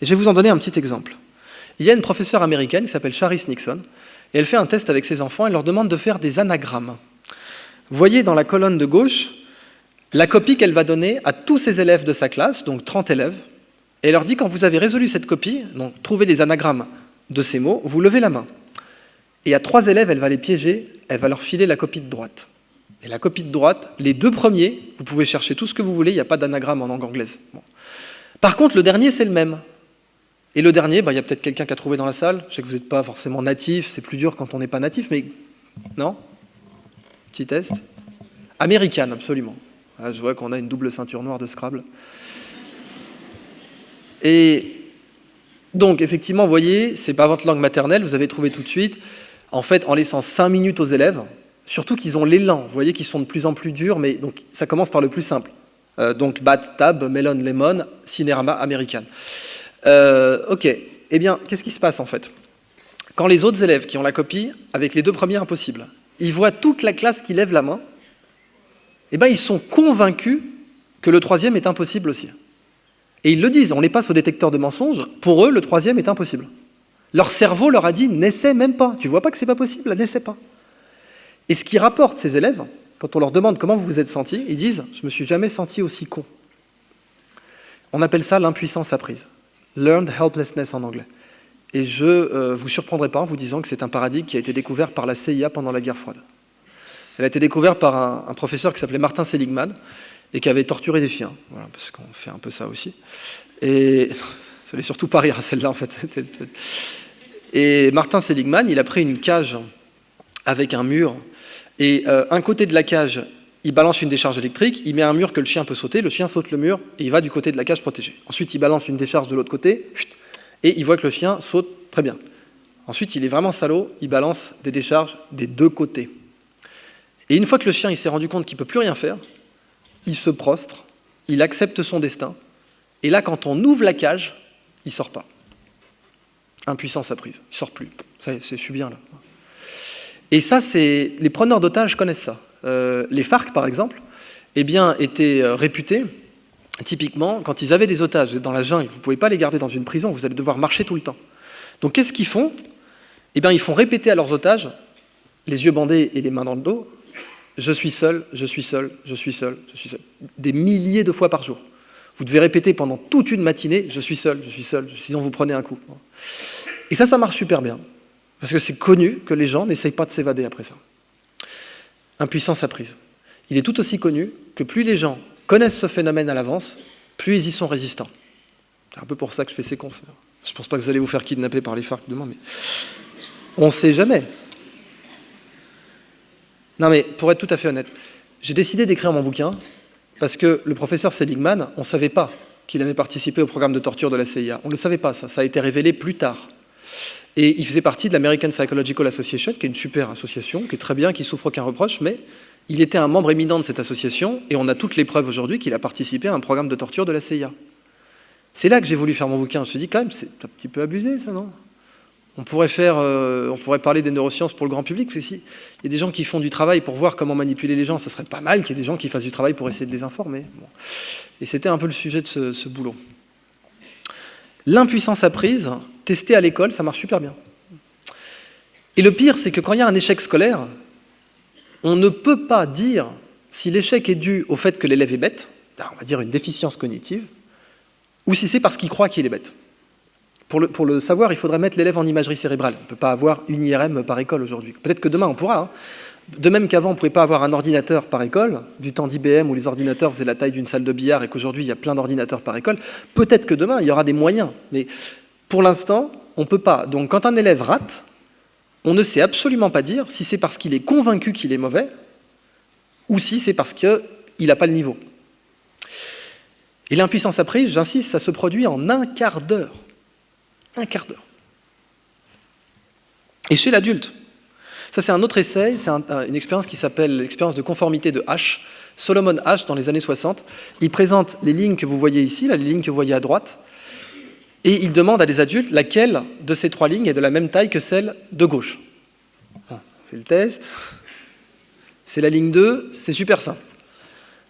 S1: Et je vais vous en donner un petit exemple. Il y a une professeure américaine qui s'appelle Charis Nixon, et elle fait un test avec ses enfants, elle leur demande de faire des anagrammes. Vous voyez dans la colonne de gauche, la copie qu'elle va donner à tous ses élèves de sa classe, donc 30 élèves, et elle leur dit, quand vous avez résolu cette copie, donc trouvez les anagrammes de ces mots, vous levez la main. Et à 3 élèves, elle va les piéger, elle va leur filer la copie de droite. Et la copie de droite, les 2 premiers, vous pouvez chercher tout ce que vous voulez, il n'y a pas d'anagramme en langue anglaise. Bon. Par contre, le dernier, c'est le même. Et le dernier, il y a peut-être quelqu'un qui a trouvé dans la salle. Je sais que vous n'êtes pas forcément natif, c'est plus dur quand on n'est pas natif, mais non? Petit test. American, absolument. Là, je vois qu'on a une double ceinture noire de Scrabble. Et donc, effectivement, vous voyez, c'est pas votre langue maternelle, vous avez trouvé tout de suite. En fait, en laissant 5 minutes aux élèves, Surtout qu'ils ont l'élan, vous voyez qu'ils sont de plus en plus durs, mais donc, ça commence par le plus simple. Donc bat, tab, melon, lemon, Cinerama, American. Ok, eh bien, qu'est-ce qui se passe en fait? Quand les autres élèves qui ont la copie, avec les deux premiers impossibles, ils voient toute la classe qui lève la main, eh bien, ils sont convaincus que le troisième est impossible aussi. Et ils le disent, on les passe au détecteur de mensonges, pour eux, le troisième est impossible. Leur cerveau leur a dit, n'essaie même pas, tu vois pas que c'est pas possible, n'essaie pas. Et ce qu'ils rapportent, ces élèves, quand on leur demande comment vous vous êtes sentis, ils disent « je me suis jamais senti aussi con ». On appelle ça l'impuissance apprise. Learned helplessness en anglais. Et je ne vous surprendrai pas en vous disant que c'est un paradigme qui a été découvert par la CIA pendant la guerre froide. Elle a été découverte par un professeur qui s'appelait Martin Seligman et qui avait torturé des chiens, voilà, parce qu'on fait un peu ça aussi. Et il ne fallait surtout pas rire à celle-là, en fait. Et Martin Seligman, il a pris une cage avec un mur. Et un côté de la cage, il balance une décharge électrique, il met un mur que le chien peut sauter, le chien saute le mur et il va du côté de la cage protégée. Ensuite, il balance une décharge de l'autre côté et il voit que le chien saute très bien. Ensuite, il est vraiment salaud, il balance des décharges des deux côtés. Et une fois que le chien il s'est rendu compte qu'il ne peut plus rien faire, il se prostre, il accepte son destin. Et là, quand on ouvre la cage, il ne sort pas. Impuissance apprise, il ne sort plus. Ça y est, je suis bien là. Et ça, les preneurs d'otages connaissent ça. Les FARC, par exemple, eh bien, étaient réputés, typiquement, quand ils avaient des otages dans la jungle, vous ne pouvez pas les garder dans une prison, vous allez devoir marcher tout le temps. Donc qu'est-ce qu'ils font? Eh bien, ils font répéter à leurs otages, les yeux bandés et les mains dans le dos, « je suis seul, je suis seul, je suis seul, je suis seul », des milliers de fois par jour. Vous devez répéter pendant toute une matinée, « je suis seul, sinon vous prenez un coup ». Et ça marche super bien. Parce que c'est connu que les gens n'essayent pas de s'évader après ça. Impuissance apprise. Il est tout aussi connu que plus les gens connaissent ce phénomène à l'avance, plus ils y sont résistants. C'est un peu pour ça que je fais ces confs. Je ne pense pas que vous allez vous faire kidnapper par les FARC demain, mais on ne sait jamais. Non mais, pour être tout à fait honnête, j'ai décidé d'écrire mon bouquin parce que le professeur Seligman, on ne savait pas qu'il avait participé au programme de torture de la CIA. On ne le savait pas, ça a été révélé plus tard. Et il faisait partie de l'American Psychological Association, qui est une super association, qui est très bien, qui ne souffre aucun reproche, mais il était un membre éminent de cette association, et on a toutes les preuves aujourd'hui qu'il a participé à un programme de torture de la CIA. C'est là que j'ai voulu faire mon bouquin. Je me suis dit, quand même, c'est un petit peu abusé, ça, non? On pourrait parler des neurosciences pour le grand public, parce qu'il y a des gens qui font du travail pour voir comment manipuler les gens, ça serait pas mal qu'il y ait des gens qui fassent du travail pour essayer de les informer. Bon. Et c'était un peu le sujet de ce boulot. L'impuissance apprise, testée à l'école, ça marche super bien. Et le pire, c'est que quand il y a un échec scolaire, on ne peut pas dire si l'échec est dû au fait que l'élève est bête, on va dire une déficience cognitive, ou si c'est parce qu'il croit qu'il est bête. Pour le savoir, il faudrait mettre l'élève en imagerie cérébrale. On ne peut pas avoir une IRM par école aujourd'hui. Peut-être que demain, on pourra. Hein. De même qu'avant, on ne pouvait pas avoir un ordinateur par école, du temps d'IBM où les ordinateurs faisaient la taille d'une salle de billard et qu'aujourd'hui, il y a plein d'ordinateurs par école. Peut-être que demain, il y aura des moyens. Mais pour l'instant, on ne peut pas. Donc, quand un élève rate, on ne sait absolument pas dire si c'est parce qu'il est convaincu qu'il est mauvais ou si c'est parce qu'il n'a pas le niveau. Et l'impuissance apprise, j'insiste, ça se produit en un quart d'heure. Un quart d'heure. Et chez l'adulte, ça c'est un autre essai, c'est une expérience qui s'appelle l'expérience de conformité de H. Solomon H, dans les années 60, il présente les lignes que vous voyez ici, là, les lignes que vous voyez à droite, et il demande à des adultes laquelle de ces trois lignes est de la même taille que celle de gauche. On fait le test. C'est la ligne 2, c'est super simple.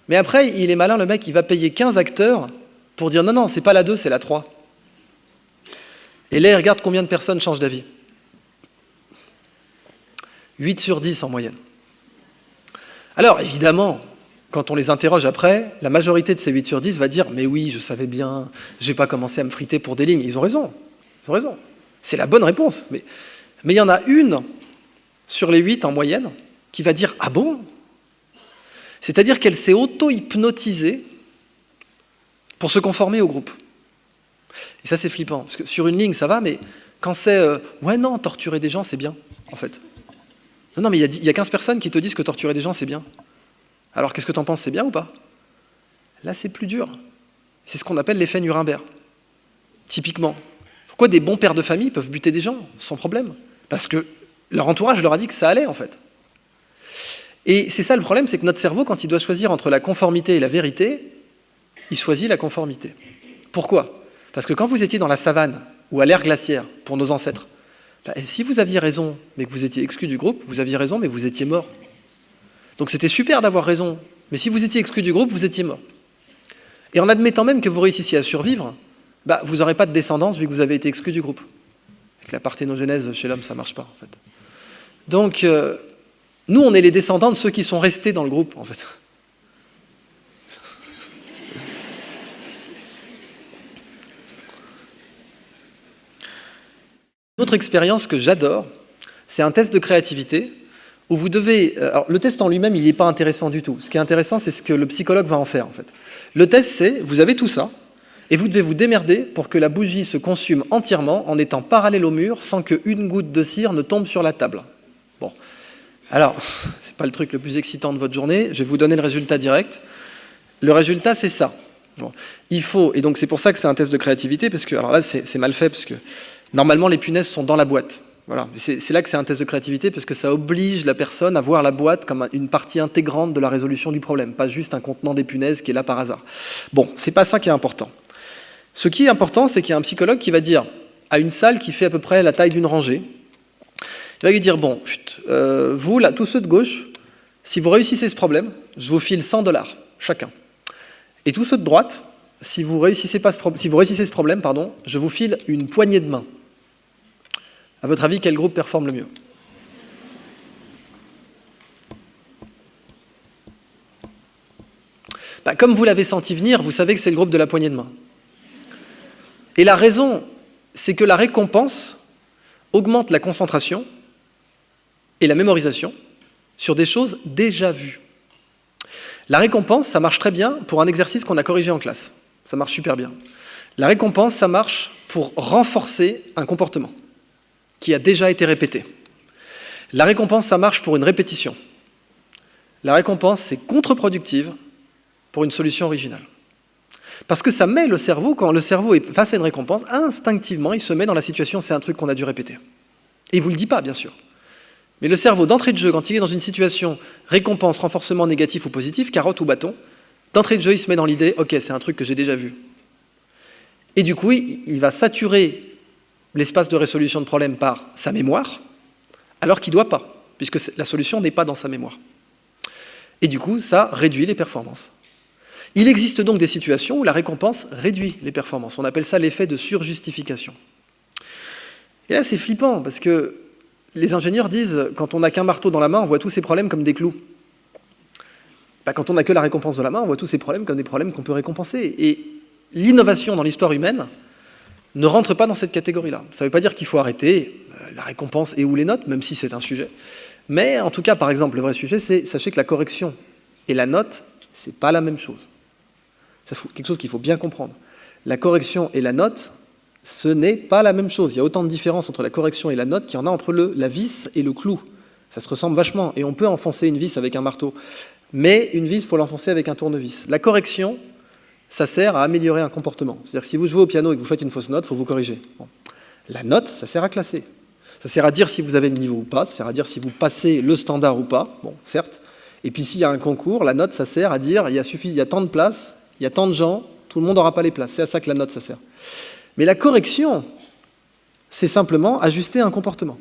S1: Mais après, il est malin, le mec, il va payer 15 acteurs pour dire non, c'est pas la 2, c'est la 3. Et là, il regarde combien de personnes changent d'avis. 8 sur 10 en moyenne. Alors, évidemment, quand on les interroge après, la majorité de ces 8 sur 10 va dire « Mais oui, je savais bien, je n'ai pas commencé à me friter pour des lignes. » Ils ont raison. Ils ont raison. C'est la bonne réponse. Mais il y en a une sur les 8 en moyenne qui va dire « Ah bon ?» C'est-à-dire qu'elle s'est auto-hypnotisée pour se conformer au groupe. Et ça, c'est flippant. Parce que sur une ligne, ça va, mais quand c'est « Ouais, non, torturer des gens, c'est bien, en fait. » Non, mais il y a 15 personnes qui te disent que torturer des gens, c'est bien. Alors, qu'est-ce que tu en penses, c'est bien ou pas? Là, c'est plus dur. C'est ce qu'on appelle l'effet Nuremberg. Typiquement. Pourquoi des bons pères de famille peuvent buter des gens sans problème? Parce que leur entourage leur a dit que ça allait, en fait. Et c'est ça le problème, c'est que notre cerveau, quand il doit choisir entre la conformité et la vérité, il choisit la conformité. Pourquoi? Parce que quand vous étiez dans la savane ou à l'ère glaciaire, pour nos ancêtres, si vous aviez raison, mais que vous étiez exclu du groupe, vous aviez raison, mais vous étiez mort. Donc c'était super d'avoir raison, mais si vous étiez exclu du groupe, vous étiez mort. Et en admettant même que vous réussissiez à survivre, vous n'aurez pas de descendance vu que vous avez été exclu du groupe. Avec la parthénogenèse chez l'homme, ça ne marche pas, en fait. Donc, nous, on est les descendants de ceux qui sont restés dans le groupe, en fait. Une autre expérience que j'adore, c'est un test de créativité où vous devez... Alors, le test en lui-même, il n'est pas intéressant du tout. Ce qui est intéressant, c'est ce que le psychologue va en faire, en fait. Le test, c'est, vous avez tout ça, et vous devez vous démerder pour que la bougie se consume entièrement en étant parallèle au mur sans qu'une goutte de cire ne tombe sur la table. Bon. Alors, c'est pas le truc le plus excitant de votre journée, je vais vous donner le résultat direct. Le résultat, c'est ça. Bon. Il faut, et donc c'est pour ça que c'est un test de créativité, parce que, alors là, c'est mal fait, parce que normalement, les punaises sont dans la boîte. Voilà. C'est là que c'est un test de créativité, parce que ça oblige la personne à voir la boîte comme une partie intégrante de la résolution du problème, pas juste un contenant des punaises qui est là par hasard. Bon, c'est pas ça qui est important. Ce qui est important, c'est qu'il y a un psychologue qui va dire à une salle qui fait à peu près la taille d'une rangée, il va lui dire, bon, vous, là, tous ceux de gauche, si vous réussissez ce problème, je vous file 100 $ chacun. Et tous ceux de droite, si vous réussissez ce problème, je vous file une poignée de main. À votre avis, quel groupe performe le mieux? Comme vous l'avez senti venir, vous savez que c'est le groupe de la poignée de main. Et la raison, c'est que la récompense augmente la concentration et la mémorisation sur des choses déjà vues. La récompense, ça marche très bien pour un exercice qu'on a corrigé en classe. Ça marche super bien. La récompense, ça marche pour renforcer un comportement qui a déjà été répété. La récompense, ça marche pour une répétition. La récompense, c'est contre-productive pour une solution originale. Parce que ça met le cerveau, quand le cerveau est face à une récompense, instinctivement, il se met dans la situation, c'est un truc qu'on a dû répéter. Et il ne vous le dit pas, bien sûr. Mais le cerveau, d'entrée de jeu, quand il est dans une situation récompense, renforcement négatif ou positif, carotte ou bâton, d'entrée de jeu, il se met dans l'idée, ok, c'est un truc que j'ai déjà vu. Et du coup, il va saturer l'espace de résolution de problème par sa mémoire, alors qu'il ne doit pas, puisque la solution n'est pas dans sa mémoire. Et du coup, ça réduit les performances. Il existe donc des situations où la récompense réduit les performances. On appelle ça l'effet de surjustification. Et là, c'est flippant, parce que les ingénieurs disent, quand on n'a qu'un marteau dans la main, on voit tous ces problèmes comme des clous. Quand on n'a que la récompense de la main, on voit tous ces problèmes comme des problèmes qu'on peut récompenser. Et l'innovation dans l'histoire humaine ne rentre pas dans cette catégorie-là. Ça ne veut pas dire qu'il faut arrêter la récompense et ou les notes, même si c'est un sujet. Mais en tout cas, par exemple, le vrai sujet, c'est, sachez que la correction et la note, c'est pas la même chose. C'est quelque chose qu'il faut bien comprendre. La correction et la note, ce n'est pas la même chose. Il y a autant de différences entre la correction et la note qu'il y en a entre la vis et le clou. Ça se ressemble vachement. Et on peut enfoncer une vis avec un marteau. Mais une vis, il faut l'enfoncer avec un tournevis. La correction, ça sert à améliorer un comportement. C'est-à-dire que si vous jouez au piano et que vous faites une fausse note, il faut vous corriger. Bon. La note, ça sert à classer. Ça sert à dire si vous avez le niveau ou pas. Ça sert à dire si vous passez le standard ou pas. Bon, certes. Et puis s'il y a un concours, la note, ça sert à dire il y a tant de places, il y a tant de gens, tout le monde n'aura pas les places. C'est à ça que la note, ça sert. Mais la correction, c'est simplement ajuster un comportement.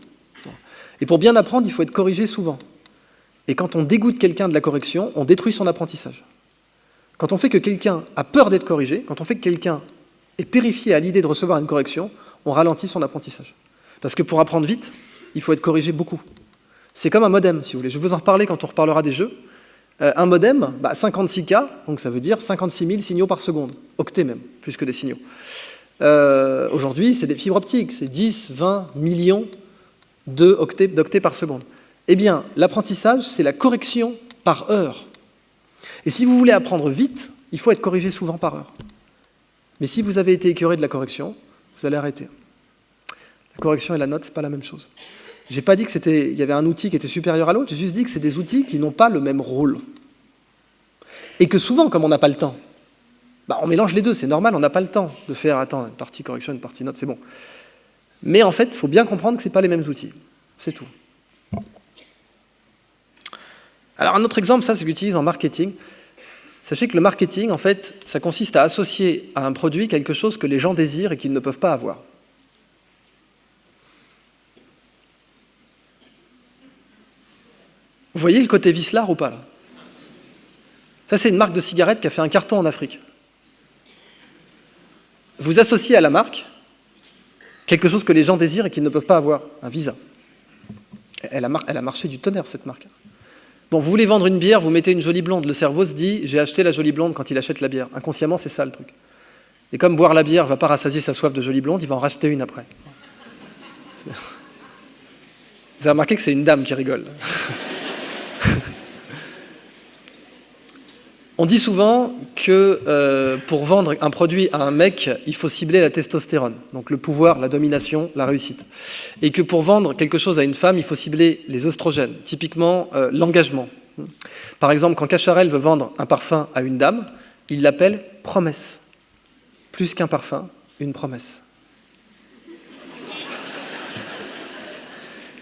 S1: Et pour bien apprendre, il faut être corrigé souvent. Et quand on dégoûte quelqu'un de la correction, on détruit son apprentissage. Quand on fait que quelqu'un a peur d'être corrigé, quand on fait que quelqu'un est terrifié à l'idée de recevoir une correction, on ralentit son apprentissage. Parce que pour apprendre vite, il faut être corrigé beaucoup. C'est comme un modem, si vous voulez. Je vais vous en reparler quand on reparlera des jeux. Un modem, 56K, donc ça veut dire 56 000 signaux par seconde. Octets même, plus que des signaux. Aujourd'hui, c'est des fibres optiques, c'est 10, 20 millions d'octets par seconde. Eh bien, l'apprentissage, c'est la correction par heure. Et si vous voulez apprendre vite, il faut être corrigé souvent par heure. Mais si vous avez été écœuré de la correction, vous allez arrêter. La correction et la note, ce n'est pas la même chose. Je n'ai pas dit qu'il y avait un outil qui était supérieur à l'autre, j'ai juste dit que c'est des outils qui n'ont pas le même rôle. Et que souvent, comme on n'a pas le temps, on mélange les deux, c'est normal, on n'a pas le temps de faire, une partie correction, une partie note, c'est bon. Mais en fait, il faut bien comprendre que ce n'est pas les mêmes outils. C'est tout. Alors un autre exemple, ça, c'est ce que j'utilise en marketing. Sachez que le marketing, en fait, ça consiste à associer à un produit quelque chose que les gens désirent et qu'ils ne peuvent pas avoir. Vous voyez le côté vicelard ou pas, là? Ça, c'est une marque de cigarettes qui a fait un carton en Afrique. Vous associez à la marque quelque chose que les gens désirent et qu'ils ne peuvent pas avoir, un Visa. Elle a marché du tonnerre, cette marque. Bon, vous voulez vendre une bière, vous mettez une jolie blonde. Le cerveau se dit, j'ai acheté la jolie blonde quand il achète la bière. Inconsciemment, c'est ça le truc. Et comme boire la bière ne va pas rassasier sa soif de jolie blonde, il va en racheter une après. Vous avez remarqué que c'est une dame qui rigole. On dit souvent que pour vendre un produit à un mec, il faut cibler la testostérone, donc le pouvoir, la domination, la réussite. Et que pour vendre quelque chose à une femme, il faut cibler les oestrogènes, typiquement l'engagement. Par exemple, quand Cacharel veut vendre un parfum à une dame, il l'appelle promesse. Plus qu'un parfum, une promesse.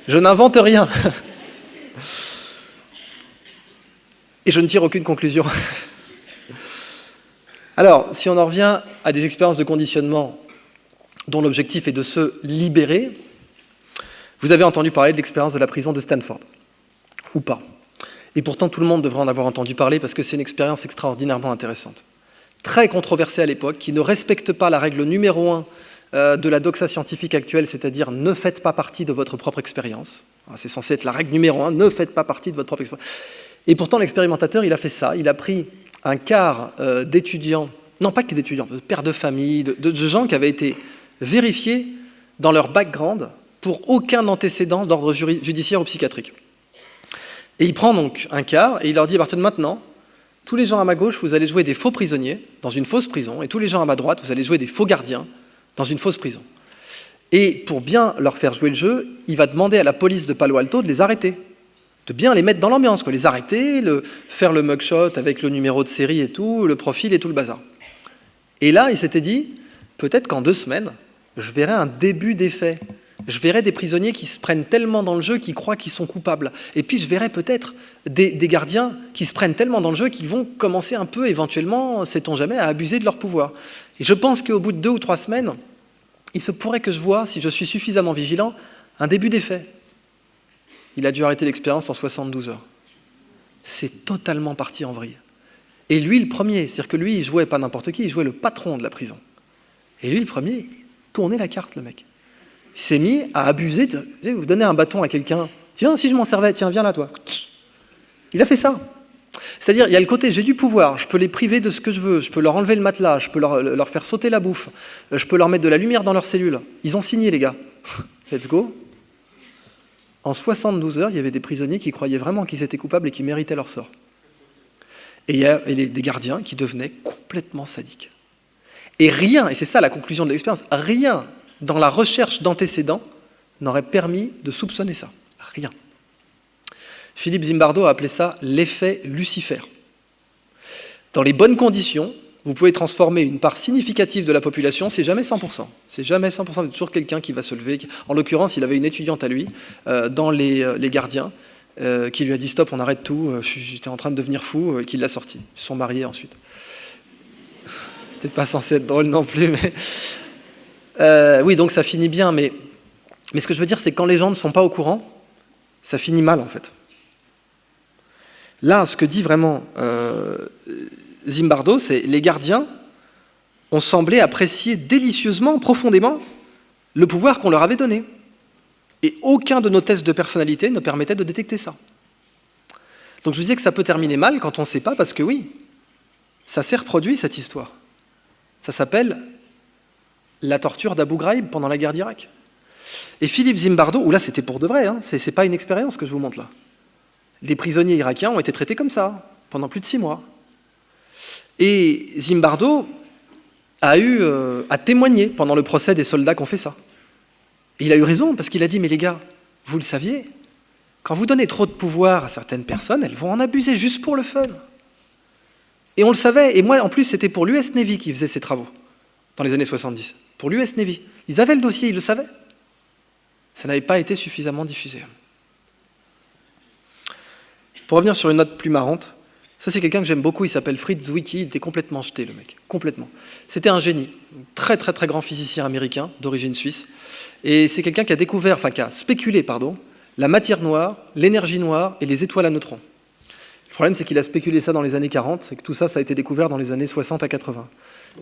S1: Je n'invente rien. Et je ne tire aucune conclusion. Alors, si on en revient à des expériences de conditionnement dont l'objectif est de se libérer, vous avez entendu parler de l'expérience de la prison de Stanford, ou pas. Et pourtant, tout le monde devrait en avoir entendu parler parce que c'est une expérience extraordinairement intéressante. Très controversée à l'époque, qui ne respecte pas la règle numéro 1 de la doxa scientifique actuelle, c'est-à-dire ne faites pas partie de votre propre expérience. C'est censé être la règle numéro 1, ne faites pas partie de votre propre expérience. Et pourtant, l'expérimentateur, il a fait ça. Il a pris un quart d'étudiants, non pas que d'étudiants, de pères de famille, de gens qui avaient été vérifiés dans leur background pour aucun antécédent d'ordre judiciaire ou psychiatrique. Et il prend donc un quart et il leur dit à partir de maintenant, tous les gens à ma gauche, vous allez jouer des faux prisonniers dans une fausse prison, et tous les gens à ma droite, vous allez jouer des faux gardiens dans une fausse prison. Et pour bien leur faire jouer le jeu, il va demander à la police de Palo Alto de les arrêter, de bien les mettre dans l'ambiance, les arrêter, faire le mugshot avec le numéro de série et tout, le profil et tout le bazar. Et là, il s'était dit, peut-être qu'en 2 semaines, je verrai un début d'effet. Je verrai des prisonniers qui se prennent tellement dans le jeu qu'ils croient qu'ils sont coupables. Et puis je verrai peut-être des gardiens qui se prennent tellement dans le jeu qu'ils vont commencer un peu, éventuellement, sait-on jamais, à abuser de leur pouvoir. Et je pense qu'au bout de 2 ou 3 semaines, il se pourrait que je vois, si je suis suffisamment vigilant, un début d'effet. Il a dû arrêter l'expérience en 72 heures. C'est totalement parti en vrille. Et lui, le premier, c'est-à-dire que lui, il jouait pas n'importe qui, il jouait le patron de la prison. Et lui, le premier, il tournait la carte, le mec. Il s'est mis à abuser. Vous donnez un bâton à quelqu'un, tiens, si je m'en servais, tiens, viens là, toi. Il a fait ça. C'est-à-dire, il y a le côté, j'ai du pouvoir, je peux les priver de ce que je veux, je peux leur enlever le matelas, je peux leur faire sauter la bouffe, je peux leur mettre de la lumière dans leurs cellules. Ils ont signé, les gars. Let's go. En 72 heures, il y avait des prisonniers qui croyaient vraiment qu'ils étaient coupables et qui méritaient leur sort. Et il y a des gardiens qui devenaient complètement sadiques. Et rien, et c'est ça la conclusion de l'expérience, rien dans la recherche d'antécédents n'aurait permis de soupçonner ça. Rien. Philippe Zimbardo a appelé ça l'effet Lucifer. Dans les bonnes conditions, vous pouvez transformer une part significative de la population, c'est jamais 100%. C'est jamais 100%, c'est toujours quelqu'un qui va se lever. En l'occurrence, il avait une étudiante à lui, dans les gardiens, qui lui a dit « Stop, on arrête tout, j'étais en train de devenir fou », qui l'a sorti. Ils se sont mariés ensuite. C'était pas censé être drôle non plus, mais... oui, donc ça finit bien, mais ce que je veux dire, c'est que quand les gens ne sont pas au courant, ça finit mal, en fait. Là, ce que dit vraiment Zimbardo, c'est les gardiens ont semblé apprécier délicieusement, profondément, le pouvoir qu'on leur avait donné. Et aucun de nos tests de personnalité ne permettait de détecter ça. Donc je vous disais que ça peut terminer mal quand on ne sait pas, parce que oui, ça s'est reproduit, cette histoire. Ça s'appelle la torture d'Abu Ghraib pendant la guerre d'Irak. Et Philippe Zimbardo, où là c'était pour de vrai, hein, c'est pas une expérience que je vous montre là. Les prisonniers irakiens ont été traités comme ça, pendant plus de 6 mois. Et Zimbardo a témoigné pendant le procès des soldats qui ont fait ça. Et il a eu raison, parce qu'il a dit, mais les gars, vous le saviez, quand vous donnez trop de pouvoir à certaines personnes, elles vont en abuser juste pour le fun. Et on le savait, et moi en plus c'était pour l'US Navy qui faisait ces travaux, dans les années 70. Pour l'US Navy. Ils avaient le dossier, ils le savaient. Ça n'avait pas été suffisamment diffusé. Pour revenir sur une note plus marrante, ça c'est quelqu'un que j'aime beaucoup, il s'appelle Fritz Zwicky, il était complètement jeté le mec, complètement. C'était un génie, très très très grand physicien américain d'origine suisse, et c'est quelqu'un qui a découvert, enfin qui a spéculé, pardon, la matière noire, l'énergie noire et les étoiles à neutrons. Le problème c'est qu'il a spéculé ça dans les années 40, et que tout ça, ça a été découvert dans les années 60 à 80.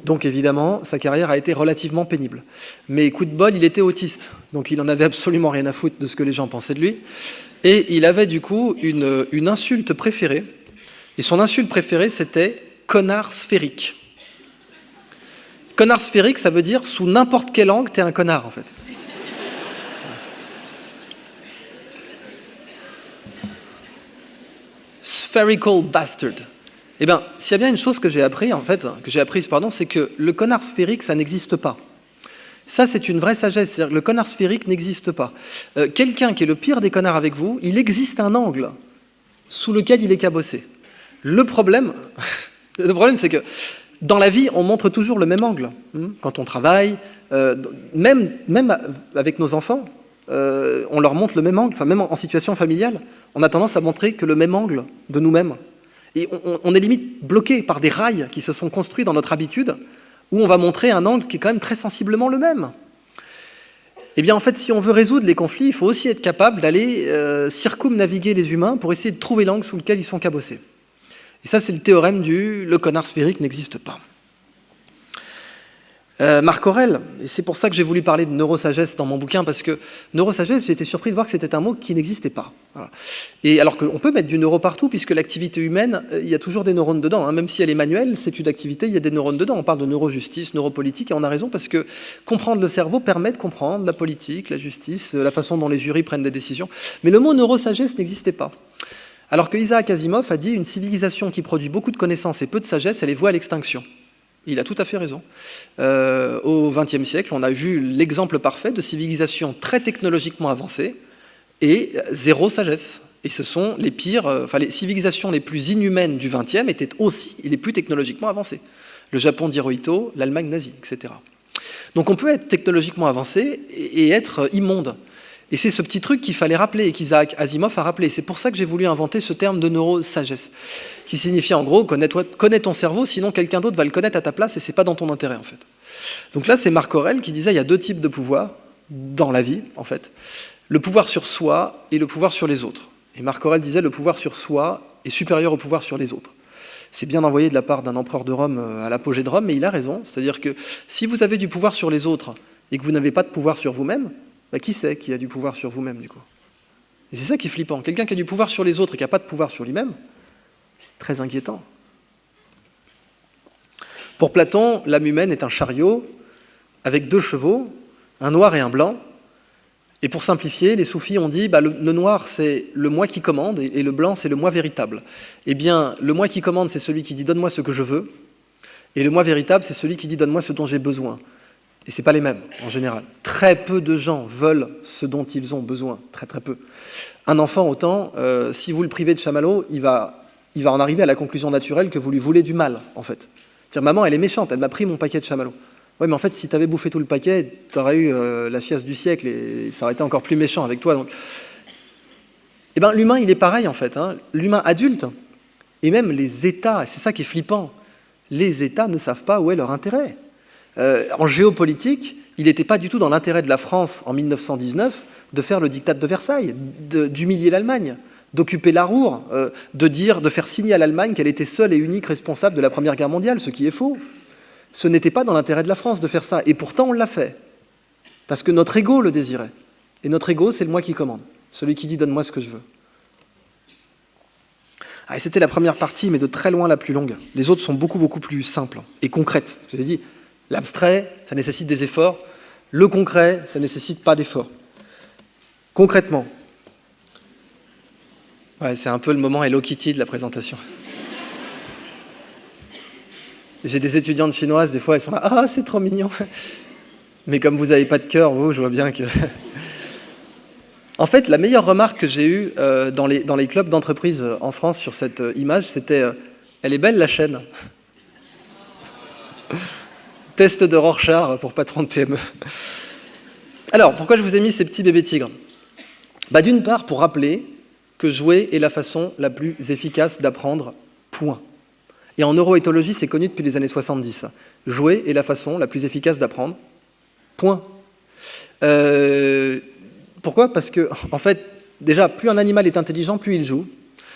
S1: Donc évidemment, sa carrière a été relativement pénible. Mais coup de bol, il était autiste, donc il n'en avait absolument rien à foutre de ce que les gens pensaient de lui, et il avait du coup une insulte préférée, et son insulte préférée, c'était « connard sphérique ». Connard sphérique, ça veut dire « sous n'importe quel angle, t'es un connard », en fait. Spherical bastard. Eh bien, s'il y a bien une chose que j'ai apprise, c'est que le connard sphérique, ça n'existe pas. Ça, c'est une vraie sagesse. C'est-à-dire que le connard sphérique n'existe pas. Quelqu'un qui est le pire des connards avec vous, il existe un angle sous lequel il est cabossé. Le problème, c'est que dans la vie, on montre toujours le même angle. Quand on travaille, même avec nos enfants, on leur montre le même angle. Enfin, même en situation familiale, on a tendance à montrer que le même angle de nous-mêmes. Et on est limite bloqué par des rails qui se sont construits dans notre habitude, où on va montrer un angle qui est quand même très sensiblement le même. Eh bien, en fait, si on veut résoudre les conflits, il faut aussi être capable d'aller circumnaviguer les humains pour essayer de trouver l'angle sous lequel ils sont cabossés. Et ça, c'est le théorème du « le connard sphérique n'existe pas ». Marc Aurèle, et c'est pour ça que j'ai voulu parler de neurosagesse dans mon bouquin, parce que neurosagesse, j'ai été surpris de voir que c'était un mot qui n'existait pas. Voilà. Et alors qu'on peut mettre du neuro partout, puisque l'activité humaine, il y a toujours des neurones dedans. Hein. Même si elle est manuelle, c'est une activité, il y a des neurones dedans. On parle de neurojustice, neuropolitique, et on a raison, parce que comprendre le cerveau permet de comprendre la politique, la justice, la façon dont les jurys prennent des décisions. Mais le mot neurosagesse n'existait pas. Alors que Isaac Asimov a dit « une civilisation qui produit beaucoup de connaissances et peu de sagesse, elle est vouée à l'extinction ». Il a tout à fait raison. Au XXe siècle, on a vu l'exemple parfait de civilisation très technologiquement avancée et zéro sagesse. Et ce sont les pires, les civilisations les plus inhumaines du XXe étaient aussi les plus technologiquement avancées. Le Japon d'Hirohito, l'Allemagne nazie, etc. Donc on peut être technologiquement avancé et être immonde. Et c'est ce petit truc qu'il fallait rappeler et qu'Isaac Asimov a rappelé. C'est pour ça que j'ai voulu inventer ce terme de neurosagesse, qui signifie en gros connais ton cerveau, sinon quelqu'un d'autre va le connaître à ta place et c'est pas dans ton intérêt en fait. Donc là, c'est Marc Aurèle qui disait il y a deux types de pouvoir dans la vie en fait, le pouvoir sur soi et le pouvoir sur les autres. Et Marc Aurèle disait le pouvoir sur soi est supérieur au pouvoir sur les autres. C'est bien envoyé de la part d'un empereur de Rome à l'apogée de Rome, mais il a raison. C'est-à-dire que si vous avez du pouvoir sur les autres et que vous n'avez pas de pouvoir sur vous-même, qui c'est qui a du pouvoir sur vous-même, du coup? Et c'est ça qui est flippant. Quelqu'un qui a du pouvoir sur les autres et qui n'a pas de pouvoir sur lui-même, c'est très inquiétant. Pour Platon, l'âme humaine est un chariot avec deux chevaux, un noir et un blanc. Et pour simplifier, les soufis ont dit le noir, c'est le moi qui commande et le blanc, c'est le moi véritable. Eh bien, le moi qui commande, c'est celui qui dit « donne-moi ce que je veux » et le moi véritable, c'est celui qui dit « donne-moi ce dont j'ai besoin ». Et ce n'est pas les mêmes, en général. Très peu de gens veulent ce dont ils ont besoin, très très peu. Un enfant, autant, si vous le privez de chamallow, il va en arriver à la conclusion naturelle que vous lui voulez du mal, en fait. C'est-à-dire, maman, elle est méchante, elle m'a pris mon paquet de chamallow. Oui, mais en fait, si tu avais bouffé tout le paquet, tu aurais eu la chiasse du siècle et ça aurait été encore plus méchant avec toi. Donc... Eh bien, l'humain, il est pareil, en fait. Hein. L'humain adulte, et même les États, et c'est ça qui est flippant, les États ne savent pas où est leur intérêt. En géopolitique, il n'était pas du tout dans l'intérêt de la France en 1919 de faire le diktat de Versailles, d'humilier l'Allemagne, d'occuper la Ruhr, de faire signer à l'Allemagne qu'elle était seule et unique responsable de la Première Guerre mondiale, ce qui est faux. Ce n'était pas dans l'intérêt de la France de faire ça, et pourtant on l'a fait, parce que notre ego le désirait. Et notre ego, c'est le moi qui commande, celui qui dit « donne-moi ce que je veux ». Ah, et c'était la première partie, mais de très loin la plus longue. Les autres sont beaucoup, beaucoup plus simples et concrètes. Je vous ai dit, l'abstrait, ça nécessite des efforts. Le concret, ça ne nécessite pas d'efforts. Concrètement. Ouais, c'est un peu le moment Hello Kitty de la présentation. J'ai des étudiantes chinoises, des fois, elles sont là « Ah, c'est trop mignon !» Mais comme vous n'avez pas de cœur, vous, je vois bien que... En fait, la meilleure remarque que j'ai eue dans les clubs d'entreprise en France sur cette image, c'était « Elle est belle, la chaîne !» Test de Rorschach pour patron de PME. Alors, pourquoi je vous ai mis ces petits bébés tigres ? D'une part, pour rappeler que jouer est la façon la plus efficace d'apprendre, point. Et en neuroéthologie, c'est connu depuis les années 70. Jouer est la façon la plus efficace d'apprendre, point. Pourquoi ? Parce que, en fait, déjà, plus un animal est intelligent, plus il joue.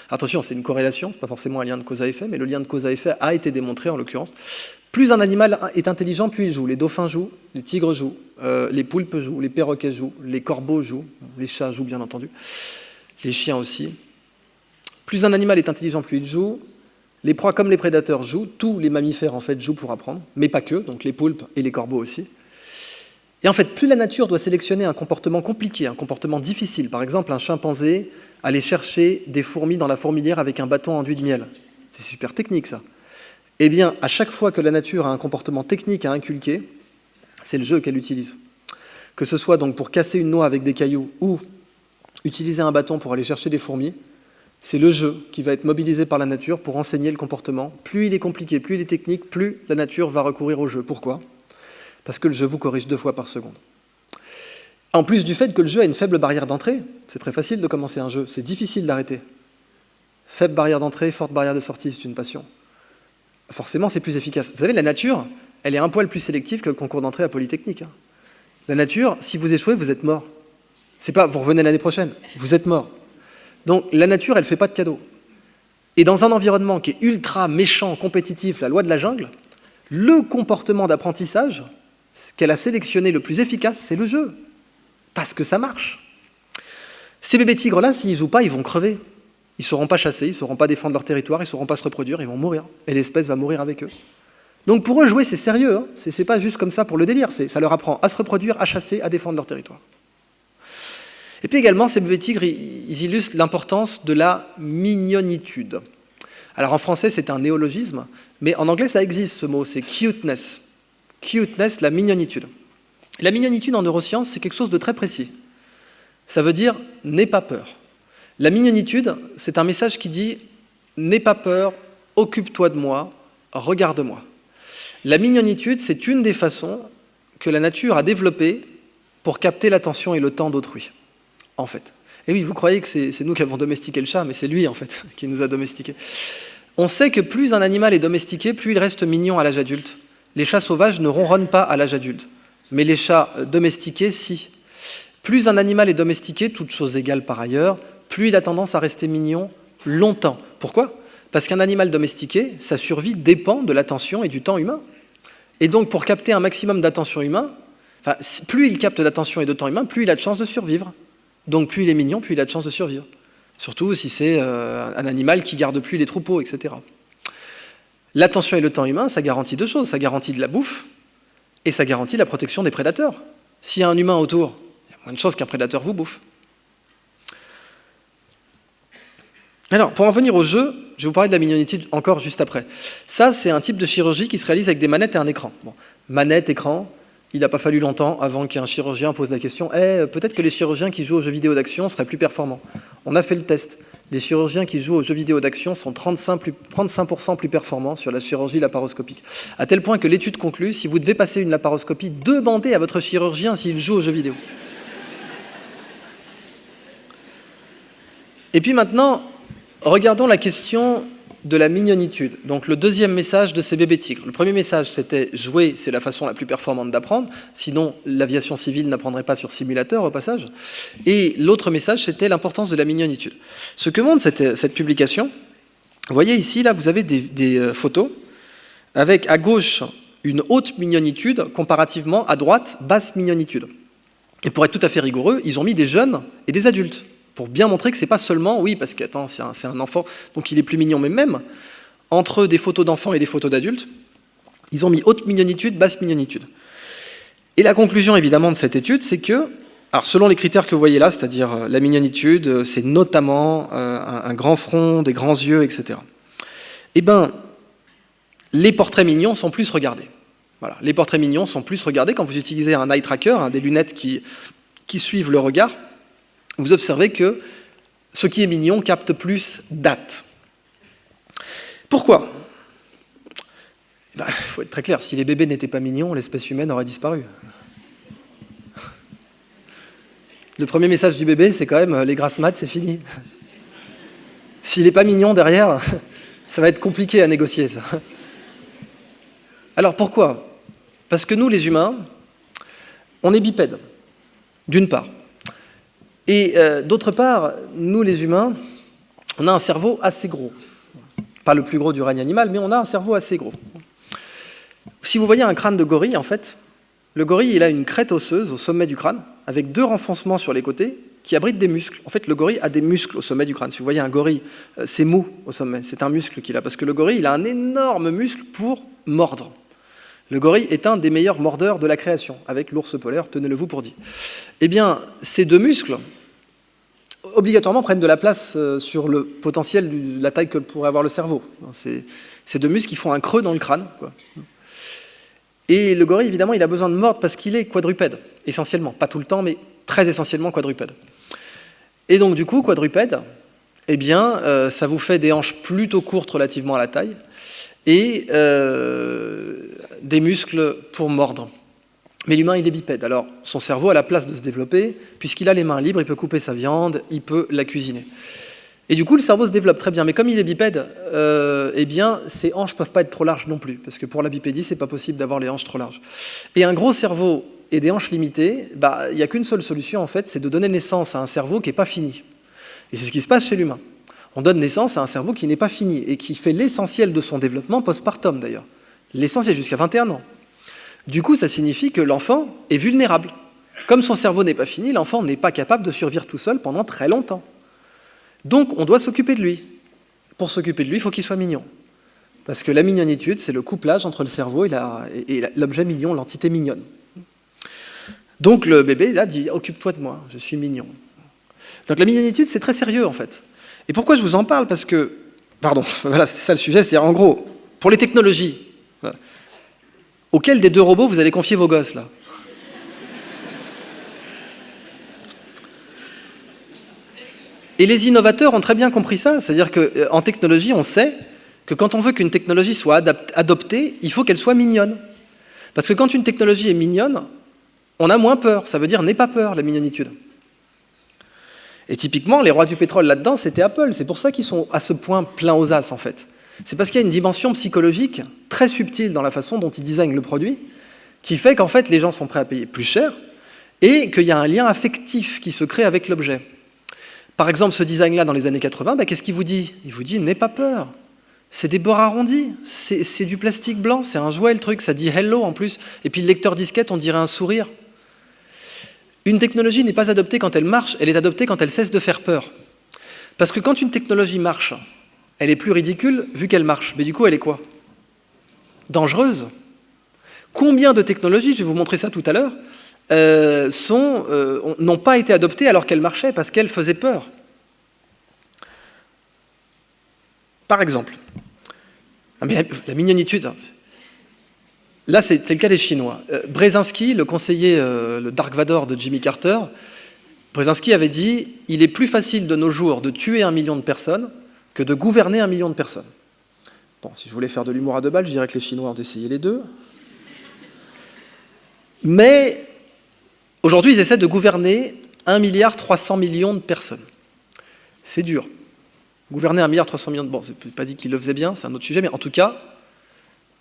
S1: Attention, c'est une corrélation, ce n'est pas forcément un lien de cause à effet, mais le lien de cause à effet a été démontré en l'occurrence. Plus un animal est intelligent, plus il joue. Les dauphins jouent, les tigres jouent, les poulpes jouent, les perroquets jouent, les corbeaux jouent, les chats jouent bien entendu, les chiens aussi. Plus un animal est intelligent, plus il joue. Les proies comme les prédateurs jouent, tous les mammifères en fait jouent pour apprendre, mais pas que, donc les poulpes et les corbeaux aussi. Et en fait, plus la nature doit sélectionner un comportement compliqué, un comportement difficile, par exemple un chimpanzé aller chercher des fourmis dans la fourmilière avec un bâton enduit de miel. C'est super technique ça. Eh bien, à chaque fois que la nature a un comportement technique à inculquer, c'est le jeu qu'elle utilise. Que ce soit donc pour casser une noix avec des cailloux ou utiliser un bâton pour aller chercher des fourmis, c'est le jeu qui va être mobilisé par la nature pour enseigner le comportement. Plus il est compliqué, plus il est technique, plus la nature va recourir au jeu. Pourquoi ? Parce que le jeu vous corrige 2 fois par seconde. En plus du fait que le jeu a une faible barrière d'entrée, c'est très facile de commencer un jeu, c'est difficile d'arrêter. Faible barrière d'entrée, forte barrière de sortie, c'est une passion. Forcément, c'est plus efficace. Vous savez, la nature, elle est un poil plus sélective que le concours d'entrée à Polytechnique. La nature, si vous échouez, vous êtes mort. C'est pas vous revenez l'année prochaine, vous êtes mort. Donc la nature, elle ne fait pas de cadeaux. Et dans un environnement qui est ultra méchant, compétitif, la loi de la jungle, le comportement d'apprentissage qu'elle a sélectionné le plus efficace, c'est le jeu. Parce que ça marche. Ces bébés tigres-là, s'ils ne jouent pas, ils vont crever. Ils ne sauront pas chasser, ils ne sauront pas défendre leur territoire, ils ne sauront pas se reproduire, ils vont mourir. Et l'espèce va mourir avec eux. Donc pour eux, jouer, c'est sérieux. Hein. Ce n'est pas juste comme ça pour le délire. Ça leur apprend à se reproduire, à chasser, à défendre leur territoire. Et puis également, ces bébés tigres, ils illustrent l'importance de la mignonitude. Alors en français, c'est un néologisme, mais en anglais, ça existe ce mot, c'est cuteness. Cuteness, la mignonitude. La mignonitude en neurosciences, c'est quelque chose de très précis. Ça veut dire « n'aie pas peur ». La mignonitude, c'est un message qui dit « n'aie pas peur, occupe-toi de moi, regarde-moi ». La mignonitude, c'est une des façons que la nature a développées pour capter l'attention et le temps d'autrui, en fait. Et oui, vous croyez que c'est nous qui avons domestiqué le chat, mais c'est lui, en fait, qui nous a domestiqués. On sait que plus un animal est domestiqué, plus il reste mignon à l'âge adulte. Les chats sauvages ne ronronnent pas à l'âge adulte, mais les chats domestiqués, si. Plus un animal est domestiqué, toutes choses égales par ailleurs, plus il a tendance à rester mignon longtemps. Pourquoi ? Parce qu'un animal domestiqué, sa survie dépend de l'attention et du temps humain. Et donc, pour capter un maximum d'attention humaine, plus il capte d'attention et de temps humain, plus il a de chances de survivre. Donc, plus il est mignon, plus il a de chances de survivre. Surtout si c'est un animal qui garde plus les troupeaux, etc. L'attention et le temps humain, ça garantit 2 choses. Ça garantit de la bouffe et ça garantit la protection des prédateurs. S'il y a un humain autour, il y a moins de chances qu'un prédateur vous bouffe. Alors, pour en venir au jeu, je vais vous parler de la mignonitude encore juste après. Ça, c'est un type de chirurgie qui se réalise avec des manettes et un écran. Bon, manette, écran, il n'a pas fallu longtemps avant qu'un chirurgien pose la question « peut-être que les chirurgiens qui jouent aux jeux vidéo d'action seraient plus performants ». On a fait le test. Les chirurgiens qui jouent aux jeux vidéo d'action sont 35% plus performants sur la chirurgie laparoscopique. À tel point que l'étude conclut, si vous devez passer une laparoscopie, demandez à votre chirurgien s'il joue aux jeux vidéo. Et puis maintenant, regardons la question de la mignonitude. Donc le deuxième message de ces bébés tigres. Le premier message, c'était « jouer, c'est la façon la plus performante d'apprendre », sinon l'aviation civile n'apprendrait pas sur simulateur au passage. Et l'autre message, c'était l'importance de la mignonitude. Ce que montre cette publication, vous voyez ici, là, vous avez des photos avec à gauche une haute mignonitude, comparativement à droite, basse mignonitude. Et pour être tout à fait rigoureux, ils ont mis des jeunes et des adultes, pour bien montrer que ce n'est pas seulement, oui, parce que attends, c'est un enfant, donc il est plus mignon, mais même entre des photos d'enfants et des photos d'adultes, ils ont mis haute mignonitude, basse mignonitude. Et la conclusion, évidemment, de cette étude, c'est que, alors selon les critères que vous voyez là, c'est-à-dire la mignonitude, c'est notamment un grand front, des grands yeux, etc. Eh bien, les portraits mignons sont plus regardés. Voilà, les portraits mignons sont plus regardés quand vous utilisez un eye tracker, des lunettes qui suivent le regard. Vous observez que ce qui est mignon capte plus date. Pourquoi ? Il faut être très clair, si les bébés n'étaient pas mignons, l'espèce humaine aurait disparu. Le premier message du bébé, c'est quand même les grasses mat, c'est fini. S'il n'est pas mignon derrière, ça va être compliqué à négocier, ça. Alors pourquoi? Parce que nous, les humains, on est bipèdes, d'une part. Et d'autre part, nous, les humains, on a un cerveau assez gros. Pas le plus gros du règne animal, mais on a un cerveau assez gros. Si vous voyez un crâne de gorille, en fait, le gorille, il a une crête osseuse au sommet du crâne, avec 2 renfoncements sur les côtés, qui abritent des muscles. En fait, le gorille a des muscles au sommet du crâne. Si vous voyez un gorille, c'est mou au sommet, c'est un muscle qu'il a, parce que le gorille, il a un énorme muscle pour mordre. Le gorille est un des meilleurs mordeurs de la création, avec l'ours polaire, tenez-le vous pour dit. Eh bien, ces 2 muscles, obligatoirement, prennent de la place sur le potentiel de la taille que pourrait avoir le cerveau. Ces 2 muscles qui font un creux dans le crâne, quoi. Et le gorille, évidemment, il a besoin de mordre parce qu'il est quadrupède, essentiellement. Pas tout le temps, mais très essentiellement quadrupède. Et donc, du coup, quadrupède, eh bien, ça vous fait des hanches plutôt courtes relativement à la taille et des muscles pour mordre. Mais l'humain, il est bipède. Alors, son cerveau a la place de se développer, puisqu'il a les mains libres, il peut couper sa viande, il peut la cuisiner. Et du coup, le cerveau se développe très bien. Mais comme il est bipède, eh bien, ses hanches ne peuvent pas être trop larges non plus, parce que pour la bipédie, ce n'est pas possible d'avoir les hanches trop larges. Et un gros cerveau et des hanches limitées, il n'y a qu'une seule solution, en fait, c'est de donner naissance à un cerveau qui n'est pas fini. Et c'est ce qui se passe chez l'humain. On donne naissance à un cerveau qui n'est pas fini, et qui fait l'essentiel de son développement postpartum, d'ailleurs. L'essentiel jusqu'à 21 ans. Du coup, ça signifie que l'enfant est vulnérable. Comme son cerveau n'est pas fini, l'enfant n'est pas capable de survivre tout seul pendant très longtemps. Donc, on doit s'occuper de lui. Pour s'occuper de lui, il faut qu'il soit mignon. Parce que la mignonitude, c'est le couplage entre le cerveau et l'objet mignon, l'entité mignonne. Donc, le bébé, là, dit « occupe-toi de moi, je suis mignon ». Donc, la mignonitude, c'est très sérieux, en fait. Et pourquoi je vous en parle? Parce que, pardon, voilà, c'est ça le sujet, c'est en gros, pour les technologies, voilà, auquel des 2 robots vous allez confier vos gosses, là? Et les innovateurs ont très bien compris ça, c'est-à-dire qu'en technologie, on sait que quand on veut qu'une technologie soit adoptée, il faut qu'elle soit mignonne. Parce que quand une technologie est mignonne, on a moins peur, ça veut dire « n'aie pas peur », la mignonitude. Et typiquement, les rois du pétrole là-dedans, c'était Apple, c'est pour ça qu'ils sont à ce point pleins aux as, en fait. C'est parce qu'il y a une dimension psychologique très subtile dans la façon dont ils designent le produit, qui fait qu'en fait, les gens sont prêts à payer plus cher, et qu'il y a un lien affectif qui se crée avec l'objet. Par exemple, ce design-là, dans les années 80, qu'est-ce qu'il vous dit? Il vous dit « n'aie pas peur ». C'est des bords arrondis, c'est du plastique blanc, c'est un jouet le truc, ça dit « hello » en plus. Et puis le lecteur disquette, on dirait un sourire. Une technologie n'est pas adoptée quand elle marche, elle est adoptée quand elle cesse de faire peur. Parce que quand une technologie marche, elle est plus ridicule vu qu'elle marche. Mais du coup, elle est quoi? Dangereuse. Combien de technologies, je vais vous montrer ça tout à l'heure, n'ont pas été adoptées alors qu'elles marchaient parce qu'elles faisaient peur. Par exemple, la mignonitude, là c'est le cas des Chinois. Brzezinski, le conseiller, le Dark Vador de Jimmy Carter, Brzezinski avait dit « il est plus facile de nos jours de tuer 1 million de personnes que de gouverner 1 million de personnes ». Bon, si je voulais faire de l'humour à 2 balles, je dirais que les Chinois ont essayé les 2. Mais aujourd'hui, ils essaient de gouverner 1,3 milliard de personnes. C'est dur. Gouverner 1,3 milliard de... Bon, c'est pas dit qu'ils le faisaient bien, c'est un autre sujet, mais en tout cas,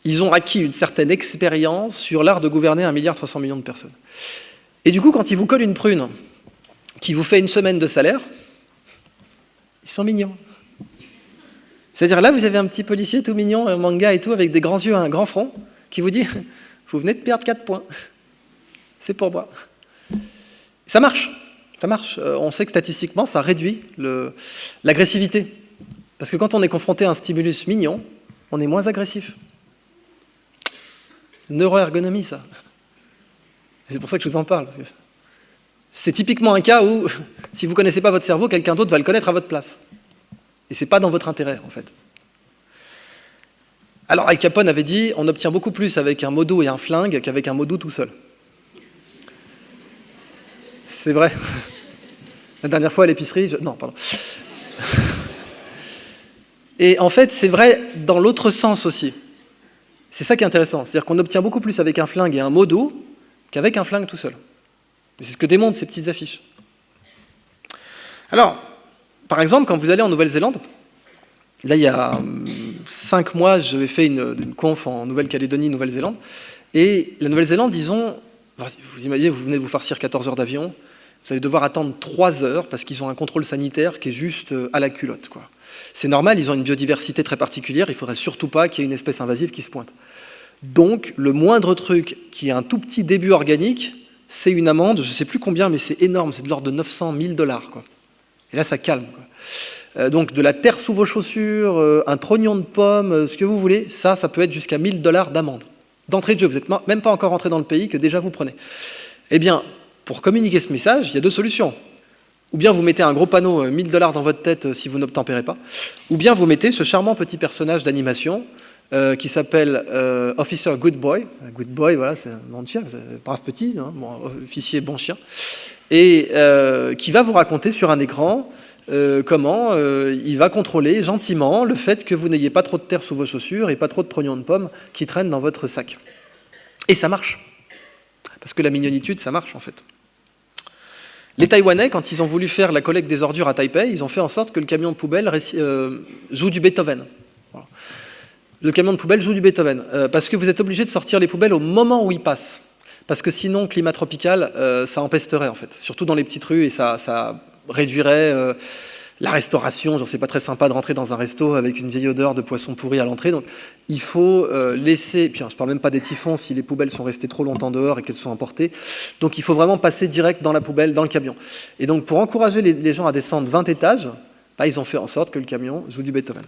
S1: ils ont acquis une certaine expérience sur l'art de gouverner 1,3 milliard de personnes. Et du coup, quand ils vous collent une prune qui vous fait 1 semaine de salaire, ils sont mignons. C'est-à-dire là, vous avez un petit policier tout mignon, un manga et tout, avec des grands yeux, un grand front, qui vous dit « vous venez de perdre 4 points. C'est pour moi. » Ça marche. Ça marche. On sait que statistiquement, ça réduit l'agressivité. Parce que quand on est confronté à un stimulus mignon, on est moins agressif. Neuroergonomie, ça. C'est pour ça que je vous en parle. C'est typiquement un cas où, si vous ne connaissez pas votre cerveau, quelqu'un d'autre va le connaître à votre place. Et ce n'est pas dans votre intérêt, en fait. Alors, Al Capone avait dit, on obtient beaucoup plus avec un modo et un flingue qu'avec un modo tout seul. C'est vrai. La dernière fois à l'épicerie, non, pardon. Et en fait, c'est vrai dans l'autre sens aussi. C'est ça qui est intéressant. C'est-à-dire qu'on obtient beaucoup plus avec un flingue et un modo qu'avec un flingue tout seul. Et c'est ce que démontrent ces petites affiches. Alors, par exemple, quand vous allez en Nouvelle-Zélande, Là, il y a 5 mois, j'avais fait une conf en Nouvelle-Calédonie, Nouvelle-Zélande. Et la Nouvelle-Zélande, vous imaginez, vous venez de vous farcir 14 heures d'avion, vous allez devoir attendre 3 heures parce qu'ils ont un contrôle sanitaire qui est juste à la culotte, quoi. C'est normal, ils ont une biodiversité très particulière, il ne faudrait surtout pas qu'il y ait une espèce invasive qui se pointe. Donc, le moindre truc qui a un tout petit début organique, c'est une amende, je ne sais plus combien, mais c'est énorme, c'est de l'ordre de 900 000 $, quoi. Et là, ça calme, quoi. Donc, de la terre sous vos chaussures, un trognon de pomme, ce que vous voulez, ça peut être jusqu'à 1 000 $ d'amende. D'entrée de jeu, vous n'êtes même pas encore entré dans le pays que déjà vous prenez. Eh bien, pour communiquer ce message, il y a 2 solutions. Ou bien vous mettez un gros panneau 1 000 $ dans votre tête si vous n'obtempérez pas, ou bien vous mettez ce charmant petit personnage d'animation qui s'appelle Officer Good Boy. Good Boy, voilà, c'est un nom de chien, brave petit, hein, bon, officier bon chien, et qui va vous raconter sur un écran comment il va contrôler gentiment le fait que vous n'ayez pas trop de terre sous vos chaussures et pas trop de trognons de pommes qui traînent dans votre sac. Et ça marche. Parce que la mignonitude, ça marche en fait. Les Taïwanais, quand ils ont voulu faire la collecte des ordures à Taipei, ils ont fait en sorte que le camion de poubelle joue du Beethoven. Voilà. Le camion de poubelle joue du Beethoven, parce que vous êtes obligé de sortir les poubelles au moment où il passe. Parce que sinon, climat tropical, ça empesterait en fait, surtout dans les petites rues, et ça réduirait la restauration. Genre, c'est pas très sympa de rentrer dans un resto avec une vieille odeur de poisson pourri à l'entrée. Donc, il faut laisser. Puis, je parle même pas des typhons si les poubelles sont restées trop longtemps dehors et qu'elles sont emportées. Donc, il faut vraiment passer direct dans la poubelle, dans le camion. Et donc, pour encourager les gens à descendre 20 étages, ils ont fait en sorte que le camion joue du Beethoven.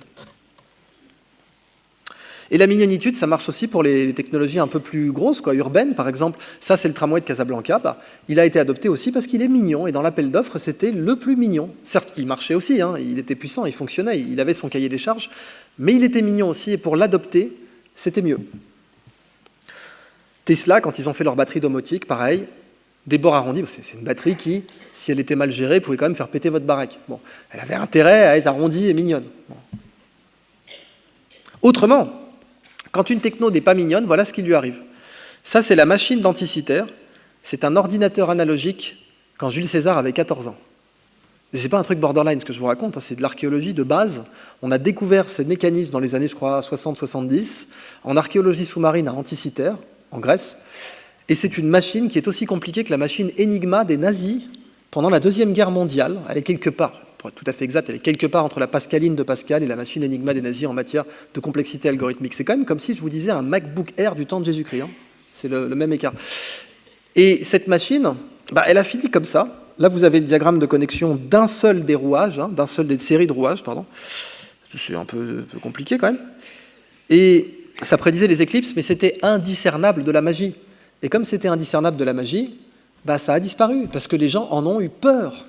S1: Et la mignonitude, ça marche aussi pour les technologies un peu plus grosses, quoi, urbaines, par exemple. Ça, c'est le tramway de Casablanca. Il a été adopté aussi parce qu'il est mignon. Et dans l'appel d'offres, c'était le plus mignon. Certes, il marchait aussi, hein, il était puissant, il fonctionnait, il avait son cahier des charges, mais il était mignon aussi. Et pour l'adopter, c'était mieux. Tesla, quand ils ont fait leur batterie domotique, pareil, des bords arrondis. C'est une batterie qui, si elle était mal gérée, pouvait quand même faire péter votre baraque. Bon, elle avait intérêt à être arrondie et mignonne. Bon. Autrement, quand une techno n'est pas mignonne, voilà ce qui lui arrive. Ça, c'est la machine d'Anticiter. C'est un ordinateur analogique quand Jules César avait 14 ans. Ce n'est pas un truc borderline ce que je vous raconte, hein, c'est de l'archéologie de base. On a découvert ces mécanismes dans les années, je crois, 60-70, en archéologie sous-marine à Anticiter, en Grèce. Et c'est une machine qui est aussi compliquée que la machine Enigma des nazis pendant la Deuxième Guerre mondiale. Elle est quelque part, pour être tout à fait exact, elle est quelque part entre la Pascaline de Pascal et la machine Enigma des nazis en matière de complexité algorithmique. C'est quand même comme si je vous disais un MacBook Air du temps de Jésus-Christ. Hein. C'est le même écart. Et cette machine, elle a fini comme ça. Là, vous avez le diagramme de connexion d'un seul des rouages, hein, d'un seul des séries de rouages, pardon. C'est un peu compliqué quand même. Et ça prédisait les éclipses, mais c'était indiscernable de la magie. Et comme c'était indiscernable de la magie, ça a disparu, parce que les gens en ont eu peur.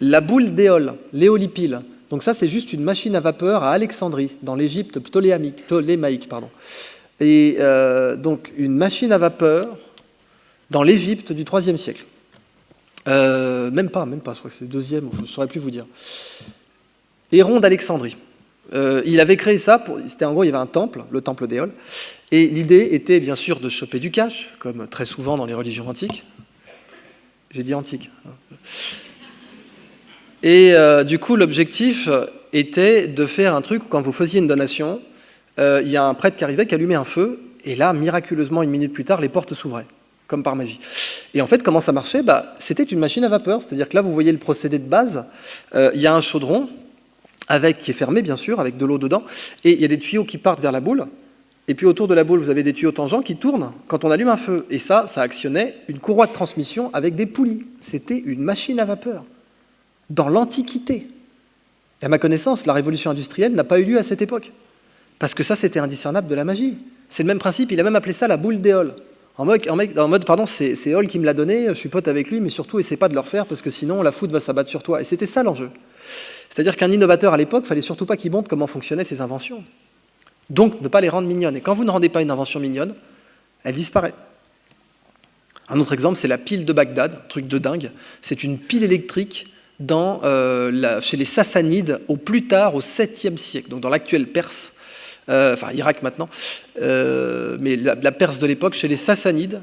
S1: La boule d'Éole, l'éolipile, donc ça c'est juste une machine à vapeur à Alexandrie, dans l'Égypte ptolémaïque. Et donc une machine à vapeur dans l'Égypte du IIIe siècle. Même pas, je crois que c'est le 2e, je ne saurais plus vous dire. Héron d'Alexandrie. Il avait créé ça, c'était en gros, il y avait un temple, le temple d'Éole, et l'idée était bien sûr de choper du cash, comme très souvent dans les religions antiques. J'ai dit antique. Et du coup, l'objectif était de faire un truc où quand vous faisiez une donation, il y a un prêtre qui arrivait, qui allumait un feu, et là, miraculeusement, 1 minute plus tard, les portes s'ouvraient, comme par magie. Et en fait, comment ça marchait ? C'était une machine à vapeur, c'est-à-dire que là, vous voyez le procédé de base, il y a un chaudron, qui est fermé, bien sûr, avec de l'eau dedans, et il y a des tuyaux qui partent vers la boule, et puis autour de la boule, vous avez des tuyaux tangents qui tournent quand on allume un feu. Et ça actionnait une courroie de transmission avec des poulies. C'était une machine à vapeur. Dans l'Antiquité. Et à ma connaissance, la révolution industrielle n'a pas eu lieu à cette époque. Parce que ça, c'était indiscernable de la magie. C'est le même principe, il a même appelé ça la boule d'Éole. En mode, pardon, c'est Éole qui me l'a donné, je suis pote avec lui, mais surtout, essaie pas de le refaire, parce que sinon, la foudre va s'abattre sur toi. Et c'était ça l'enjeu. C'est-à-dire qu'un innovateur à l'époque, il fallait surtout pas qu'il montre comment fonctionnaient ses inventions. Donc, ne pas les rendre mignonnes. Et quand vous ne rendez pas une invention mignonne, elle disparaît. Un autre exemple, c'est la pile de Bagdad, truc de dingue. C'est une pile électrique chez les Sassanides, au plus tard, au 7e siècle, donc dans l'actuelle Perse, Irak maintenant, mais la Perse de l'époque, chez les Sassanides,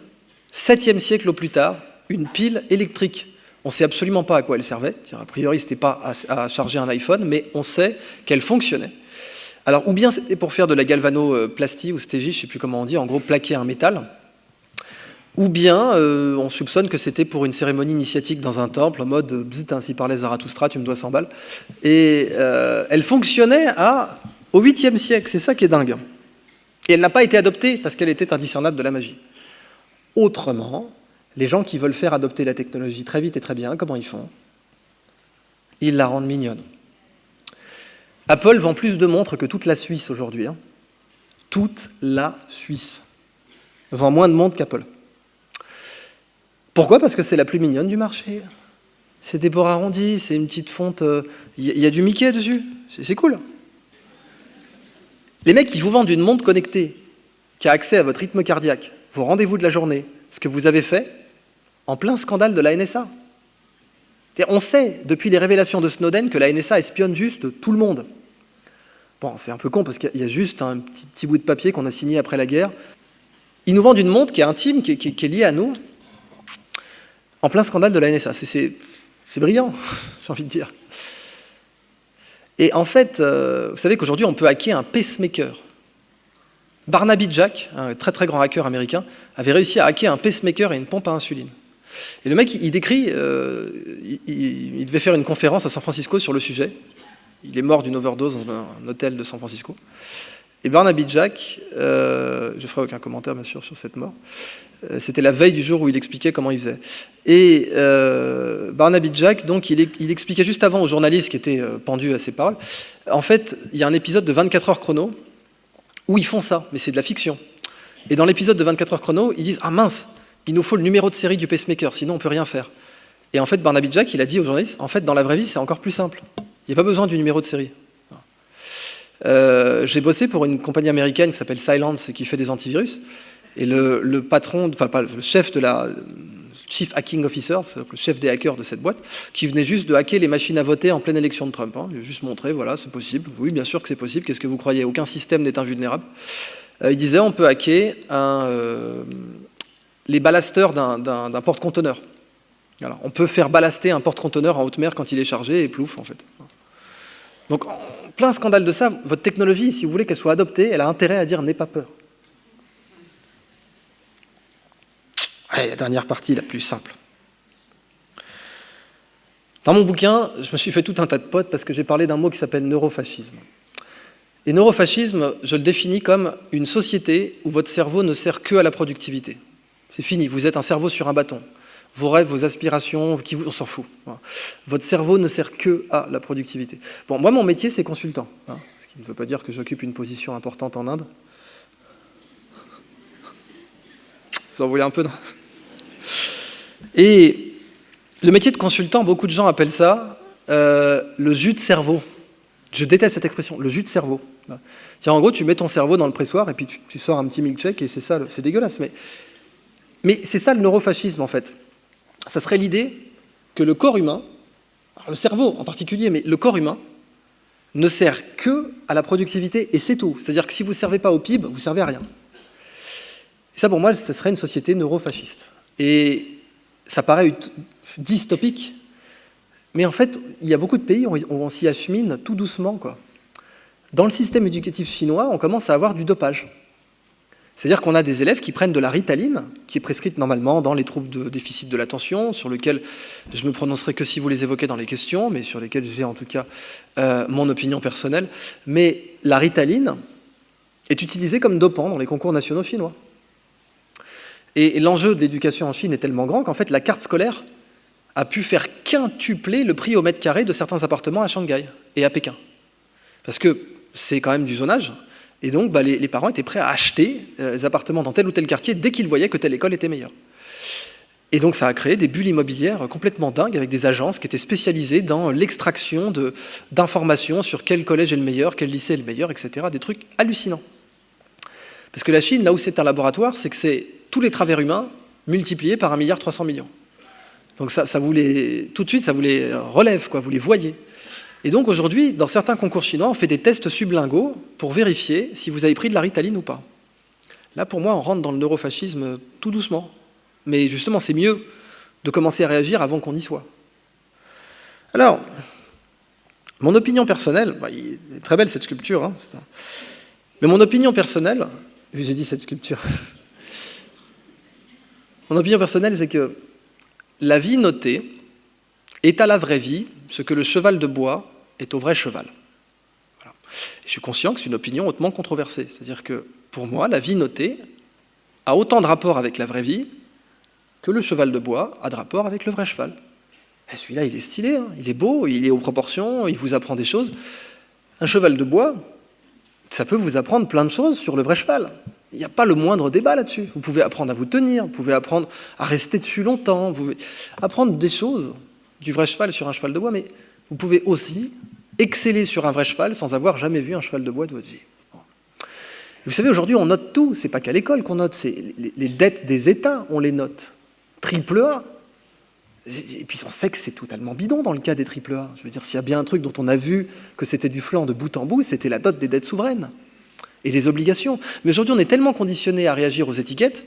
S1: 7e siècle au plus tard, une pile électrique. On ne sait absolument pas à quoi elle servait. A priori, ce n'était pas à charger un iPhone, mais on sait qu'elle fonctionnait. Alors, ou bien c'était pour faire de la galvanoplastie ou stégie, je ne sais plus comment on dit, en gros plaquer un métal, ou bien on soupçonne que c'était pour une cérémonie initiatique dans un temple, en mode « bzzt, ainsi parlait Zarathustra, tu me dois 100 balles ». Et elle fonctionnait au 8e siècle, c'est ça qui est dingue. Et elle n'a pas été adoptée parce qu'elle était indiscernable de la magie. Autrement, les gens qui veulent faire adopter la technologie très vite et très bien, comment ils font? Ils la rendent mignonne. Apple vend plus de montres que toute la Suisse aujourd'hui. Hein. Toute la Suisse vend moins de montres qu'Apple. Pourquoi? Parce que c'est la plus mignonne du marché. C'est des bords arrondis, c'est une petite fonte... Il y a du Mickey dessus, c'est cool. Les mecs qui vous vendent une montre connectée, qui a accès à votre rythme cardiaque, vos rendez-vous de la journée, ce que vous avez fait, en plein scandale de la NSA. On sait, depuis les révélations de Snowden, que la NSA espionne juste tout le monde. Bon, c'est un peu con, parce qu'il y a juste un petit bout de papier qu'on a signé après la guerre. Ils nous vendent une montre qui est intime, qui est liée à nous, en plein scandale de la NSA. C'est brillant, j'ai envie de dire. Et en fait, vous savez qu'aujourd'hui, on peut hacker un pacemaker. Barnaby Jack, un très très grand hacker américain, avait réussi à hacker un pacemaker et une pompe à insuline. Et le mec, il décrit, il devait faire une conférence à San Francisco sur le sujet. Il est mort d'une overdose dans un hôtel de San Francisco. Et Barnaby Jack, je ne ferai aucun commentaire bien sûr sur cette mort, c'était la veille du jour où il expliquait comment il faisait. Et Barnaby Jack, donc, il expliquait juste avant aux journalistes qui étaient pendus à ses paroles, en fait, il y a un épisode de 24 heures chrono où ils font ça, mais c'est de la fiction. Et dans l'épisode de 24 heures chrono, ils disent « Ah mince, il nous faut le numéro de série du pacemaker, sinon on ne peut rien faire. » Et en fait, Barnaby Jack, il a dit aux journalistes « En fait, dans la vraie vie, c'est encore plus simple. Il n'y a pas besoin du numéro de série. » J'ai bossé pour une compagnie américaine qui s'appelle Cylance et qui fait des antivirus. Et le patron, enfin pas le chef de la Chief Hacking Officer, le chef des hackers de cette boîte, qui venait juste de hacker les machines à voter en pleine élection de Trump. Hein. Il a juste montré, voilà, c'est possible. Oui, bien sûr que c'est possible. Qu'est-ce que vous croyez? Aucun système n'est invulnérable. Il disait, on peut hacker les ballasteurs d'un porte-conteneur. Alors, on peut faire ballaster un porte-conteneur en haute mer quand il est chargé et plouf, en fait. Donc, en plein scandale de ça, votre technologie, si vous voulez qu'elle soit adoptée, elle a intérêt à dire « n'aie pas peur ». Allez, la dernière partie, la plus simple. Dans mon bouquin, je me suis fait tout un tas de potes parce que j'ai parlé d'un mot qui s'appelle neurofascisme. Et neurofascisme, je le définis comme une société où votre cerveau ne sert que à la productivité. C'est fini, vous êtes un cerveau sur un bâton. Vos rêves, vos aspirations, on s'en fout. Votre cerveau ne sert que à la productivité. Bon, moi, mon métier, c'est consultant. Hein, ce qui ne veut pas dire que j'occupe une position importante en Inde. Vous en voulez un peu, non? Et le métier de consultant, beaucoup de gens appellent ça le jus de cerveau. Je déteste cette expression, le jus de cerveau. Tiens, en gros, tu mets ton cerveau dans le pressoir et puis tu sors un petit milkshake et c'est ça, c'est dégueulasse. Mais c'est ça le neurofascisme, en fait. Ça serait l'idée que le corps humain, le cerveau en particulier, mais le corps humain, ne sert que à la productivité et c'est tout. C'est-à-dire que si vous ne servez pas au PIB, vous ne servez à rien. Et ça, pour moi, ce serait une société neurofasciste. Et ça paraît dystopique, mais en fait, il y a beaucoup de pays où on s'y achemine tout doucement, quoi. Dans le système éducatif chinois, on commence à avoir du dopage. C'est-à-dire qu'on a des élèves qui prennent de la Ritaline, qui est prescrite normalement dans les troubles de déficit de l'attention, sur lesquels je me prononcerai que si vous les évoquez dans les questions, mais sur lesquels j'ai en tout cas mon opinion personnelle. Mais la Ritaline est utilisée comme dopant dans les concours nationaux chinois. Et l'enjeu de l'éducation en Chine est tellement grand qu'en fait la carte scolaire a pu faire quintupler le prix au mètre carré de certains appartements à Shanghai et à Pékin. Parce que c'est quand même du zonage. Et donc, les parents étaient prêts à acheter des appartements dans tel ou tel quartier dès qu'ils voyaient que telle école était meilleure. Et donc, ça a créé des bulles immobilières complètement dingues avec des agences qui étaient spécialisées dans l'extraction d'informations sur quel collège est le meilleur, quel lycée est le meilleur, etc. Des trucs hallucinants. Parce que la Chine, là où c'est un laboratoire, c'est que c'est tous les travers humains multipliés par 1,3 milliard. Donc, tout de suite, ça vous les relève, quoi, vous les voyez. Et donc aujourd'hui, dans certains concours chinois, on fait des tests sublinguaux pour vérifier si vous avez pris de la Ritaline ou pas. Là, pour moi, on rentre dans le neurofascisme tout doucement. Mais justement, c'est mieux de commencer à réagir avant qu'on y soit. Alors, mon opinion personnelle, il est très belle cette sculpture, hein, mais mon opinion personnelle, j'ai dit cette sculpture, mon opinion personnelle, c'est que la vie notée est à la vraie vie ce que le cheval de bois est au vrai cheval. Voilà. Je suis conscient que c'est une opinion hautement controversée, c'est-à-dire que pour moi, la vie notée a autant de rapport avec la vraie vie que le cheval de bois a de rapport avec le vrai cheval. Et celui-là, il est stylé, hein, il est beau, il est aux proportions, il vous apprend des choses. Un cheval de bois, ça peut vous apprendre plein de choses sur le vrai cheval. Il n'y a pas le moindre débat là-dessus. Vous pouvez apprendre à vous tenir, vous pouvez apprendre à rester dessus longtemps, vous pouvez apprendre des choses du vrai cheval sur un cheval de bois, mais vous pouvez aussi exceller sur un vrai cheval sans avoir jamais vu un cheval de bois de votre vie. Vous savez, aujourd'hui, on note tout. C'est pas qu'à l'école qu'on note, c'est les dettes des États, on les note. Triple A. Et puis on sait que c'est totalement bidon dans le cas des triple A. Je veux dire, s'il y a bien un truc dont on a vu que c'était du flan de bout en bout, c'était la dot des dettes souveraines et des obligations. Mais aujourd'hui, on est tellement conditionné à réagir aux étiquettes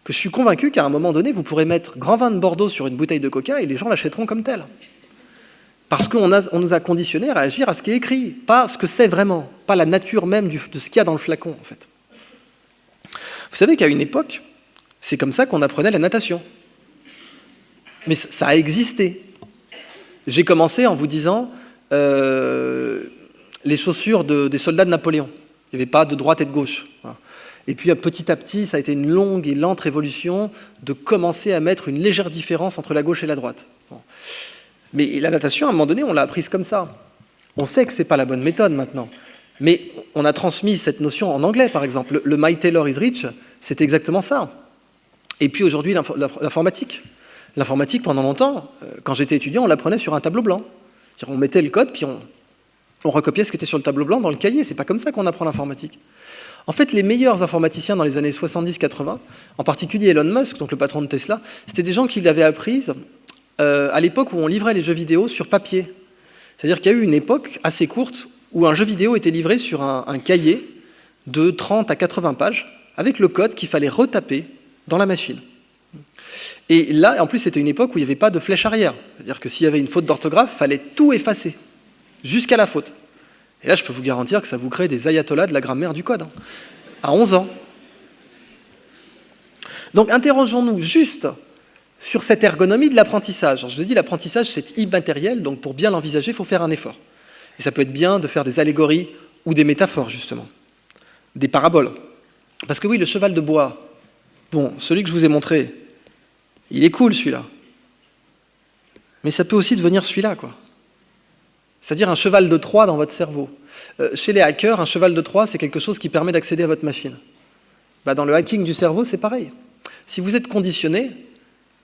S1: que je suis convaincu qu'à un moment donné, vous pourrez mettre grand vin de Bordeaux sur une bouteille de coca et les gens l'achèteront comme tel. Parce qu'on nous a conditionnés à réagir à ce qui est écrit, pas ce que c'est vraiment, pas la nature même de ce qu'il y a dans le flacon, en fait. Vous savez qu'à une époque, c'est comme ça qu'on apprenait la natation. Mais ça a existé. J'ai commencé en vous disant les chaussures des soldats de Napoléon. Il n'y avait pas de droite et de gauche. Voilà. Et puis petit à petit, ça a été une longue et lente révolution de commencer à mettre une légère différence entre la gauche et la droite. Bon. Mais la natation, à un moment donné, on l'a apprise comme ça. On sait que ce n'est pas la bonne méthode maintenant. Mais on a transmis cette notion en anglais, par exemple. Le My Taylor is Rich, c'est exactement ça. Et puis aujourd'hui, l'informatique. L'informatique, pendant longtemps, quand j'étais étudiant, on l'apprenait sur un tableau blanc. C'est-à-dire, on mettait le code, puis on recopiait ce qui était sur le tableau blanc dans le cahier. C'est pas comme ça qu'on apprend l'informatique. En fait, les meilleurs informaticiens dans les années 70-80, en particulier Elon Musk, donc le patron de Tesla, c'était des gens qui l'avaient apprise à l'époque où on livrait les jeux vidéo sur papier. C'est-à-dire qu'il y a eu une époque assez courte où un jeu vidéo était livré sur un cahier de 30 à 80 pages avec le code qu'il fallait retaper dans la machine. Et là, en plus, c'était une époque où il n'y avait pas de flèche arrière. C'est-à-dire que s'il y avait une faute d'orthographe, il fallait tout effacer, jusqu'à la faute. Et là, je peux vous garantir que ça vous crée des ayatollahs de la grammaire du code, hein, à 11 ans. Donc, interrogeons-nous juste sur cette ergonomie de l'apprentissage. Alors, je vous ai dit, l'apprentissage, c'est immatériel, donc pour bien l'envisager, il faut faire un effort. Et ça peut être bien de faire des allégories ou des métaphores, justement, des paraboles. Parce que oui, le cheval de bois, bon, celui que je vous ai montré, il est cool, celui-là. Mais ça peut aussi devenir celui-là, quoi. C'est-à-dire un cheval de Troie dans votre cerveau. Chez les hackers, un cheval de Troie, c'est quelque chose qui permet d'accéder à votre machine. Dans le hacking du cerveau, c'est pareil. Si vous êtes conditionné,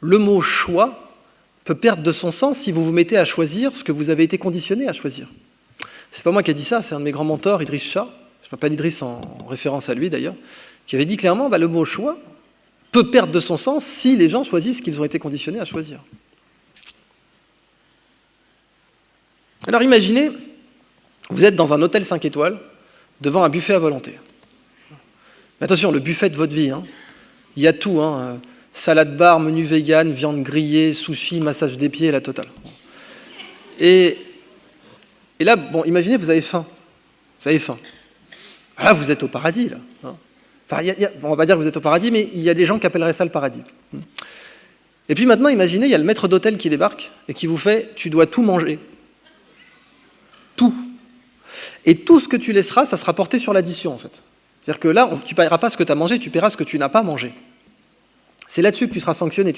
S1: le mot « choix » peut perdre de son sens si vous vous mettez à choisir ce que vous avez été conditionné à choisir. C'est pas moi qui ai dit ça, c'est un de mes grands mentors, Idriss Shah, je m'appelle Idriss en référence à lui d'ailleurs, qui avait dit clairement le mot « choix » peut perdre de son sens si les gens choisissent ce qu'ils ont été conditionnés à choisir. Alors imaginez, vous êtes dans un hôtel 5 étoiles, devant un buffet à volonté. Mais attention, le buffet de votre vie, hein, il y a tout, hein, salade bar, menu vegan, viande grillée, sushi, massage des pieds, la totale. Et là, bon, imaginez, vous avez faim. Vous avez faim. Là, vous êtes au paradis, là. Hein. Enfin, on ne va pas dire que vous êtes au paradis, mais il y a des gens qui appelleraient ça le paradis. Et puis maintenant, imaginez, il y a le maître d'hôtel qui débarque et qui vous fait « tu dois tout manger ». Tout. Et tout ce que tu laisseras, ça sera porté sur l'addition, en fait. C'est-à-dire que là, tu ne paieras pas ce que tu as mangé, tu paieras ce que tu n'as pas mangé. C'est là-dessus que tu seras sanctionné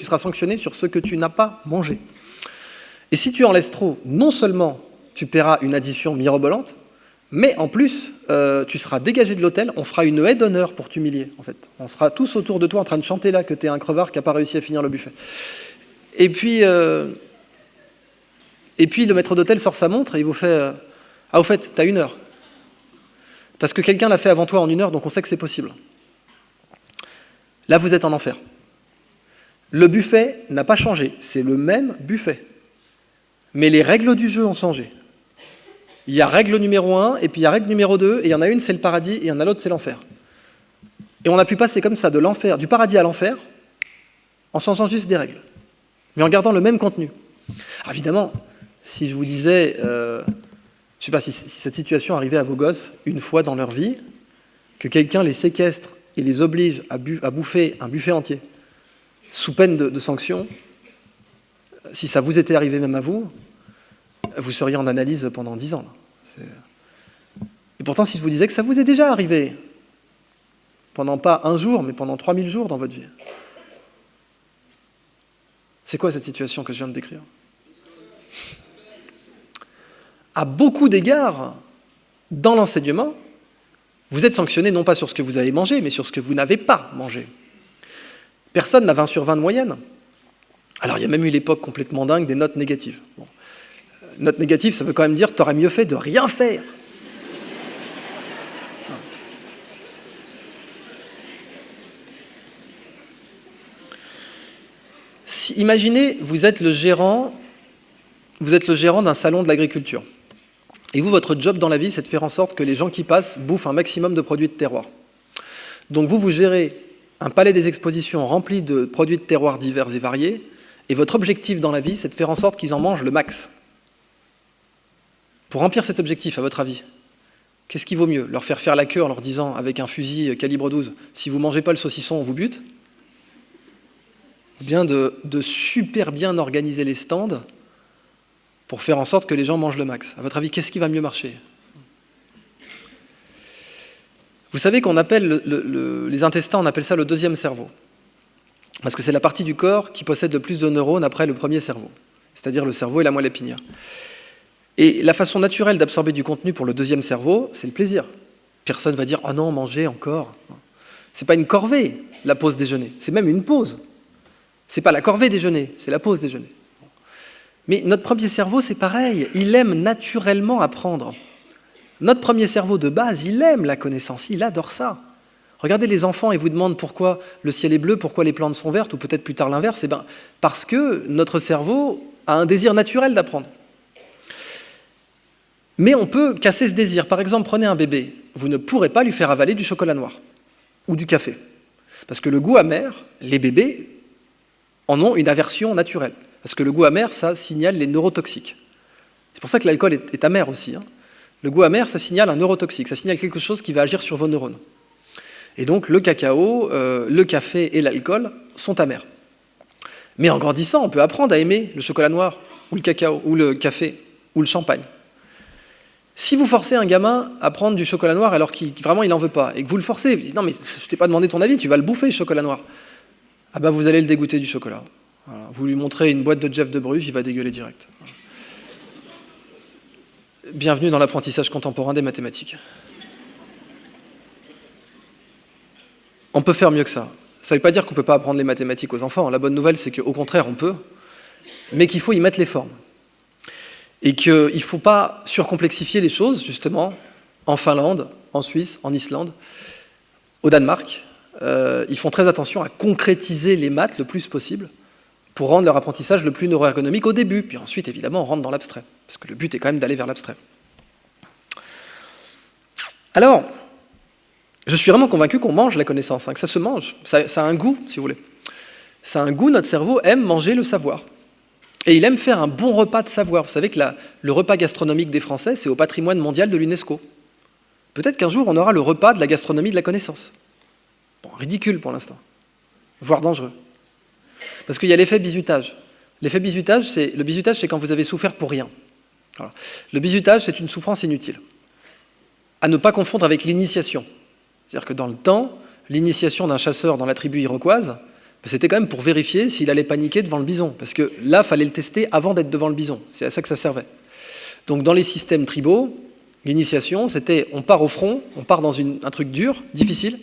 S1: sur ce que tu n'as pas mangé. Et si tu en laisses trop, non seulement tu paieras une addition mirobolante, mais en plus, tu seras dégagé de l'hôtel, on fera une haie d'honneur pour t'humilier, en fait. On sera tous autour de toi en train de chanter là que tu es un crevard qui n'a pas réussi à finir le buffet. Et puis le maître d'hôtel sort sa montre et il vous fait « Ah, au fait, tu as 1 heure. Parce que quelqu'un l'a fait avant toi en 1 heure, donc on sait que c'est possible. » Là, vous êtes en enfer. Le buffet n'a pas changé, c'est le même buffet. Mais les règles du jeu ont changé. Il y a règle numéro 1, et puis il y a règle numéro 2, et il y en a une, c'est le paradis, et il y en a l'autre, c'est l'enfer. Et on a pu passer comme ça de l'enfer, du paradis à l'enfer, en changeant juste des règles. mais en gardant le même contenu. Alors évidemment, si je vous disais, je ne sais pas si cette situation arrivait à vos gosses une fois dans leur vie, que quelqu'un les séquestre et les oblige à bouffer un buffet entier, sous peine de sanctions, si ça vous était arrivé même à vous, vous seriez en analyse pendant 10 ans. Et pourtant, si je vous disais que ça vous est déjà arrivé, pendant pas un jour, mais pendant 3000 jours dans votre vie, c'est quoi cette situation que je viens de décrire? À beaucoup d'égards, dans l'enseignement, vous êtes sanctionné non pas sur ce que vous avez mangé, mais sur ce que vous n'avez pas mangé. Personne n'a 20 sur 20 de moyenne. Alors, il y a même eu l'époque complètement dingue des notes négatives. Bon. Notes négatives, ça veut quand même dire que tu aurais mieux fait de rien faire. Imaginez, vous êtes le gérant d'un salon de l'agriculture. Et vous, votre job dans la vie, c'est de faire en sorte que les gens qui passent bouffent un maximum de produits de terroir. Donc vous gérez un palais des expositions rempli de produits de terroir divers et variés, et votre objectif dans la vie, c'est de faire en sorte qu'ils en mangent le max. Pour remplir cet objectif, à votre avis, qu'est-ce qui vaut mieux? Leur faire la queue en leur disant, avec un fusil calibre 12, si vous ne mangez pas le saucisson, on vous bute? Ou bien de super bien organiser les stands pour faire en sorte que les gens mangent le max. À votre avis, qu'est-ce qui va mieux marcher? Vous savez qu'on appelle les intestins, on appelle ça le deuxième cerveau. Parce que c'est la partie du corps qui possède le plus de neurones après le premier cerveau, c'est-à-dire le cerveau et la moelle épinière. Et la façon naturelle d'absorber du contenu pour le deuxième cerveau, c'est le plaisir. Personne ne va dire « Oh non, manger encore ». Ce n'est pas une corvée, la pause déjeuner, c'est même une pause. Ce n'est pas la corvée déjeuner, c'est la pause déjeuner. Mais notre premier cerveau, c'est pareil, il aime naturellement apprendre. Notre premier cerveau de base, il aime la connaissance, il adore ça. Regardez les enfants et vous demandent pourquoi le ciel est bleu, pourquoi les plantes sont vertes, ou peut-être plus tard l'inverse. Eh bien, parce que notre cerveau a un désir naturel d'apprendre. Mais on peut casser ce désir. Par exemple, prenez un bébé, vous ne pourrez pas lui faire avaler du chocolat noir ou du café. Parce que le goût amer, les bébés en ont une aversion naturelle. Parce que le goût amer, ça signale les neurotoxiques. C'est pour ça que l'alcool est amer aussi. Le goût amer, ça signale un neurotoxique, ça signale quelque chose qui va agir sur vos neurones. Et donc le cacao, le café et l'alcool sont amers. Mais en grandissant, on peut apprendre à aimer le chocolat noir, ou le cacao, ou le café, ou le champagne. Si vous forcez un gamin à prendre du chocolat noir alors qu'il vraiment il n'en veut pas, et que vous le forcez, vous dites « Non mais je t'ai pas demandé ton avis, tu vas le bouffer le chocolat noir », ah ben vous allez le dégoûter du chocolat. Voilà. Vous lui montrez une boîte de Jeff de Bruges, il va dégueuler direct. Bienvenue dans l'apprentissage contemporain des mathématiques. On peut faire mieux que ça. Ça ne veut pas dire qu'on ne peut pas apprendre les mathématiques aux enfants. La bonne nouvelle, c'est qu'au contraire, on peut, mais qu'il faut y mettre les formes. Et qu'il ne faut pas surcomplexifier les choses, justement, en Finlande, en Suisse, en Islande, au Danemark. Ils font très attention à concrétiser les maths le plus possible pour rendre leur apprentissage le plus neuroergonomique au début. Puis ensuite, évidemment, on rentre dans l'abstrait, parce que le but est quand même d'aller vers l'abstrait. Alors, je suis vraiment convaincu qu'on mange la connaissance, que ça se mange, ça a un goût, si vous voulez. Ça a un goût, notre cerveau aime manger le savoir. Et il aime faire un bon repas de savoir. Vous savez que le repas gastronomique des Français, c'est au patrimoine mondial de l'UNESCO. Peut-être qu'un jour, on aura le repas de la gastronomie de la connaissance. Bon, ridicule pour l'instant, voire dangereux. Parce qu'il y a l'effet bizutage. L'effet bizutage, c'est quand vous avez souffert pour rien. Voilà. Le bizutage, c'est une souffrance inutile. À ne pas confondre avec l'initiation. C'est-à-dire que dans le temps, l'initiation d'un chasseur dans la tribu iroquoise, c'était quand même pour vérifier s'il allait paniquer devant le bison. Parce que là, il fallait le tester avant d'être devant le bison. C'est à ça que ça servait. Donc dans les systèmes tribaux, l'initiation, c'était on part au front, on part dans un truc dur, difficile,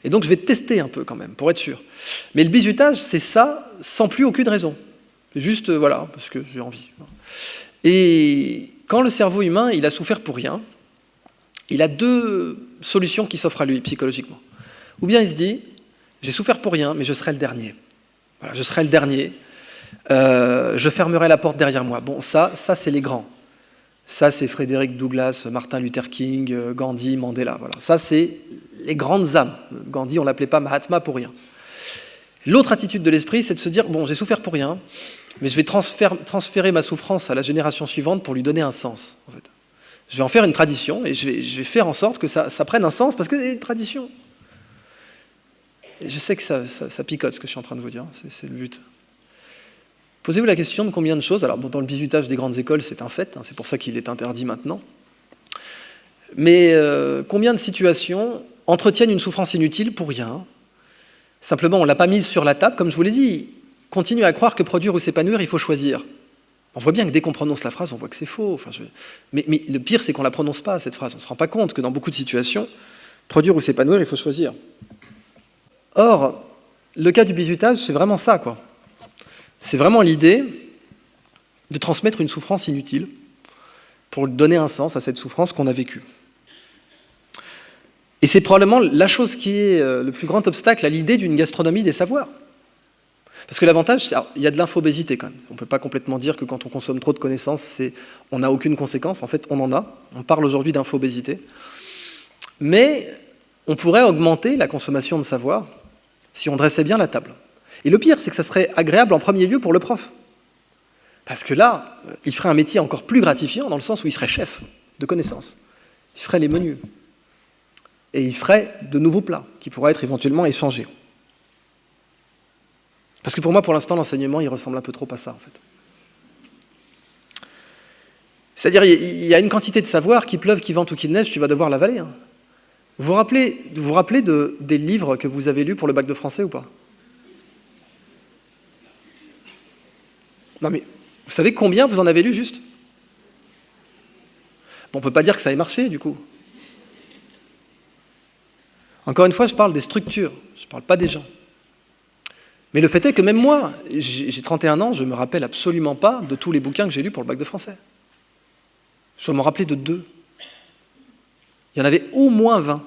S1: et donc je vais tester un peu quand même, pour être sûr. Mais le bizutage, c'est ça, sans plus aucune raison. Juste, voilà, parce que j'ai envie. Et quand le cerveau humain, il a souffert pour rien, il a deux solutions qui s'offrent à lui psychologiquement. Ou bien il se dit, j'ai souffert pour rien, mais je serai le dernier. Voilà, je serai le dernier, je fermerai la porte derrière moi. Bon, ça c'est les grands. Ça, c'est Frédéric Douglass, Martin Luther King, Gandhi, Mandela. Voilà. Ça, c'est les grandes âmes. Gandhi, on ne l'appelait pas Mahatma pour rien. L'autre attitude de l'esprit, c'est de se dire, bon, j'ai souffert pour rien, mais je vais transférer ma souffrance à la génération suivante pour lui donner un sens, en fait. Je vais en faire une tradition et je vais faire en sorte que ça prenne un sens parce que c'est une tradition. Et je sais que ça picote ce que je suis en train de vous dire, c'est le but. Posez-vous la question de combien de choses, alors bon, dans le bizutage des grandes écoles, c'est un fait, hein, c'est pour ça qu'il est interdit maintenant, mais combien de situations entretiennent une souffrance inutile pour rien? Simplement, on ne l'a pas mise sur la table, comme je vous l'ai dit, continue à croire que produire ou s'épanouir, il faut choisir. On voit bien que dès qu'on prononce la phrase, on voit que c'est faux. Enfin, mais le pire, c'est qu'on ne la prononce pas, cette phrase. On ne se rend pas compte que dans beaucoup de situations, produire ou s'épanouir, il faut choisir. Or, le cas du bizutage, c'est vraiment ça, quoi. C'est vraiment l'idée de transmettre une souffrance inutile pour donner un sens à cette souffrance qu'on a vécue. Et c'est probablement la chose qui est le plus grand obstacle à l'idée d'une gastronomie des savoirs. Parce que l'avantage, il y a de l'infobésité quand même. On ne peut pas complètement dire que quand on consomme trop de connaissances, on n'a aucune conséquence. En fait, on en a. On parle aujourd'hui d'infobésité. Mais on pourrait augmenter la consommation de savoir si on dressait bien la table. Et le pire, c'est que ça serait agréable en premier lieu pour le prof. Parce que là, il ferait un métier encore plus gratifiant dans le sens où il serait chef de connaissances. Il ferait les menus. Et il ferait de nouveaux plats qui pourraient être éventuellement échangés. Parce que pour moi, pour l'instant, l'enseignement, il ressemble un peu trop à ça, en fait. C'est-à-dire, il y a une quantité de savoir, qu'il pleuve, qu'il vente ou qu'il neige, tu vas devoir l'avaler. Hein. Vous vous rappelez des livres que vous avez lus pour le bac de français ou pas? Non mais, vous savez combien vous en avez lu juste? Bon, on ne peut pas dire que ça ait marché, du coup. Encore une fois, je parle des structures, je ne parle pas des gens. Mais le fait est que même moi, j'ai 31 ans, je ne me rappelle absolument pas de tous les bouquins que j'ai lus pour le bac de français. Je dois m'en rappeler de 2. Il y en avait au moins 20.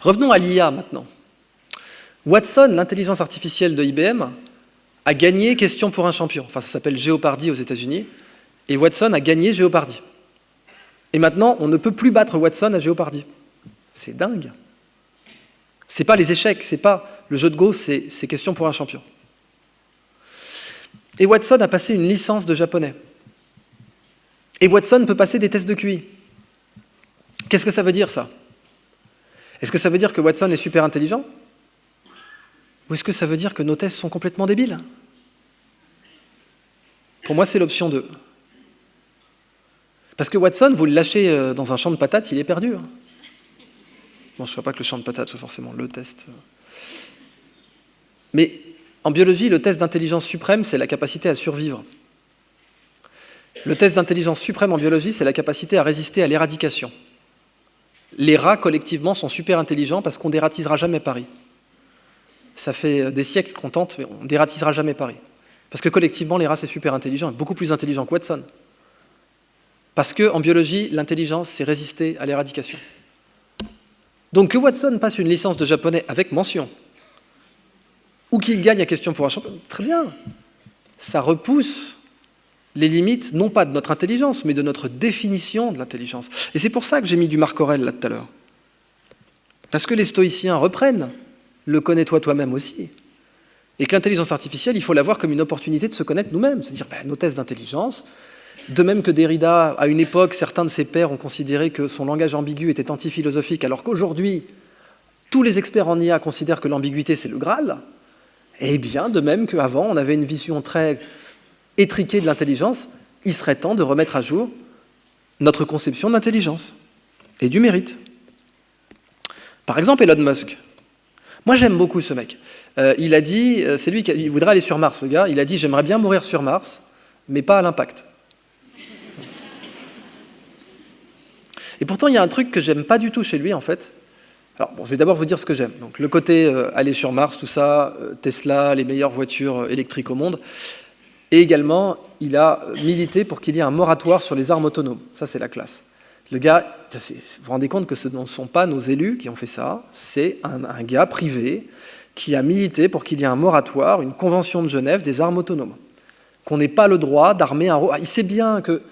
S1: Revenons à l'IA maintenant. Watson, l'intelligence artificielle de IBM, a gagné Question pour un champion. Enfin, ça s'appelle Jeopardy aux États-Unis. Et Watson a gagné Jeopardy. Et maintenant, on ne peut plus battre Watson à Jeopardy. C'est dingue. C'est pas les échecs, c'est pas le jeu de Go, c'est Question pour un champion. Et Watson a passé une licence de japonais. Et Watson peut passer des tests de QI. Qu'est-ce que ça veut dire, ça? Est-ce que ça veut dire que Watson est super intelligent? Ou est-ce que ça veut dire que nos tests sont complètement débiles? Pour moi, c'est l'option 2. Parce que Watson, vous le lâchez dans un champ de patates, il est perdu. Bon, je ne sais pas que le champ de patates soit forcément le test. Mais en biologie, le test d'intelligence suprême, c'est la capacité à survivre. Le test d'intelligence suprême en biologie, c'est la capacité à résister à l'éradication. Les rats, collectivement, sont super intelligents parce qu'on ne dératisera jamais Paris. Ça fait des siècles qu'on tente, mais on ne dératisera jamais Paris. Parce que collectivement, les rats, c'est super intelligent, beaucoup plus intelligent que Watson. Parce qu'en biologie, l'intelligence, c'est résister à l'éradication. Donc que Watson passe une licence de japonais avec mention, ou qu'il gagne à Question pour un champion, très bien. Ça repousse les limites, non pas de notre intelligence, mais de notre définition de l'intelligence. Et c'est pour ça que j'ai mis du Marc Aurèle là tout à l'heure. Parce que les stoïciens reprennent le connais-toi toi-même aussi. Et que l'intelligence artificielle, il faut la voir comme une opportunité de se connaître nous-mêmes. C'est-à-dire, nos tests d'intelligence, de même que Derrida, à une époque, certains de ses pairs ont considéré que son langage ambigu était anti-philosophique, alors qu'aujourd'hui, tous les experts en IA considèrent que l'ambiguïté, c'est le Graal. Et bien, de même qu'avant, on avait une vision très étriquée de l'intelligence, il serait temps de remettre à jour notre conception de l'intelligence et du mérite. Par exemple, Elon Musk. Moi, j'aime beaucoup ce mec. Il a dit, c'est lui qui voudrait aller sur Mars, le gars, il a dit « J'aimerais bien mourir sur Mars, mais pas à l'impact ». Et pourtant, il y a un truc que j'aime pas du tout chez lui, en fait. Alors, bon, je vais d'abord vous dire ce que j'aime. Donc, le côté aller sur Mars, tout ça, Tesla, les meilleures voitures électriques au monde. Et également, il a milité pour qu'il y ait un moratoire sur les armes autonomes. Ça, c'est la classe. Le gars, vous vous rendez compte que ce ne sont pas nos élus qui ont fait ça, c'est un gars privé qui a milité pour qu'il y ait un moratoire, une convention de Genève des armes autonomes. Qu'on n'ait pas le droit d'armer un... Il sait bien que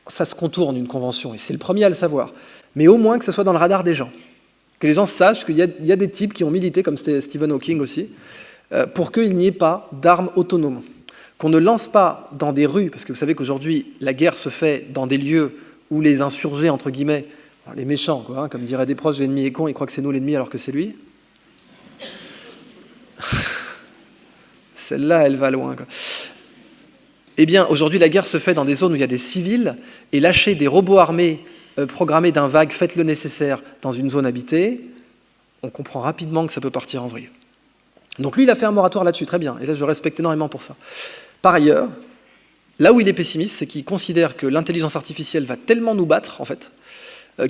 S1: ça se contourne, une convention, et c'est le premier à le savoir. Mais au moins que ce soit dans le radar des gens. Que les gens sachent qu'il y a des types qui ont milité, comme c'était Stephen Hawking aussi, pour qu'il n'y ait pas d'armes autonomes. Qu'on ne lance pas dans des rues, parce que vous savez qu'aujourd'hui, la guerre se fait dans des lieux où les insurgés, entre guillemets, les méchants, quoi, hein, comme diraient des proches, l'ennemi est con, il croit que c'est nous l'ennemi alors que c'est lui. Celle-là, elle va loin, quoi. Eh bien, aujourd'hui, la guerre se fait dans des zones où il y a des civils, et lâcher des robots armés programmés d'un vague, faites le nécessaire dans une zone habitée, on comprend rapidement que ça peut partir en vrille. Donc lui, il a fait un moratoire là-dessus, très bien, et là, je le respecte énormément pour ça. Par ailleurs, là où il est pessimiste, c'est qu'il considère que l'intelligence artificielle va tellement nous battre, en fait,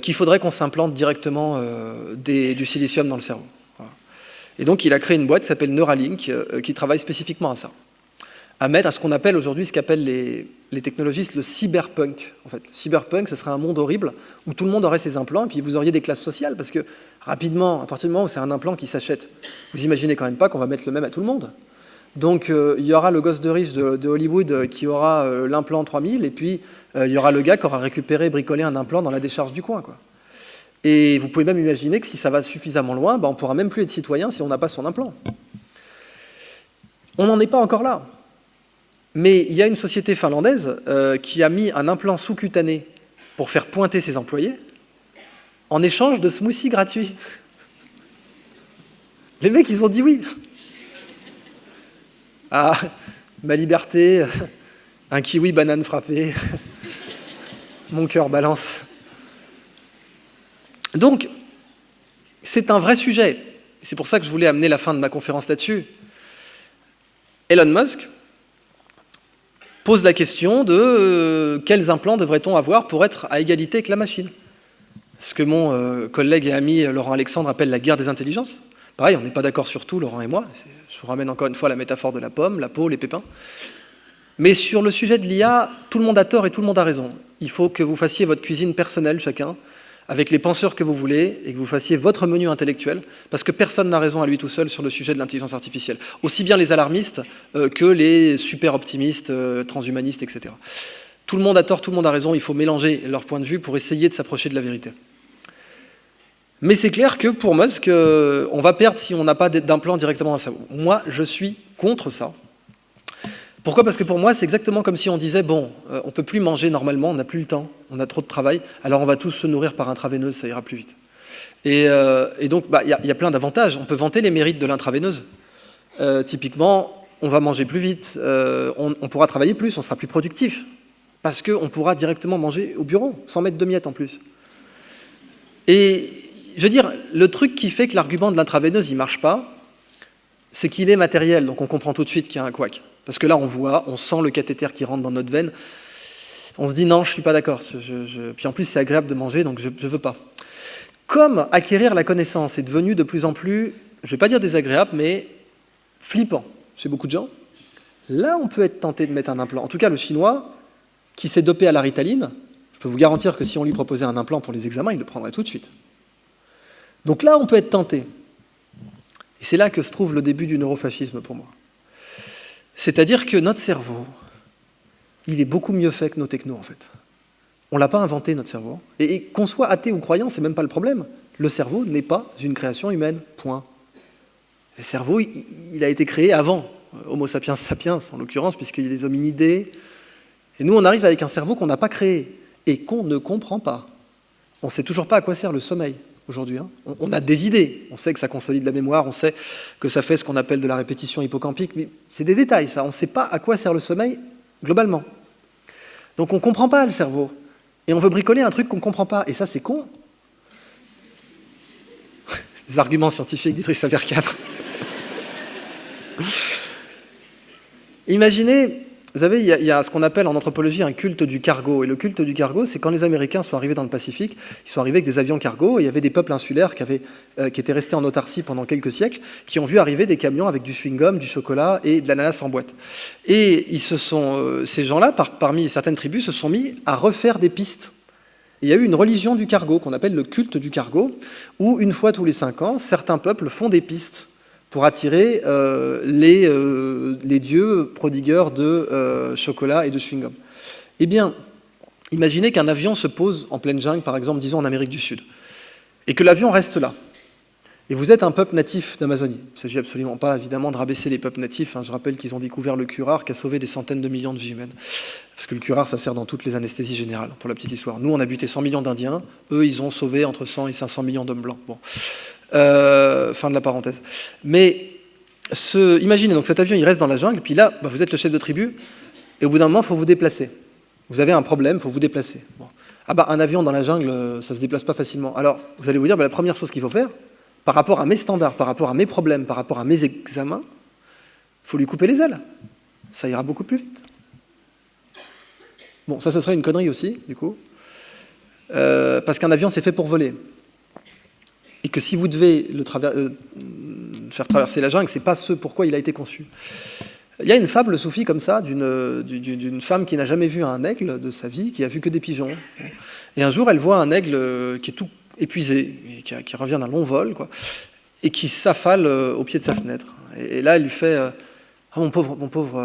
S1: qu'il faudrait qu'on s'implante directement du silicium dans le cerveau. Voilà. Et donc, il a créé une boîte qui s'appelle Neuralink, qui travaille spécifiquement à ça. À mettre à ce qu'on appelle aujourd'hui, ce qu'appellent les technologistes le cyberpunk. En fait, le cyberpunk, ce serait un monde horrible où tout le monde aurait ses implants et puis vous auriez des classes sociales parce que rapidement, à partir du moment où c'est un implant qui s'achète, vous imaginez quand même pas qu'on va mettre le même à tout le monde. Donc il y aura le gosse de riche de Hollywood qui aura l'implant 3000 et puis il y aura le gars qui aura récupéré, bricolé un implant dans la décharge du coin, quoi. Et vous pouvez même imaginer que si ça va suffisamment loin, on ne pourra même plus être citoyen si on n'a pas son implant. On n'en est pas encore là. Mais il y a une société finlandaise qui a mis un implant sous-cutané pour faire pointer ses employés en échange de smoothies gratuits. Les mecs, ils ont dit oui. Ah, ma liberté, un kiwi banane frappé, mon cœur balance. Donc, c'est un vrai sujet. C'est pour ça que je voulais amener la fin de ma conférence là-dessus. Elon Musk pose la question de quels implants devrait-on avoir pour être à égalité avec la machine. Ce que mon collègue et ami Laurent Alexandre appelle la guerre des intelligences. Pareil, on n'est pas d'accord sur tout, Laurent et moi. Je vous ramène encore une fois la métaphore de la pomme, la peau, les pépins. Mais sur le sujet de l'IA, tout le monde a tort et tout le monde a raison. Il faut que vous fassiez votre cuisine personnelle, chacun, avec les penseurs que vous voulez, et que vous fassiez votre menu intellectuel, parce que personne n'a raison à lui tout seul sur le sujet de l'intelligence artificielle. Aussi bien les alarmistes que les super optimistes, transhumanistes, etc. Tout le monde a tort, tout le monde a raison, il faut mélanger leurs points de vue pour essayer de s'approcher de la vérité. Mais c'est clair que pour Musk, on va perdre si on n'a pas d'implant directement dans le cerveau. Moi, je suis contre ça. Pourquoi ? Parce que pour moi, c'est exactement comme si on disait, bon, on ne peut plus manger normalement, on n'a plus le temps, on a trop de travail, alors on va tous se nourrir par intraveineuse, ça ira plus vite. Et donc, il y a plein d'avantages. On peut vanter les mérites de l'intraveineuse. Typiquement, on va manger plus vite, on pourra travailler plus, on sera plus productif, parce qu'on pourra directement manger au bureau, sans mettre de miettes en plus. Et je veux dire, le truc qui fait que l'argument de l'intraveineuse, il ne marche pas, c'est qu'il est matériel, donc on comprend tout de suite qu'il y a un couac. Parce que là, on voit, on sent le cathéter qui rentre dans notre veine. On se dit non, je ne suis pas d'accord. Puis en plus, c'est agréable de manger, donc je ne veux pas. Comme acquérir la connaissance est devenu de plus en plus, je ne vais pas dire désagréable, mais flippant chez beaucoup de gens, là, on peut être tenté de mettre un implant. En tout cas, le Chinois, qui s'est dopé à la Ritaline, je peux vous garantir que si on lui proposait un implant pour les examens, il le prendrait tout de suite. Donc là, on peut être tenté. Et c'est là que se trouve le début du neurofascisme pour moi. C'est-à-dire que notre cerveau, il est beaucoup mieux fait que nos technos, en fait. On ne l'a pas inventé, notre cerveau. Et qu'on soit athée ou croyant, c'est même pas le problème. Le cerveau n'est pas une création humaine, point. Le cerveau, il a été créé avant, Homo sapiens sapiens, en l'occurrence, puisqu'il y a les hominidés. Et nous, on arrive avec un cerveau qu'on n'a pas créé et qu'on ne comprend pas. On ne sait toujours pas à quoi sert le sommeil aujourd'hui. On a des idées, on sait que ça consolide la mémoire, on sait que ça fait ce qu'on appelle de la répétition hippocampique, mais c'est des détails, ça. On ne sait pas à quoi sert le sommeil globalement. Donc on ne comprend pas le cerveau. Et on veut bricoler un truc qu'on ne comprend pas. Et ça, c'est con. Les arguments scientifiques d'Idriss Aberkane. Imaginez, vous savez, il y a ce qu'on appelle en anthropologie un culte du cargo. Et le culte du cargo, c'est quand les Américains sont arrivés dans le Pacifique, ils sont arrivés avec des avions cargo, et il y avait des peuples insulaires qui étaient restés en autarcie pendant quelques siècles, qui ont vu arriver des camions avec du chewing-gum, du chocolat et de l'ananas en boîte. Et ces gens-là, parmi certaines tribus, se sont mis à refaire des pistes. Et il y a eu une religion du cargo, qu'on appelle le culte du cargo, où une fois tous les 5 ans, certains peuples font des pistes pour attirer les dieux prodigueurs de chocolat et de chewing-gum. Eh bien, imaginez qu'un avion se pose en pleine jungle, par exemple, disons en Amérique du Sud, et que l'avion reste là. Et vous êtes un peuple natif d'Amazonie. Il ne s'agit absolument pas, évidemment, de rabaisser les peuples natifs. Je rappelle qu'ils ont découvert le curare qui a sauvé des centaines de millions de vies humaines. Parce que le curare, ça sert dans toutes les anesthésies générales, pour la petite histoire. Nous, on a buté 100 millions d'Indiens. Eux, ils ont sauvé entre 100 et 500 millions d'hommes blancs. Bon. Fin de la parenthèse. Mais imaginez, donc cet avion, il reste dans la jungle, puis là, vous êtes le chef de tribu, et au bout d'un moment, il faut vous déplacer. Vous avez un problème, il faut vous déplacer. Bon. Un avion dans la jungle, ça ne se déplace pas facilement. Alors, vous allez vous dire, la première chose qu'il faut faire, par rapport à mes standards, par rapport à mes problèmes, par rapport à mes examens, il faut lui couper les ailes. Ça ira beaucoup plus vite. Bon, ça serait une connerie aussi, du coup. Parce qu'un avion, c'est fait pour voler. Et que si vous devez faire traverser la jungle, ce n'est pas ce pourquoi il a été conçu. Il y a une fable soufie comme ça, d'une femme qui n'a jamais vu un aigle de sa vie, qui a vu que des pigeons. Et un jour, elle voit un aigle qui est tout épuisé, qui revient d'un long vol, quoi, et qui s'affale au pied de sa fenêtre. Et là, elle lui fait mon pauvre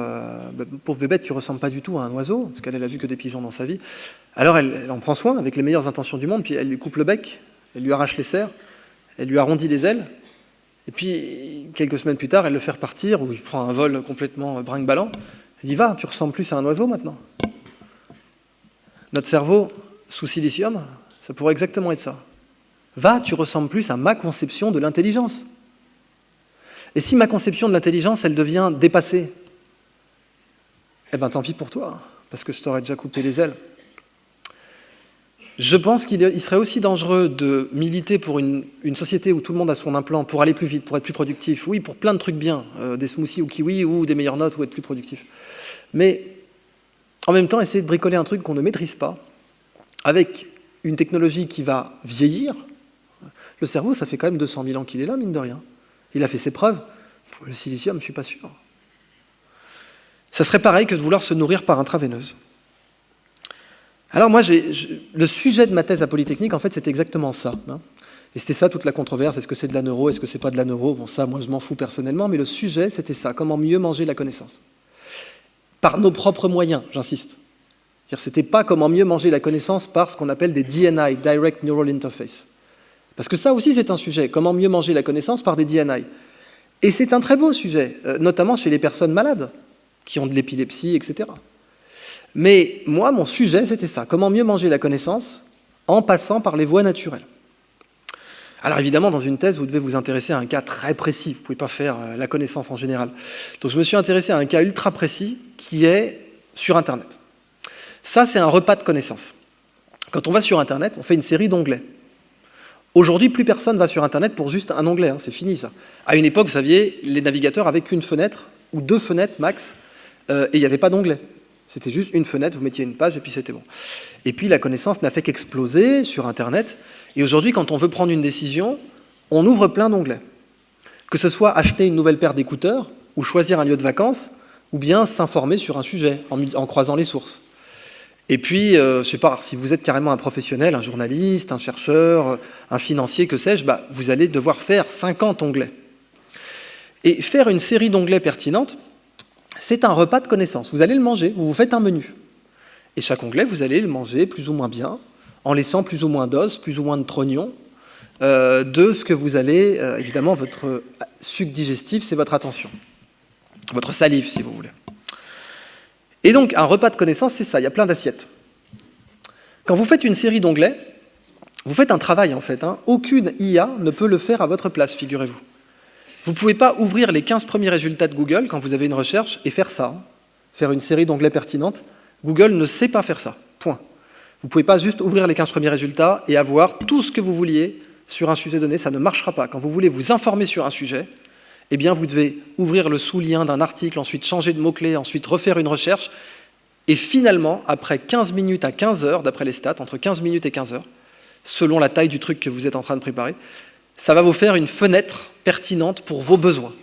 S1: bébête, tu ressembles pas du tout à un oiseau, parce qu'elle a vu que des pigeons dans sa vie. Alors elle en prend soin, avec les meilleures intentions du monde, puis elle lui coupe le bec, elle lui arrache les serres, elle lui arrondit les ailes, et puis quelques semaines plus tard, elle le fait repartir, où il prend un vol complètement brinque-ballant. Elle dit, va, tu ressembles plus à un oiseau maintenant. Notre cerveau, sous silicium, ça pourrait exactement être ça. Va, tu ressembles plus à ma conception de l'intelligence. Et si ma conception de l'intelligence, elle devient dépassée, eh bien tant pis pour toi, parce que je t'aurais déjà coupé les ailes. Je pense qu'il serait aussi dangereux de militer pour une société où tout le monde a son implant, pour aller plus vite, pour être plus productif. Oui, pour plein de trucs bien, des smoothies au kiwi ou des meilleures notes ou être plus productif. Mais en même temps, essayer de bricoler un truc qu'on ne maîtrise pas, avec une technologie qui va vieillir. Le cerveau, ça fait quand même 200 000 ans qu'il est là, mine de rien. Il a fait ses preuves. Pour le silicium, je ne suis pas sûr. Ça serait pareil que de vouloir se nourrir par intraveineuse. Alors moi, le sujet de ma thèse à Polytechnique, en fait, c'était exactement ça. Et c'était ça toute la controverse. Est-ce que c'est de la neuro? Est-ce que c'est pas de la neuro? Bon, ça, moi, je m'en fous personnellement. Mais le sujet, c'était ça. Comment mieux manger la connaissance? Par nos propres moyens, j'insiste. C'était pas comment mieux manger la connaissance par ce qu'on appelle des DNI, Direct Neural Interface. Parce que ça aussi, c'est un sujet. Comment mieux manger la connaissance par des DNI. Et c'est un très beau sujet, notamment chez les personnes malades, qui ont de l'épilepsie, etc. Mais moi, mon sujet, c'était ça. Comment mieux manger la connaissance en passant par les voies naturelles. Alors évidemment, dans une thèse, vous devez vous intéresser à un cas très précis. Vous ne pouvez pas faire la connaissance en général. Donc je me suis intéressé à un cas ultra précis qui est sur Internet. Ça, c'est un repas de connaissances. Quand on va sur Internet, on fait une série d'onglets. Aujourd'hui, plus personne va sur Internet pour juste un onglet, c'est fini ça. À une époque, vous saviez, les navigateurs avaient qu'une fenêtre, ou 2 fenêtres max, et il n'y avait pas d'onglet. C'était juste une fenêtre, vous mettiez une page, et puis c'était bon. Et puis la connaissance n'a fait qu'exploser sur Internet, et aujourd'hui, quand on veut prendre une décision, on ouvre plein d'onglets. Que ce soit acheter une nouvelle paire d'écouteurs, ou choisir un lieu de vacances, ou bien s'informer sur un sujet, en croisant les sources. Et puis, je ne sais pas, si vous êtes carrément un professionnel, un journaliste, un chercheur, un financier, que sais-je, vous allez devoir faire 50 onglets. Et faire une série d'onglets pertinentes, c'est un repas de connaissances. Vous allez le manger, vous vous faites un menu. Et chaque onglet, vous allez le manger plus ou moins bien, en laissant plus ou moins d'os, plus ou moins de trognons, de ce que vous allez, évidemment, votre suc digestif, c'est votre attention. Votre salive, si vous voulez. Et donc, un repas de connaissances, c'est ça, il y a plein d'assiettes. Quand vous faites une série d'onglets, vous faites un travail, en fait. Aucune IA ne peut le faire à votre place, figurez-vous. Vous ne pouvez pas ouvrir les 15 premiers résultats de Google quand vous avez une recherche et faire ça, faire une série d'onglets pertinentes. Google ne sait pas faire ça, point. Vous ne pouvez pas juste ouvrir les 15 premiers résultats et avoir tout ce que vous vouliez sur un sujet donné, ça ne marchera pas. Quand vous voulez vous informer sur un sujet, eh bien, vous devez ouvrir le sous-lien d'un article, ensuite changer de mots-clés, ensuite refaire une recherche, et finalement, après 15 minutes à 15 heures, d'après les stats, entre 15 minutes et 15 heures, selon la taille du truc que vous êtes en train de préparer, ça va vous faire une fenêtre pertinente pour vos besoins.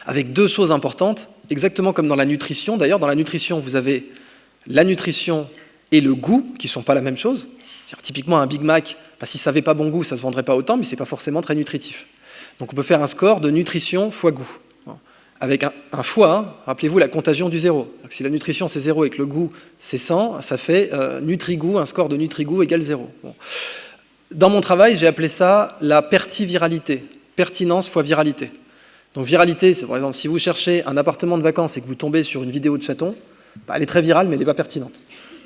S1: Avec 2 choses importantes, exactement comme dans la nutrition. D'ailleurs, dans la nutrition, vous avez la nutrition et le goût, qui ne sont pas la même chose. Typiquement, un Big Mac, si ça n'avait pas bon goût, ça ne se vendrait pas autant, mais ce n'est pas forcément très nutritif. Donc on peut faire un score de nutrition fois goût. Avec un fois, rappelez-vous la contagion du 0. Donc, si la nutrition c'est 0 et que le goût c'est 100, ça fait Nutri-goût, un score de Nutri-goût égale 0. Bon. Dans mon travail, j'ai appelé ça la pertiviralité, pertinence fois viralité. Donc viralité, c'est par exemple si vous cherchez un appartement de vacances et que vous tombez sur une vidéo de chaton, bah, elle est très virale mais elle n'est pas pertinente.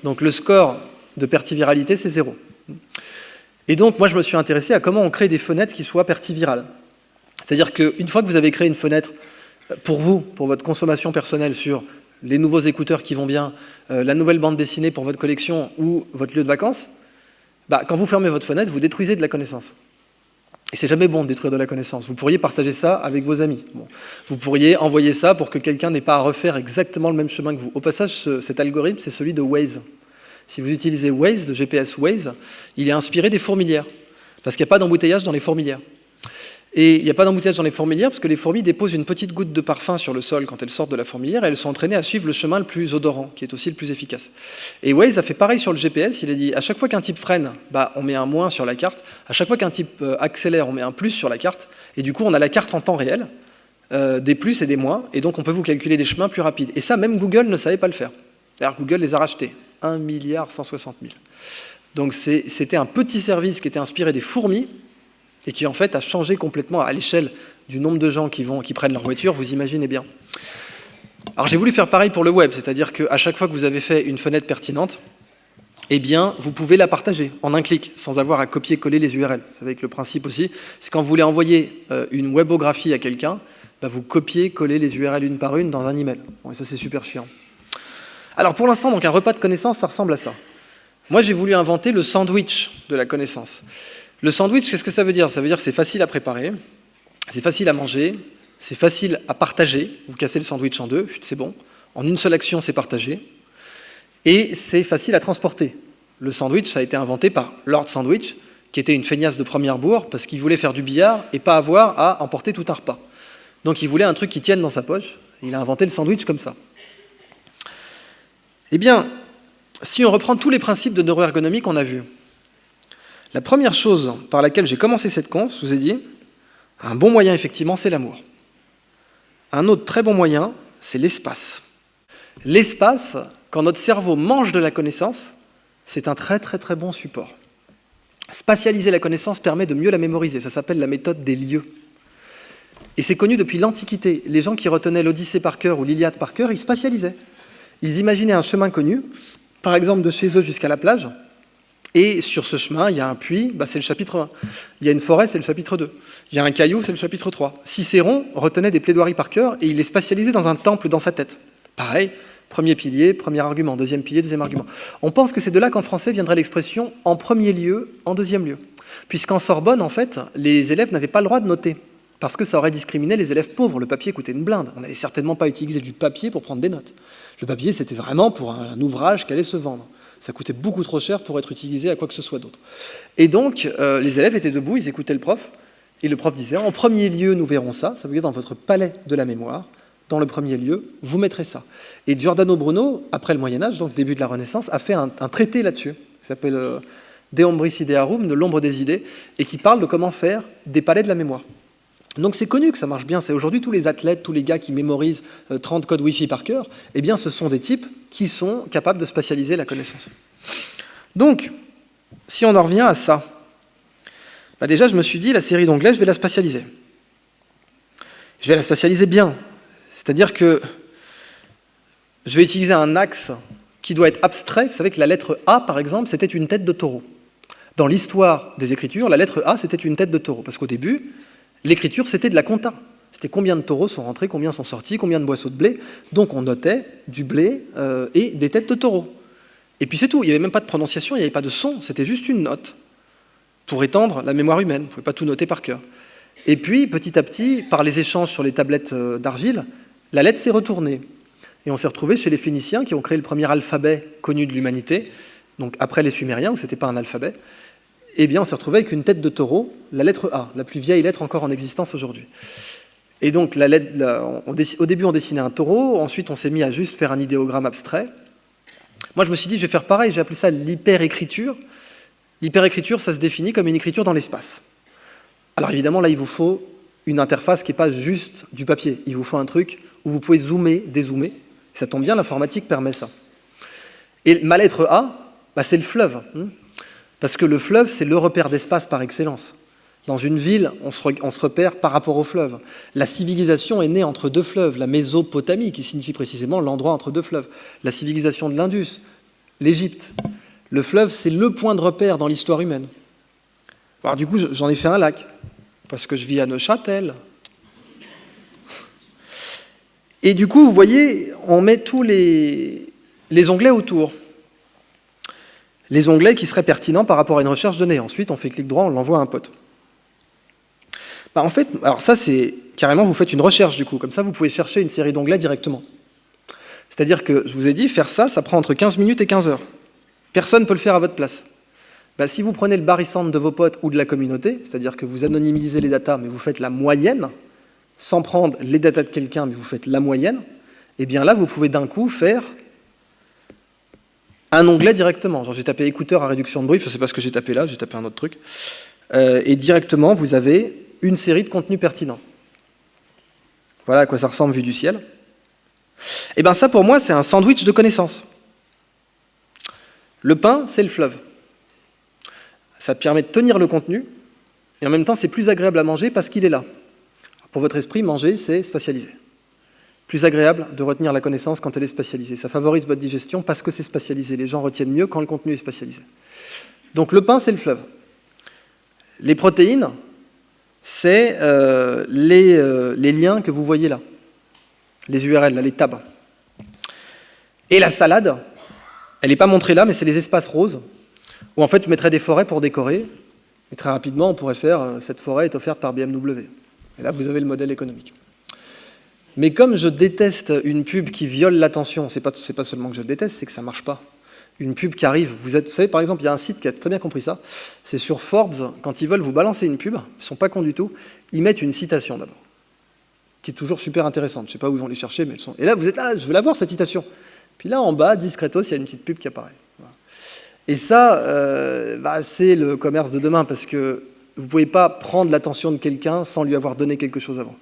S1: Donc le score de pertiviralité, c'est 0. Et donc moi je me suis intéressé à comment on crée des fenêtres qui soient pertivirales. C'est-à-dire qu'une fois que vous avez créé une fenêtre pour vous, pour votre consommation personnelle sur les nouveaux écouteurs qui vont bien, la nouvelle bande dessinée pour votre collection ou votre lieu de vacances, bah, quand vous fermez votre fenêtre, vous détruisez de la connaissance. Et c'est jamais bon de détruire de la connaissance. Vous pourriez partager ça avec vos amis. Bon. Vous pourriez envoyer ça pour que quelqu'un n'ait pas à refaire exactement le même chemin que vous. Au passage, cet algorithme, c'est celui de Waze. Si vous utilisez Waze, le GPS Waze, il est inspiré des fourmilières. Parce qu'il n'y a pas d'embouteillage dans les fourmilières. Et il n'y a pas d'embouteillage dans les fourmilières parce que les fourmis déposent une petite goutte de parfum sur le sol quand elles sortent de la fourmilière et elles sont entraînées à suivre le chemin le plus odorant, qui est aussi le plus efficace. Et Waze a fait pareil sur le GPS, il a dit à chaque fois qu'un type freine, bah, on met un moins sur la carte, à chaque fois qu'un type accélère, on met un plus sur la carte, et du coup on a la carte en temps réel, des plus et des moins, et donc on peut vous calculer des chemins plus rapides. Et ça, même Google ne savait pas le faire. D'ailleurs, Google les a rachetés, 1,160 milliard. Donc c'était un petit service qui était inspiré des fourmis, et qui en fait a changé complètement à l'échelle du nombre de gens qui prennent leur voiture, vous imaginez bien. Alors j'ai voulu faire pareil pour le web, c'est-à-dire qu'à chaque fois que vous avez fait une fenêtre pertinente, eh bien vous pouvez la partager en un clic, sans avoir à copier-coller les URL. Vous savez que le principe aussi, c'est quand vous voulez envoyer une webographie à quelqu'un, bah, vous copiez-collez les URL une par une dans un email. Bon, et ça c'est super chiant. Alors pour l'instant, donc un repas de connaissances, ça ressemble à ça. Moi j'ai voulu inventer le sandwich de la connaissance. Le sandwich, qu'est-ce que ça veut dire? Ça veut dire que c'est facile à préparer, c'est facile à manger, c'est facile à partager. Vous cassez le sandwich en deux, c'est bon. En une seule action, c'est partagé. Et c'est facile à transporter. Le sandwich, ça a été inventé par Lord Sandwich, qui était une feignasse de première bourre, parce qu'il voulait faire du billard et pas avoir à emporter tout un repas. Donc il voulait un truc qui tienne dans sa poche. Il a inventé le sandwich comme ça. Eh bien, si on reprend tous les principes de neuroergonomie qu'on a vus, la première chose par laquelle j'ai commencé cette conf, je vous ai dit, un bon moyen, effectivement, c'est l'amour. Un autre très bon moyen, c'est l'espace. L'espace, quand notre cerveau mange de la connaissance, c'est un très très très bon support. Spatialiser la connaissance permet de mieux la mémoriser. Ça s'appelle la méthode des lieux. Et c'est connu depuis l'Antiquité. Les gens qui retenaient l'Odyssée par cœur ou l'Iliade par cœur, ils spatialisaient. Ils imaginaient un chemin connu, par exemple de chez eux jusqu'à la plage, et sur ce chemin, il y a un puits, bah c'est le chapitre 1. Il y a une forêt, c'est le chapitre 2. Il y a un caillou, c'est le chapitre 3. Cicéron retenait des plaidoiries par cœur et il les spatialisait dans un temple dans sa tête. Pareil, premier pilier, premier argument, deuxième pilier, deuxième argument. On pense que c'est de là qu'en français viendrait l'expression « en premier lieu, en deuxième lieu ». Puisqu'en Sorbonne, en fait, les élèves n'avaient pas le droit de noter, parce que ça aurait discriminé les élèves pauvres. Le papier coûtait une blinde. On n'allait certainement pas utiliser du papier pour prendre des notes. Le papier, c'était vraiment pour un ouvrage qui allait se vendre. Ça coûtait beaucoup trop cher pour être utilisé à quoi que ce soit d'autre. Et donc, les élèves étaient debout, ils écoutaient le prof, et le prof disait « En premier lieu, nous verrons ça, ça veut dire dans votre palais de la mémoire, dans le premier lieu, vous mettrez ça. » Et Giordano Bruno, après le Moyen-Âge, donc début de la Renaissance, a fait un traité là-dessus, qui s'appelle De Ombris Idearum, de l'ombre des idées, et qui parle de comment faire des palais de la mémoire. Donc c'est connu que ça marche bien. C'est aujourd'hui tous les athlètes, tous les gars qui mémorisent 30 codes Wi-Fi par cœur, eh bien ce sont des types qui sont capables de spatialiser la connaissance. Donc, si on en revient à ça, bah déjà je me suis dit, la série d'onglets, je vais la spatialiser. Je vais la spatialiser bien. C'est-à-dire que je vais utiliser un axe qui doit être abstrait. Vous savez que la lettre A, par exemple, c'était une tête de taureau. Dans l'histoire des Écritures, la lettre A, c'était une tête de taureau. Parce qu'au début, l'écriture, c'était de la compta. C'était combien de taureaux sont rentrés, combien sont sortis, combien de boisseaux de blé. Donc on notait du blé et des têtes de taureaux. Et puis c'est tout, il n'y avait même pas de prononciation, il n'y avait pas de son, c'était juste une note pour étendre la mémoire humaine. Vous ne pouvez pas tout noter par cœur. Et puis, petit à petit, par les échanges sur les tablettes d'argile, la lettre s'est retournée. Et on s'est retrouvé chez les Phéniciens qui ont créé le premier alphabet connu de l'humanité, donc après les Sumériens, où ce n'était pas un alphabet. Eh bien, on s'est retrouvé avec une tête de taureau, la lettre A, la plus vieille lettre encore en existence aujourd'hui. Et donc, au début, on dessinait un taureau, ensuite, on s'est mis à juste faire un idéogramme abstrait. Moi, je me suis dit, je vais faire pareil, j'ai appelé ça l'hyperécriture. L'hyperécriture, ça se définit comme une écriture dans l'espace. Alors évidemment, là, il vous faut une interface qui n'est pas juste du papier. Il vous faut un truc où vous pouvez zoomer, dézoomer. Ça tombe bien, l'informatique permet ça. Et ma lettre A, bah, c'est le fleuve. Parce que le fleuve, c'est le repère d'espace par excellence. Dans une ville, on se repère par rapport au fleuve. La civilisation est née entre deux fleuves, la Mésopotamie, qui signifie précisément l'endroit entre deux fleuves. La civilisation de l'Indus, l'Égypte. Le fleuve, c'est le point de repère dans l'histoire humaine. Alors du coup, j'en ai fait un lac, parce que je vis à Neuchâtel. Et du coup, vous voyez, on met tous les onglets autour. Les onglets qui seraient pertinents par rapport à une recherche donnée. Ensuite, on fait clic droit, on l'envoie à un pote. En fait, alors ça, c'est carrément, vous faites une recherche du coup. Comme ça, vous pouvez chercher une série d'onglets directement. C'est-à-dire que, je vous ai dit, faire ça, ça prend entre 15 minutes et 15 heures. Personne ne peut le faire à votre place. Si vous prenez le barycentre de vos potes ou de la communauté, c'est-à-dire que vous anonymisez les datas, mais vous faites la moyenne, sans prendre les datas de quelqu'un, mais vous faites la moyenne, et bien là, vous pouvez d'un coup faire un onglet directement. Genre, j'ai tapé écouteur à réduction de bruit, je ne sais pas ce que j'ai tapé là, j'ai tapé un autre truc. Et directement, vous avez une série de contenus pertinents. Voilà à quoi ça ressemble vu du ciel. Et bien ça, pour moi, c'est un sandwich de connaissances. Le pain, c'est le fleuve. Ça permet de tenir le contenu, et en même temps, c'est plus agréable à manger parce qu'il est là. Pour votre esprit, manger, c'est spatialisé. Plus agréable de retenir la connaissance quand elle est spatialisée. Ça favorise votre digestion parce que c'est spatialisé. Les gens retiennent mieux quand le contenu est spatialisé. Donc le pain, c'est le fleuve. Les protéines, c'est les liens que vous voyez là. Les URL, là, les tabs. Et la salade, elle n'est pas montrée là, mais c'est les espaces roses, où en fait je mettrais des forêts pour décorer, et très rapidement on pourrait faire cette forêt est offerte par BMW. Et là vous avez le modèle économique. Mais comme je déteste une pub qui viole l'attention, c'est pas seulement que je le déteste, c'est que ça marche pas. Une pub qui arrive, vous savez par exemple, il y a un site qui a très bien compris ça, c'est sur Forbes, quand ils veulent vous balancer une pub, ils sont pas cons du tout, ils mettent une citation d'abord, qui est toujours super intéressante, je sais pas où ils vont les chercher, mais elles sont... Et là vous êtes là, je veux la voir cette citation. Puis là en bas, discretos, il y a une petite pub qui apparaît. Voilà. Et ça, c'est le commerce de demain, parce que vous ne pouvez pas prendre l'attention de quelqu'un sans lui avoir donné quelque chose avant.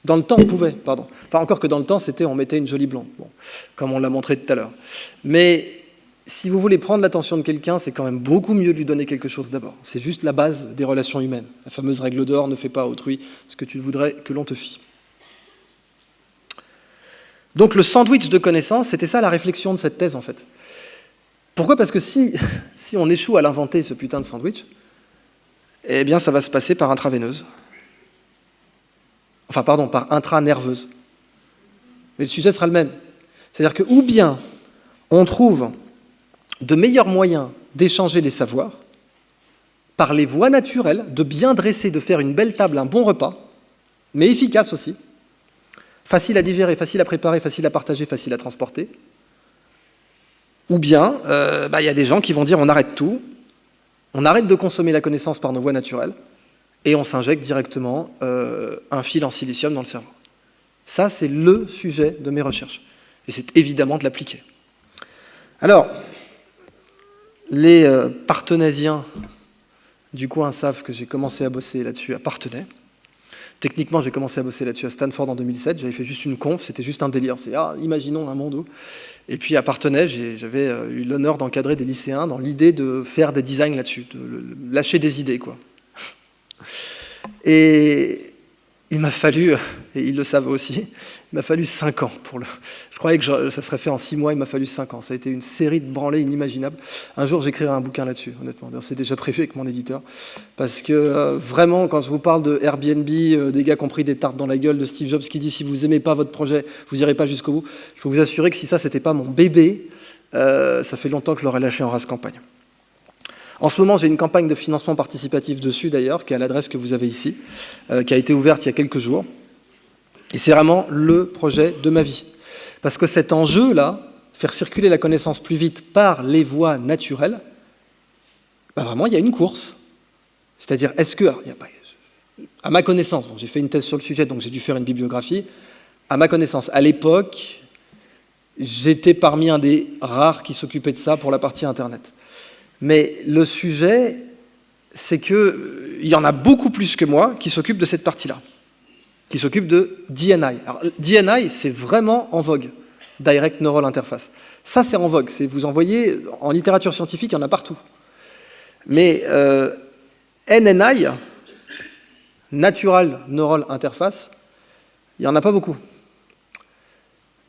S1: Dans le temps, on pouvait, pardon. Enfin, encore que dans le temps, c'était on mettait une jolie blonde, bon, comme on l'a montré tout à l'heure. Mais si vous voulez prendre l'attention de quelqu'un, c'est quand même beaucoup mieux de lui donner quelque chose d'abord. C'est juste la base des relations humaines. La fameuse règle d'or, ne fais pas à autrui ce que tu voudrais que l'on te fît. Donc le sandwich de connaissances, c'était ça la réflexion de cette thèse en fait. Pourquoi ? Parce que si on échoue à l'inventer, ce putain de sandwich, eh bien ça va se passer par intraveineuse. Enfin pardon, par intranerveuse. Mais le sujet sera le même. C'est-à-dire que ou bien on trouve de meilleurs moyens d'échanger les savoirs par les voies naturelles, de bien dresser, de faire une belle table, un bon repas, mais efficace aussi, facile à digérer, facile à préparer, facile à partager, facile à transporter. Ou bien, y a des gens qui vont dire on arrête tout, on arrête de consommer la connaissance par nos voies naturelles, et on s'injecte directement un fil en silicium dans le cerveau. Ça, c'est le sujet de mes recherches. Et c'est évidemment de l'appliquer. Alors, les partenaisiens du coin savent que j'ai commencé à bosser là-dessus à Parthenay. Techniquement, j'ai commencé à bosser là-dessus à Stanford en 2007. J'avais fait juste une conf, c'était juste un délire. C'est imaginons un monde où... Et puis à Parthenay, j'avais eu l'honneur d'encadrer des lycéens dans l'idée de faire des designs là-dessus, de lâcher des idées, quoi. Et il m'a fallu, et ils le savent aussi, il m'a fallu 5 ans pour le... Je croyais que ça serait fait en 6 mois, il m'a fallu 5 ans. Ça a été une série de branlées inimaginables. Un jour, j'écrirai un bouquin là-dessus, honnêtement. C'est déjà prévu avec mon éditeur. Parce que vraiment, quand je vous parle de Airbnb, des gars qui ont pris des tartes dans la gueule, de Steve Jobs qui dit si vous n'aimez pas votre projet, vous n'irez pas jusqu'au bout, je peux vous assurer que si ça, c'était pas mon bébé, ça fait longtemps que je l'aurais lâché en race campagne. En ce moment, j'ai une campagne de financement participatif dessus, d'ailleurs, qui est à l'adresse que vous avez ici, qui a été ouverte il y a quelques jours. Et c'est vraiment le projet de ma vie. Parce que cet enjeu-là, faire circuler la connaissance plus vite par les voies naturelles, vraiment, il y a une course. C'est-à-dire, est-ce que... Alors, à ma connaissance, j'ai fait une thèse sur le sujet, donc j'ai dû faire une bibliographie. À ma connaissance, à l'époque, j'étais parmi un des rares qui s'occupaient de ça pour la partie Internet. Mais le sujet, c'est qu'il y en a beaucoup plus que moi qui s'occupent de cette partie-là, qui s'occupent de DNI. Alors, DNI, c'est vraiment en vogue, Direct Neural Interface. Ça, c'est en vogue. Vous en voyez, en littérature scientifique, il y en a partout. Mais NNI, Natural Neural Interface, il n'y en a pas beaucoup.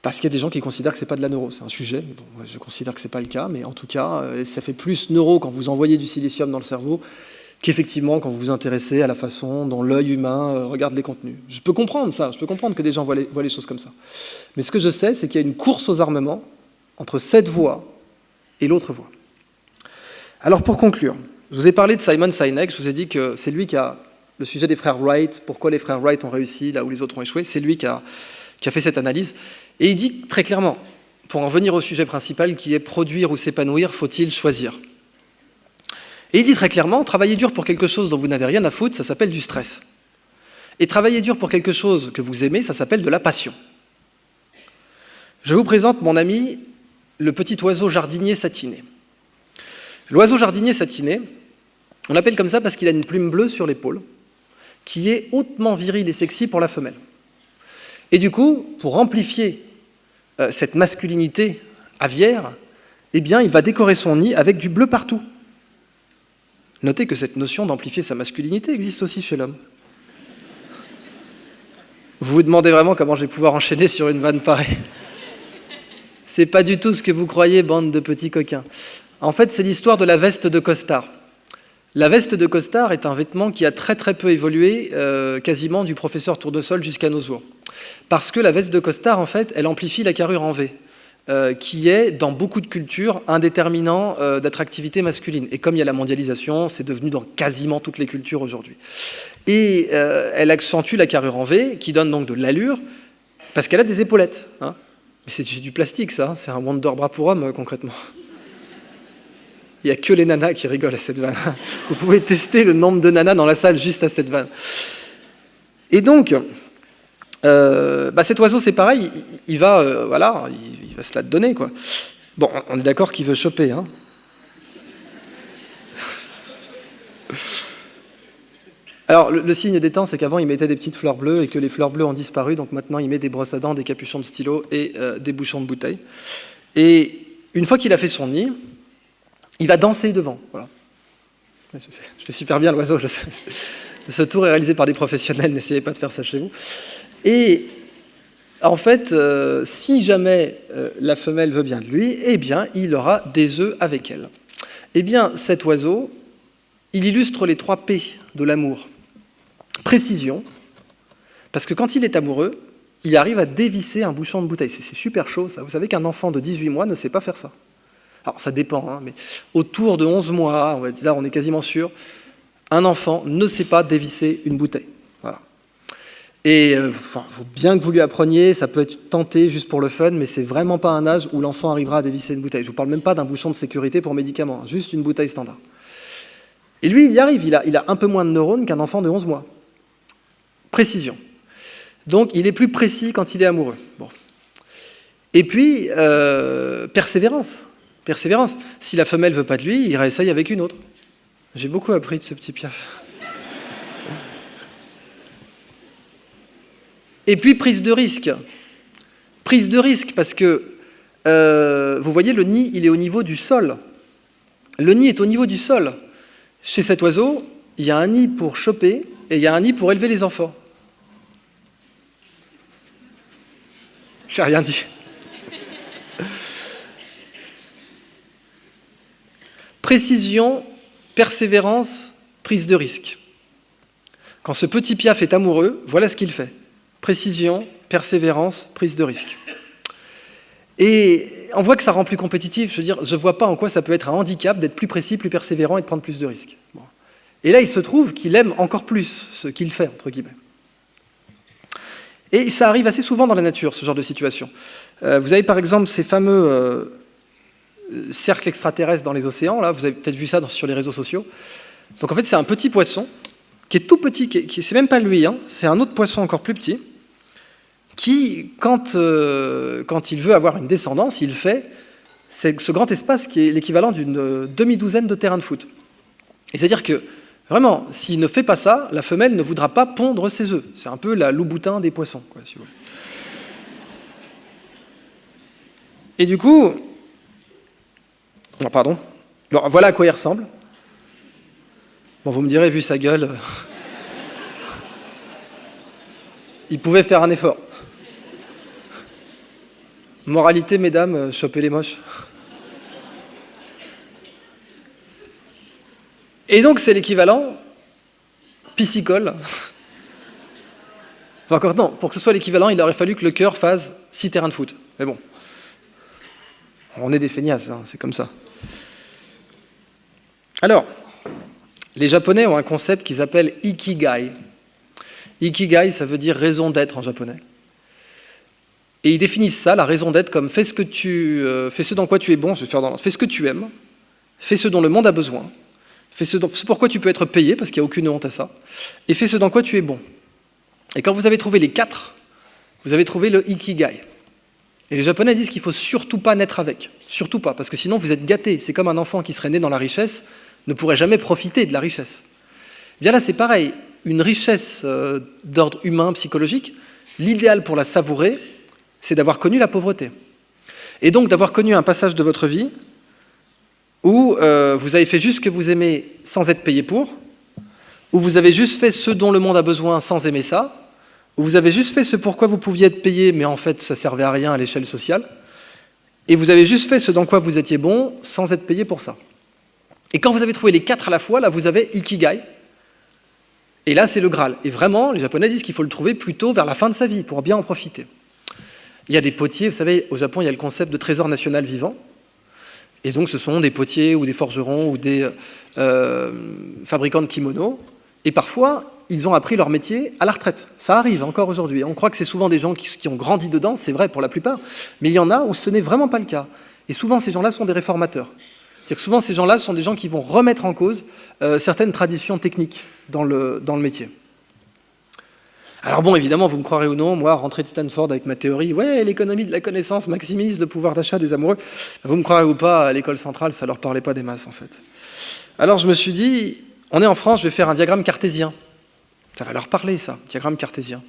S1: Parce qu'il y a des gens qui considèrent que ce n'est pas de la neuro, c'est un sujet. Bon, je considère que ce n'est pas le cas, mais en tout cas, ça fait plus neuro quand vous envoyez du silicium dans le cerveau qu'effectivement quand vous vous intéressez à la façon dont l'œil humain regarde les contenus. Je peux comprendre ça, je peux comprendre que des gens voient les choses comme ça. Mais ce que je sais, c'est qu'il y a une course aux armements entre cette voie et l'autre voie. Alors pour conclure, je vous ai parlé de Simon Sinek, je vous ai dit que c'est lui qui a le sujet des frères Wright, pourquoi les frères Wright ont réussi là où les autres ont échoué, c'est lui qui a fait cette analyse. Et il dit très clairement, pour en venir au sujet principal qui est produire ou s'épanouir, faut-il choisir? Et il dit très clairement, travailler dur pour quelque chose dont vous n'avez rien à foutre, ça s'appelle du stress. Et travailler dur pour quelque chose que vous aimez, ça s'appelle de la passion. Je vous présente mon ami, le petit oiseau jardinier satiné. L'oiseau jardinier satiné, on l'appelle comme ça parce qu'il a une plume bleue sur l'épaule, qui est hautement viril et sexy pour la femelle. Et du coup, pour amplifier cette masculinité aviaire, eh bien, il va décorer son nid avec du bleu partout. Notez que cette notion d'amplifier sa masculinité existe aussi chez l'homme. Vous vous demandez vraiment comment je vais pouvoir enchaîner sur une vanne pareille. C'est pas du tout ce que vous croyez, bande de petits coquins. En fait, c'est l'histoire de la veste de costard. La veste de costard est un vêtement qui a très très peu évolué, quasiment du professeur Tournesol jusqu'à nos jours. Parce que la veste de costard, en fait, elle amplifie la carrure en V, qui est, dans beaucoup de cultures, un déterminant d'attractivité masculine. Et comme il y a la mondialisation, c'est devenu dans quasiment toutes les cultures aujourd'hui. Et elle accentue la carrure en V, qui donne donc de l'allure, parce qu'elle a des épaulettes. Hein. Mais c'est du plastique, ça, c'est un Wonder Bra pour homme, concrètement. Il n'y a que les nanas qui rigolent à cette vanne. Vous pouvez tester le nombre de nanas dans la salle juste à cette vanne. Et donc, cet oiseau, c'est pareil, il va se la donner, quoi. Bon, on est d'accord qu'il veut choper, hein. Alors, le signe des temps, c'est qu'avant, il mettait des petites fleurs bleues et que les fleurs bleues ont disparu, donc maintenant, il met des brosses à dents, des capuchons de stylo et des bouchons de bouteille. Et une fois qu'il a fait son nid, il va danser devant. Voilà. Je fais super bien l'oiseau, je sais. Ce tour est réalisé par des professionnels, n'essayez pas de faire ça chez vous. Et en fait, si jamais la femelle veut bien de lui, eh bien, il aura des œufs avec elle. Eh bien, cet oiseau, il illustre les 3 P de l'amour. Précision, parce que quand il est amoureux, il arrive à dévisser un bouchon de bouteille. C'est super chaud, ça. Vous savez qu'un enfant de 18 mois ne sait pas faire ça. Alors, ça dépend, hein, mais autour de 11 mois, là, on est quasiment sûr, un enfant ne sait pas dévisser une bouteille. Voilà. Et faut bien que vous lui appreniez, ça peut être tenté juste pour le fun, mais c'est vraiment pas un âge où l'enfant arrivera à dévisser une bouteille. Je vous parle même pas d'un bouchon de sécurité pour médicaments, hein, juste une bouteille standard. Et lui, il y arrive, il a un peu moins de neurones qu'un enfant de 11 mois. Précision. Donc, il est plus précis quand il est amoureux. Bon. Et puis, persévérance. Persévérance. Si la femelle ne veut pas de lui, il réessaye avec une autre. J'ai beaucoup appris de ce petit Piaf. Et puis, prise de risque. Prise de risque, parce que, vous voyez, le nid, il est au niveau du sol. Le nid est au niveau du sol. Chez cet oiseau, il y a un nid pour choper et il y a un nid pour élever les enfants. Je n'ai rien dit. Précision, persévérance, prise de risque. Quand ce petit Piaf est amoureux, voilà ce qu'il fait. Précision, persévérance, prise de risque. Et on voit que ça rend plus compétitif. Je veux dire, je ne vois pas en quoi ça peut être un handicap d'être plus précis, plus persévérant et de prendre plus de risques. Bon. Et là, il se trouve qu'il aime encore plus ce qu'il fait, entre guillemets. Et ça arrive assez souvent dans la nature, ce genre de situation. Vous avez par exemple ces fameux cercles extraterrestres dans les océans, là, vous avez peut-être vu ça sur les réseaux sociaux. Donc en fait, c'est un petit poisson qui est tout petit, c'est même pas lui, hein, c'est un autre poisson encore plus petit, qui, quand il veut avoir une descendance, il fait ce grand espace qui est l'équivalent d'une demi-douzaine de terrains de foot. Et c'est-à-dire que, vraiment, s'il ne fait pas ça, la femelle ne voudra pas pondre ses œufs. C'est un peu la loup-boutin des poissons, quoi, si vous voulez. Et du coup... Non, pardon. Bon, voilà à quoi il ressemble. Bon, vous me direz, vu sa gueule, il pouvait faire un effort. Moralité, mesdames, chopez les moches. Et donc, c'est l'équivalent piscicole. Enfin, encore non, pour que ce soit l'équivalent, il aurait fallu que le cœur fasse 6 terrains de foot. Mais bon, on est des feignasses, hein, c'est comme ça. Alors, les Japonais ont un concept qu'ils appellent ikigai. Ikigai, ça veut dire raison d'être en japonais. Et ils définissent ça, la raison d'être, comme fais ce dans quoi tu es bon, je vais faire dans l'ordre. Fais ce que tu aimes, fais ce dont le monde a besoin, fais ce pourquoi tu peux être payé, parce qu'il n'y a aucune honte à ça, et fais ce dans quoi tu es bon. Et quand vous avez trouvé les 4, vous avez trouvé le ikigai. Et les Japonais disent qu'il ne faut surtout pas naître avec, surtout pas, parce que sinon vous êtes gâté. C'est comme un enfant qui serait né dans la richesse, ne pourrait jamais profiter de la richesse. Bien là, c'est pareil, une richesse d'ordre humain, psychologique, l'idéal pour la savourer, c'est d'avoir connu la pauvreté. Et donc d'avoir connu un passage de votre vie où vous avez fait juste ce que vous aimez sans être payé pour, où vous avez juste fait ce dont le monde a besoin sans aimer ça, où vous avez juste fait ce pourquoi vous pouviez être payé, mais en fait ça ne servait à rien à l'échelle sociale, et vous avez juste fait ce dans quoi vous étiez bon sans être payé pour ça. Et quand vous avez trouvé les 4 à la fois, là vous avez ikigai, et là c'est le Graal. Et vraiment, les Japonais disent qu'il faut le trouver plutôt vers la fin de sa vie, pour bien en profiter. Il y a des potiers, vous savez, au Japon, il y a le concept de trésor national vivant. Et donc, ce sont des potiers ou des forgerons ou des fabricants de kimonos. Et parfois, ils ont appris leur métier à la retraite. Ça arrive encore aujourd'hui. On croit que c'est souvent des gens qui ont grandi dedans, c'est vrai pour la plupart. Mais il y en a où ce n'est vraiment pas le cas. Et souvent, ces gens-là sont des réformateurs. C'est-à-dire que souvent, ces gens-là sont des gens qui vont remettre en cause certaines traditions techniques dans le métier. Alors bon, évidemment, vous me croirez ou non, moi, rentré de Stanford avec ma théorie, ouais, l'économie de la connaissance maximise le pouvoir d'achat des amoureux. Vous me croirez ou pas, à l'école centrale, ça leur parlait pas des masses, en fait. Alors je me suis dit, on est en France, je vais faire un diagramme cartésien. Ça va leur parler, ça, diagramme cartésien.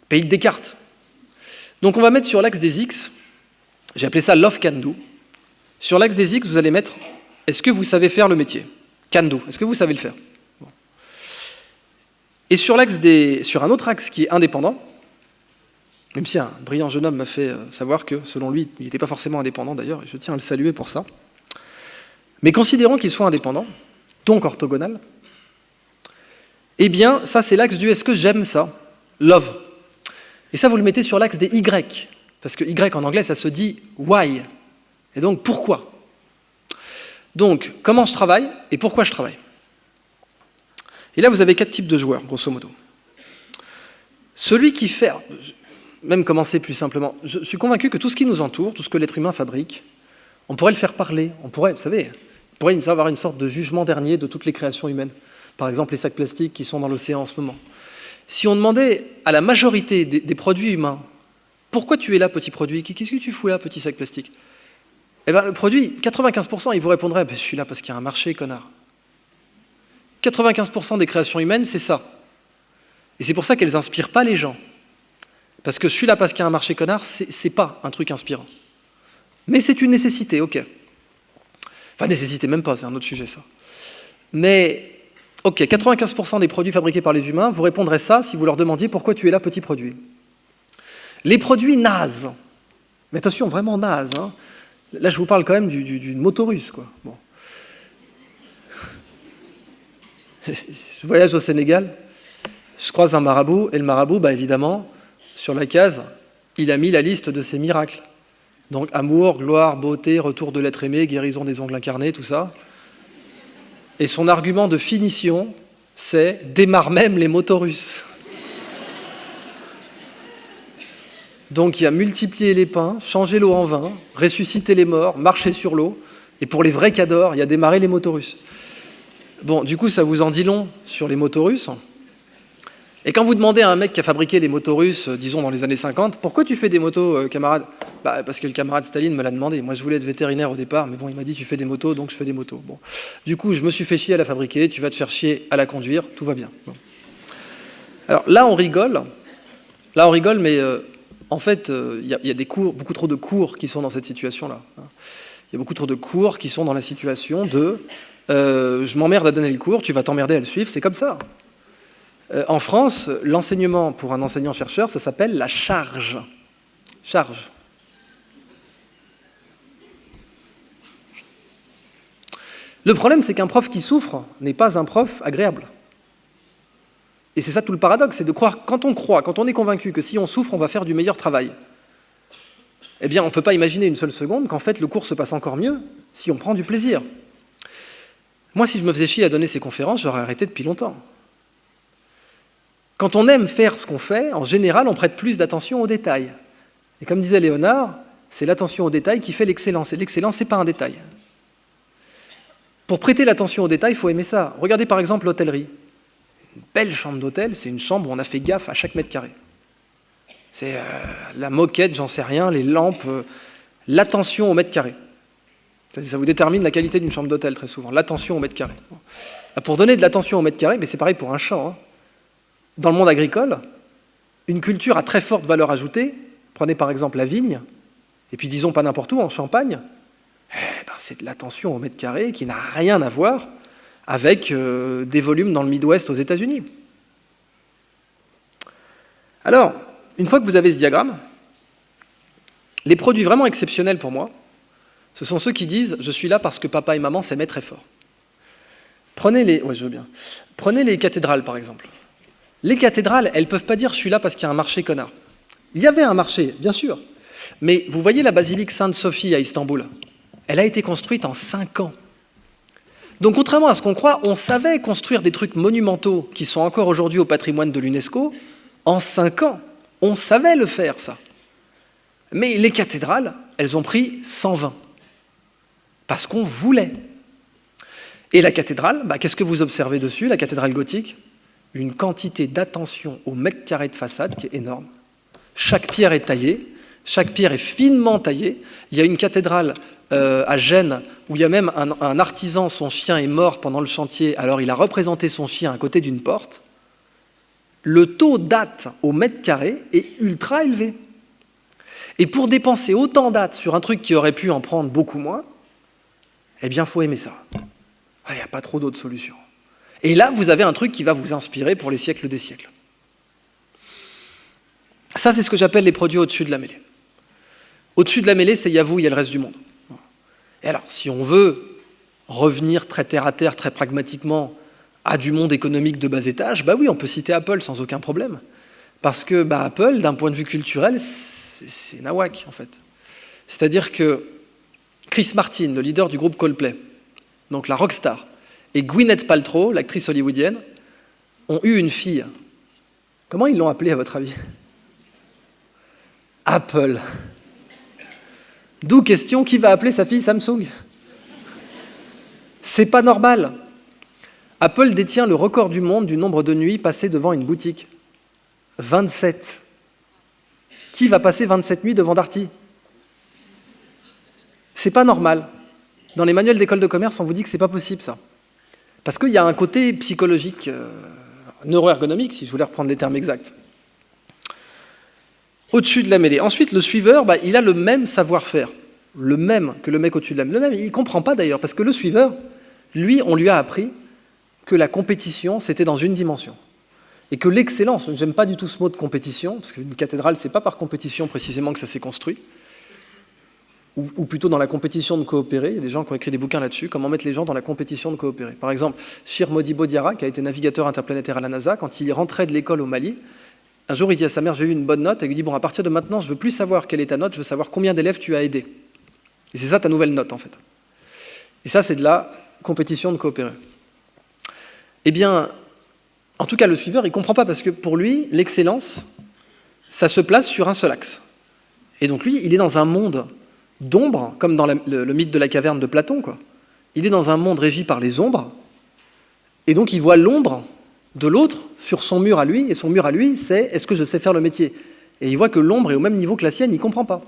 S1: Pays de Descartes. Donc on va mettre sur l'axe des X, j'ai appelé ça love can do. Sur l'axe des X, vous allez mettre, est-ce que vous savez faire le métier? Can do, est-ce que vous savez le faire? Et sur un autre axe qui est indépendant, même si un brillant jeune homme m'a fait savoir que, selon lui, il n'était pas forcément indépendant d'ailleurs, et je tiens à le saluer pour ça, mais considérons qu'il soit indépendant, donc orthogonal, eh bien, ça c'est l'axe du « est-ce que j'aime ça ?» Love. Et ça, vous le mettez sur l'axe des Y, parce que Y en anglais, ça se dit « why ». Et donc, pourquoi? Donc, comment je travaille et pourquoi je travaille? Et là, vous avez 4 types de joueurs, grosso modo. Celui qui fait, même commencer plus simplement, je suis convaincu que tout ce qui nous entoure, tout ce que l'être humain fabrique, on pourrait le faire parler, on pourrait, vous savez, on pourrait avoir une sorte de jugement dernier de toutes les créations humaines. Par exemple, les sacs plastiques qui sont dans l'océan en ce moment. Si on demandait à la majorité des produits humains, pourquoi tu es là, petit produit? Qu'est-ce que tu fous là, petit sac plastique? Eh bien, le produit, 95%, il vous répondrait, je suis là parce qu'il y a un marché, connard. 95% des créations humaines, c'est ça. Et c'est pour ça qu'elles n'inspirent pas les gens. Parce que je suis là parce qu'il y a un marché, connard, c'est pas un truc inspirant. Mais c'est une nécessité, ok. Enfin, nécessité même pas, c'est un autre sujet, ça. Mais, ok, 95% des produits fabriqués par les humains, vous répondrez ça si vous leur demandiez pourquoi tu es là, petit produit. Les produits nazes, mais attention, vraiment nazes, hein. Là, je vous parle quand même d'une moto russe, quoi. Bon. Je voyage au Sénégal, je croise un marabout, et le marabout, évidemment, sur la case, il a mis la liste de ses miracles. Donc amour, gloire, beauté, retour de l'être aimé, guérison des ongles incarnés, tout ça. Et son argument de finition, c'est « démarre même les motos russes ». Donc il y a multiplié les pains, changé l'eau en vin, ressuscité les morts, marché sur l'eau, et pour les vrais cadors, il y a démarré les motos russes. Bon, du coup, ça vous en dit long sur les motos russes. Et quand vous demandez à un mec qui a fabriqué des motos russes, disons dans les années 50, « Pourquoi tu fais des motos, camarade ?» Parce que le camarade Staline me l'a demandé. Moi, je voulais être vétérinaire au départ, mais bon, il m'a dit « Tu fais des motos, donc je fais des motos. » Bon. Du coup, je me suis fait chier à la fabriquer, tu vas te faire chier à la conduire, tout va bien. Bon. Alors là, on rigole, mais en fait, il y a beaucoup trop de cours qui sont dans cette situation-là. Il y a beaucoup trop de cours qui sont dans la situation de je m'emmerde à donner le cours, tu vas t'emmerder à le suivre, c'est comme ça. En France, l'enseignement pour un enseignant-chercheur, ça s'appelle la charge. Charge. Le problème, c'est qu'un prof qui souffre n'est pas un prof agréable. Et c'est ça tout le paradoxe, c'est de croire, quand on est convaincu que si on souffre, on va faire du meilleur travail, eh bien, on ne peut pas imaginer une seule seconde qu'en fait, le cours se passe encore mieux si on prend du plaisir. Moi, si je me faisais chier à donner ces conférences, j'aurais arrêté depuis longtemps. Quand on aime faire ce qu'on fait, en général, on prête plus d'attention aux détails. Et comme disait Léonard, c'est l'attention aux détails qui fait l'excellence. Et l'excellence, ce n'est pas un détail. Pour prêter l'attention aux détails, il faut aimer ça. Regardez par exemple l'hôtellerie. Une belle chambre d'hôtel, c'est une chambre où on a fait gaffe à chaque mètre carré. C'est la moquette, j'en sais rien, les lampes, l'attention au mètre carré. Ça vous détermine la qualité d'une chambre d'hôtel très souvent, l'attention au mètre carré. Pour donner de l'attention au mètre carré, mais c'est pareil pour un champ. Dans le monde agricole, une culture à très forte valeur ajoutée, prenez par exemple la vigne, et puis disons pas n'importe où, en Champagne, c'est de l'attention au mètre carré qui n'a rien à voir avec des volumes dans le Midwest aux États-Unis. Alors, une fois que vous avez ce diagramme, les produits vraiment exceptionnels pour moi, ce sont ceux qui disent « je suis là parce que papa et maman s'aimaient très fort ». Prenez les cathédrales, par exemple. Les cathédrales, elles ne peuvent pas dire « je suis là parce qu'il y a un marché, connard ». Il y avait un marché, bien sûr, mais vous voyez la basilique Sainte-Sophie à Istanbul, elle a été construite en 5 ans. Donc contrairement à ce qu'on croit, on savait construire des trucs monumentaux qui sont encore aujourd'hui au patrimoine de l'UNESCO en 5 ans. On savait le faire, ça. Mais les cathédrales, elles ont pris 120. Parce qu'on voulait. Et la cathédrale, qu'est-ce que vous observez dessus, la cathédrale gothique? Une quantité d'attention au mètre carré de façade qui est énorme. Chaque pierre est taillée, chaque pierre est finement taillée. Il y a une cathédrale à Gênes où il y a même un artisan, son chien est mort pendant le chantier, alors il a représenté son chien à côté d'une porte. Le taux date au mètre carré est ultra élevé. Et pour dépenser autant date sur un truc qui aurait pu en prendre beaucoup moins, eh bien, il faut aimer ça. Il n'y a pas trop d'autres solutions. Et là, vous avez un truc qui va vous inspirer pour les siècles des siècles. Ça, c'est ce que j'appelle les produits au-dessus de la mêlée. Au-dessus de la mêlée, c'est il y a vous, il y a le reste du monde. Et alors, si on veut revenir très terre à terre, très pragmatiquement, à du monde économique de bas étage, oui, on peut citer Apple sans aucun problème. Parce que Apple, d'un point de vue culturel, c'est nawak, en fait. C'est-à-dire que Chris Martin, le leader du groupe Coldplay, donc la rockstar, et Gwyneth Paltrow, l'actrice hollywoodienne, ont eu une fille. Comment ils l'ont appelée, à votre avis? Apple. D'où question, qui va appeler sa fille Samsung? C'est pas normal. Apple détient le record du monde du nombre de nuits passées devant une boutique. 27. Qui va passer 27 nuits devant Darty? C'est pas normal. Dans les manuels d'école de commerce, on vous dit que c'est pas possible, ça. Parce qu'il y a un côté psychologique, neuroergonomique, si je voulais reprendre les termes exacts. Au-dessus de la mêlée. Ensuite, le suiveur, il a le même savoir-faire, le même que le mec au-dessus de la mêlée. Le même, il ne comprend pas d'ailleurs, parce que le suiveur, lui, on lui a appris que la compétition, c'était dans une dimension. Et que l'excellence, j'aime pas du tout ce mot de compétition, parce qu'une cathédrale, c'est pas par compétition précisément que ça s'est construit, ou plutôt dans la compétition de coopérer. Il y a des gens qui ont écrit des bouquins là-dessus, comment mettre les gens dans la compétition de coopérer. Par exemple, Shir Modibo Diarra, qui a été navigateur interplanétaire à la NASA, quand il rentrait de l'école au Mali, un jour, il dit à sa mère, j'ai eu une bonne note, et il lui dit, bon, à partir de maintenant, je ne veux plus savoir quelle est ta note, je veux savoir combien d'élèves tu as aidé. Et c'est ça ta nouvelle note, en fait. Et ça, c'est de la compétition de coopérer. Eh bien, en tout cas, le suiveur, il ne comprend pas, parce que pour lui, l'excellence, ça se place sur un seul axe. Et donc lui, il est dans un monde d'ombre, comme dans le mythe de la caverne de Platon, quoi. Il est dans un monde régi par les ombres, et donc il voit l'ombre de l'autre sur son mur à lui, et son mur à lui, c'est « est-ce que je sais faire le métier ?» Et il voit que l'ombre est au même niveau que la sienne, il ne comprend pas.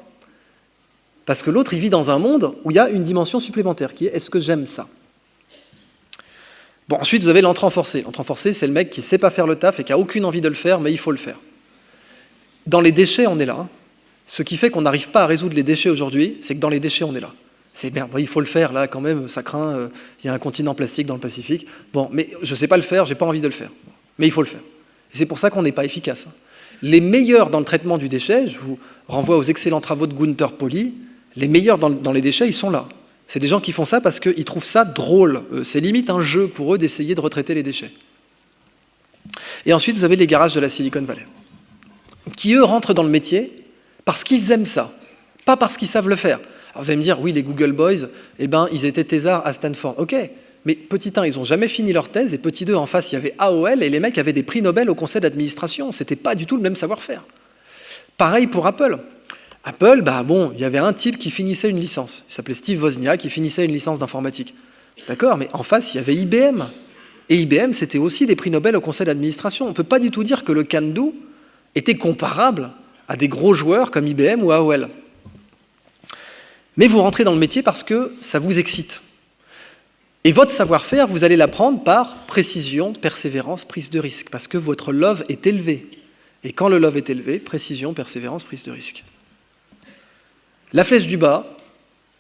S1: Parce que l'autre, il vit dans un monde où il y a une dimension supplémentaire, qui est « est-ce que j'aime ça ?» Bon, ensuite, vous avez l'entrant forcé. L'entrant forcé, c'est le mec qui ne sait pas faire le taf et qui n'a aucune envie de le faire, mais il faut le faire. Dans les déchets, on est là. Ce qui fait qu'on n'arrive pas à résoudre les déchets aujourd'hui, c'est que dans les déchets, on est là. C'est bien, bon, il faut le faire, là, quand même, ça craint, il y a un continent plastique dans le Pacifique. Bon, mais je ne sais pas le faire, je n'ai pas envie de le faire. Mais il faut le faire. Et c'est pour ça qu'on n'est pas efficace. Les meilleurs dans le traitement du déchet, je vous renvoie aux excellents travaux de Gunther Pauli, les meilleurs dans les déchets, ils sont là. C'est des gens qui font ça parce qu'ils trouvent ça drôle. C'est limite un jeu pour eux d'essayer de retraiter les déchets. Et ensuite, vous avez les garages de la Silicon Valley, qui, eux, rentrent dans le métier parce qu'ils aiment ça, pas parce qu'ils savent le faire. Alors vous allez me dire, oui, les Google Boys, eh ben, ils étaient thésards à Stanford. Ok, mais petit 1, ils n'ont jamais fini leur thèse, et petit 2, en face, il y avait AOL, et les mecs avaient des prix Nobel au conseil d'administration. C'était pas du tout le même savoir-faire. Pareil pour Apple. Apple, il y avait un type qui finissait une licence. Il s'appelait Steve Wozniak, qui finissait une licence d'informatique. D'accord, mais en face, il y avait IBM. Et IBM, c'était aussi des prix Nobel au conseil d'administration. On ne peut pas du tout dire que le can-do était comparable à des gros joueurs comme IBM ou AOL. Mais vous rentrez dans le métier parce que ça vous excite. Et votre savoir-faire, vous allez l'apprendre par précision, persévérance, prise de risque, parce que votre love est élevé. Et quand le love est élevé, précision, persévérance, prise de risque. La flèche du bas,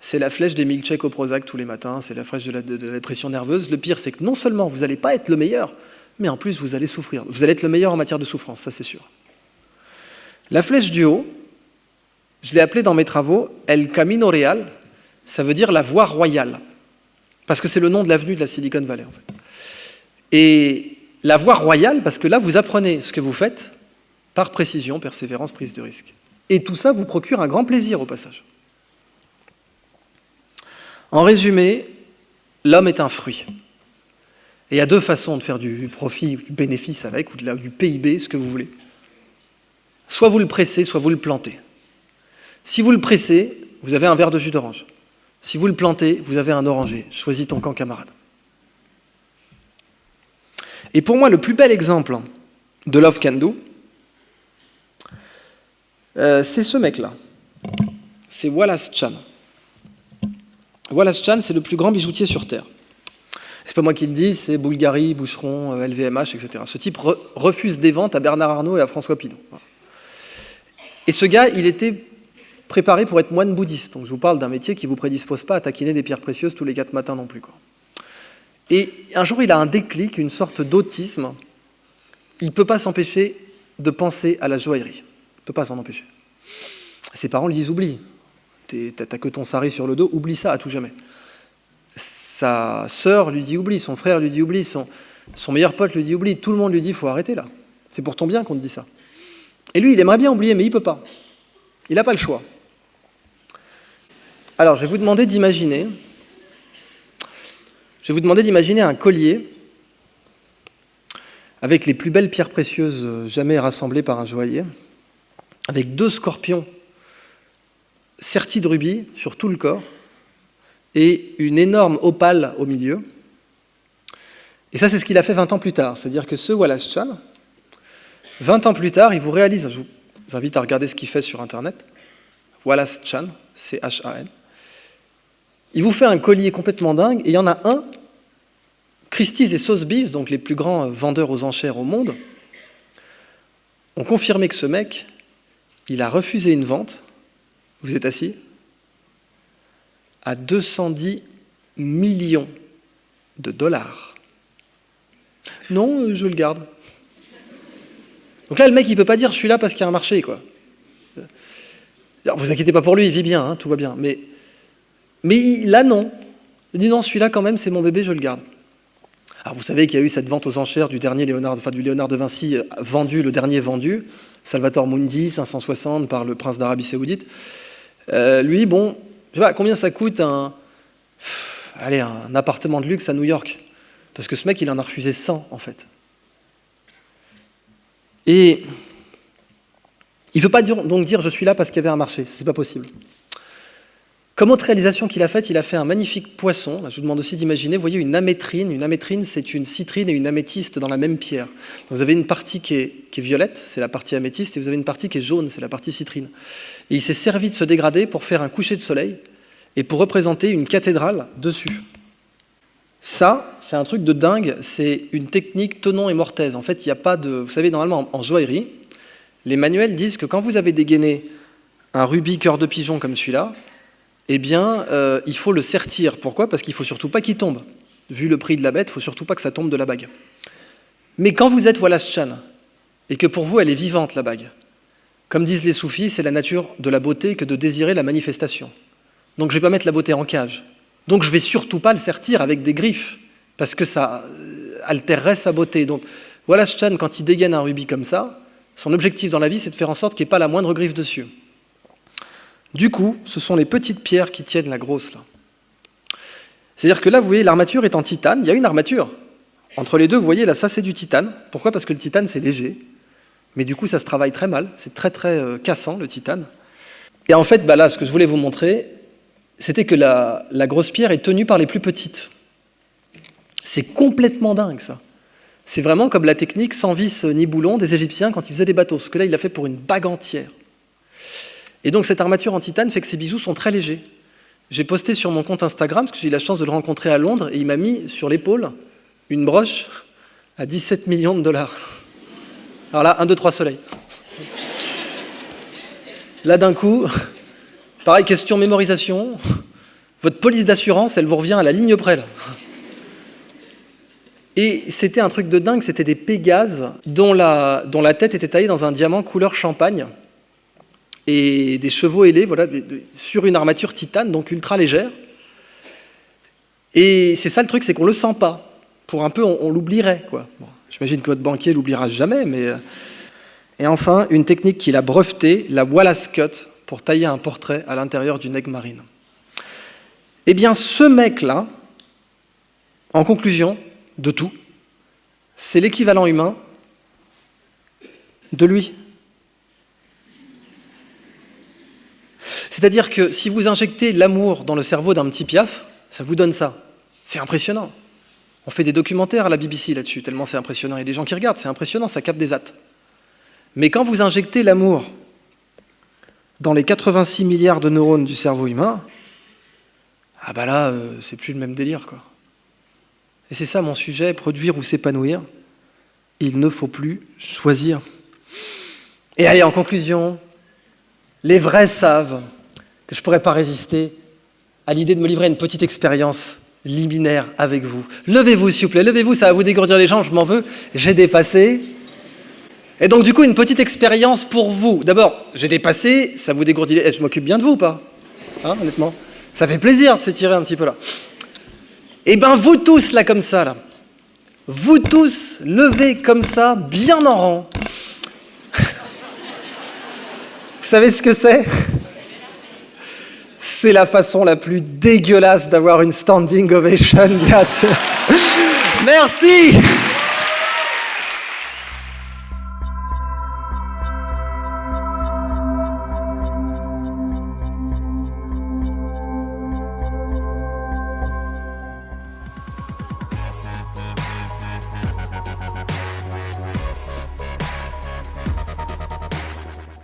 S1: c'est la flèche des milkshakes au Prozac tous les matins, c'est la flèche de la dépression nerveuse. Le pire, c'est que non seulement vous n'allez pas être le meilleur, mais en plus, vous allez souffrir. Vous allez être le meilleur en matière de souffrance, ça c'est sûr. La flèche du haut, je l'ai appelée dans mes travaux El Camino Real, ça veut dire la voie royale, parce que c'est le nom de l'avenue de la Silicon Valley, en fait. Et la voie royale, parce que là, vous apprenez ce que vous faites par précision, persévérance, prise de risque. Et tout ça vous procure un grand plaisir au passage. En résumé, l'homme est un fruit. Et il y a deux façons de faire du profit, du bénéfice avec, ou du PIB, ce que vous voulez. Soit vous le pressez, soit vous le plantez. Si vous le pressez, vous avez un verre de jus d'orange. Si vous le plantez, vous avez un oranger. Choisis ton camp, camarade. Et pour moi, le plus bel exemple de Love Can Do, c'est ce mec-là. C'est Wallace Chan. Wallace Chan, c'est le plus grand bijoutier sur Terre. C'est pas moi qui le dis, c'est Bulgari, Boucheron, LVMH, etc. Ce type refuse des ventes à Bernard Arnault et à François Pinault. Et ce gars, il était préparé pour être moine bouddhiste. Donc je vous parle d'un métier qui ne vous prédispose pas à taquiner des pierres précieuses tous les 4 matins non plus, quoi. Et un jour, il a un déclic, une sorte d'autisme. Il ne peut pas s'empêcher de penser à la joaillerie. Il ne peut pas s'en empêcher. Ses parents lui disent « oublie, t'as que ton sari sur le dos, oublie ça à tout jamais ». Sa sœur lui dit « oublie », son frère lui dit « oublie », son meilleur pote lui dit « oublie », tout le monde lui dit « il faut arrêter là, c'est pour ton bien qu'on te dit ça ». Et lui, il aimerait bien oublier, mais il ne peut pas. Il n'a pas le choix. Alors, je vais vous demander d'imaginer un collier avec les plus belles pierres précieuses jamais rassemblées par un joaillier, avec 2 scorpions sertis de rubis sur tout le corps et une énorme opale au milieu. Et ça, c'est ce qu'il a fait 20 ans plus tard. C'est-à-dire que ce Wallace Chan, 20 ans plus tard, il vous réalise, je vous invite à regarder ce qu'il fait sur Internet, Wallace Chan, C-H-A-N, il vous fait un collier complètement dingue, et il y en a un, Christie's et Sotheby's, donc les plus grands vendeurs aux enchères au monde, ont confirmé que ce mec, il a refusé une vente, vous êtes assis, à 210 millions de dollars. Non, je le garde. Donc là, le mec, il ne peut pas dire « je suis là parce qu'il y a un marché », quoi. Alors, vous inquiétez pas pour lui, il vit bien, hein, tout va bien. Mais là, non. Il dit « non, celui-là, quand même, c'est mon bébé, je le garde ». Alors, vous savez qu'il y a eu cette vente aux enchères du Léonard de Vinci vendu, le dernier vendu, Salvator Mundi, 560 par le prince d'Arabie Saoudite. Lui, bon, je sais pas, combien ça coûte un appartement de luxe à New York? Parce que ce mec, il en a refusé 100, en fait. Et il ne peut pas donc dire « je suis là parce qu'il y avait un marché », ce n'est pas possible. Comme autre réalisation qu'il a faite, il a fait un magnifique poisson. Là, je vous demande aussi d'imaginer, vous voyez une amétrine. Une amétrine, c'est une citrine et une améthyste dans la même pierre. Donc, vous avez une partie qui est violette, c'est la partie améthyste, et vous avez une partie qui est jaune, c'est la partie citrine. Et il s'est servi de ce dégradé pour faire un coucher de soleil et pour représenter une cathédrale dessus. Ça, c'est un truc de dingue, c'est une technique Tenon et Mortaise. En fait, il n'y a pas de... Vous savez, normalement, en joaillerie, les manuels disent que quand vous avez dégainé un rubis cœur de pigeon comme celui-là, eh bien, il faut le sertir. Pourquoi? Parce qu'il ne faut surtout pas qu'il tombe. Vu le prix de la bête, il ne faut surtout pas que ça tombe de la bague. Mais quand vous êtes Wallace Chan, et que pour vous, elle est vivante, la bague, comme disent les soufis, c'est la nature de la beauté que de désirer la manifestation. Donc je ne vais pas mettre la beauté en cage. Donc je ne vais surtout pas le sertir avec des griffes, parce que ça altérerait sa beauté. Donc Wallace Chan, quand il dégaine un rubis comme ça, son objectif dans la vie, c'est de faire en sorte qu'il n'y ait pas la moindre griffe dessus. Du coup, ce sont les petites pierres qui tiennent la grosse, là. C'est-à-dire que là, vous voyez, l'armature est en titane. Il y a une armature. Entre les deux, vous voyez, là, ça, c'est du titane. Pourquoi? Parce que le titane, c'est léger. Mais du coup, ça se travaille très mal. C'est très, très cassant, le titane. Et en fait, là, ce que je voulais vous montrer, c'était que la grosse pierre est tenue par les plus petites. C'est complètement dingue, ça. C'est vraiment comme la technique sans vis ni boulon des Égyptiens quand ils faisaient des bateaux. Parce que là, il l'a fait pour une bague entière. Et donc, cette armature en titane fait que ces bijoux sont très légers. J'ai posté sur mon compte Instagram, parce que j'ai eu la chance de le rencontrer à Londres, et il m'a mis sur l'épaule une broche à 17 millions de dollars. Alors là, 1, 2, 3 soleils. Là, d'un coup, pareil, question mémorisation, votre police d'assurance, elle vous revient à la ligne près, là. Et c'était un truc de dingue, c'était des Pégases dont la tête était taillée dans un diamant couleur champagne, et des chevaux ailés, voilà, sur une armature titane, donc ultra légère. Et c'est ça le truc, c'est qu'on ne le sent pas. Pour un peu, on l'oublierait, quoi. Bon, j'imagine que votre banquier l'oubliera jamais, mais... Et enfin, une technique qu'il a brevetée, la Wallace Cut, pour tailler un portrait à l'intérieur d'une aigle marine. Eh bien, ce mec-là, en conclusion de tout, c'est l'équivalent humain de lui. C'est-à-dire que si vous injectez l'amour dans le cerveau d'un petit Piaf, ça vous donne ça. C'est impressionnant. On fait des documentaires à la BBC là-dessus, tellement c'est impressionnant. Il y a des gens qui regardent, c'est impressionnant, ça capte des attes. Mais quand vous injectez l'amour dans les 86 milliards de neurones du cerveau humain, ah bah là, c'est plus le même délire, quoi. Et c'est ça mon sujet, produire ou s'épanouir. Il ne faut plus choisir. Et allez, en conclusion, les vrais savent que je ne pourrais pas résister à l'idée de me livrer à une petite expérience liminaire avec vous. Levez-vous, s'il vous plaît, levez-vous, ça va vous dégourdir les jambes, je m'en veux, j'ai dépassé. Et donc, du coup, une petite expérience pour vous. D'abord, j'ai dépassé, ça vous dégourdit les... Je m'occupe bien de vous ou pas? Hein, honnêtement? Ça fait plaisir de s'étirer un petit peu là. Eh bien, vous tous, là, comme ça, là. Vous tous, levez comme ça, bien en rang. Vous savez ce que c'est? C'est la façon la plus dégueulasse d'avoir une standing ovation, bien sûr. Merci.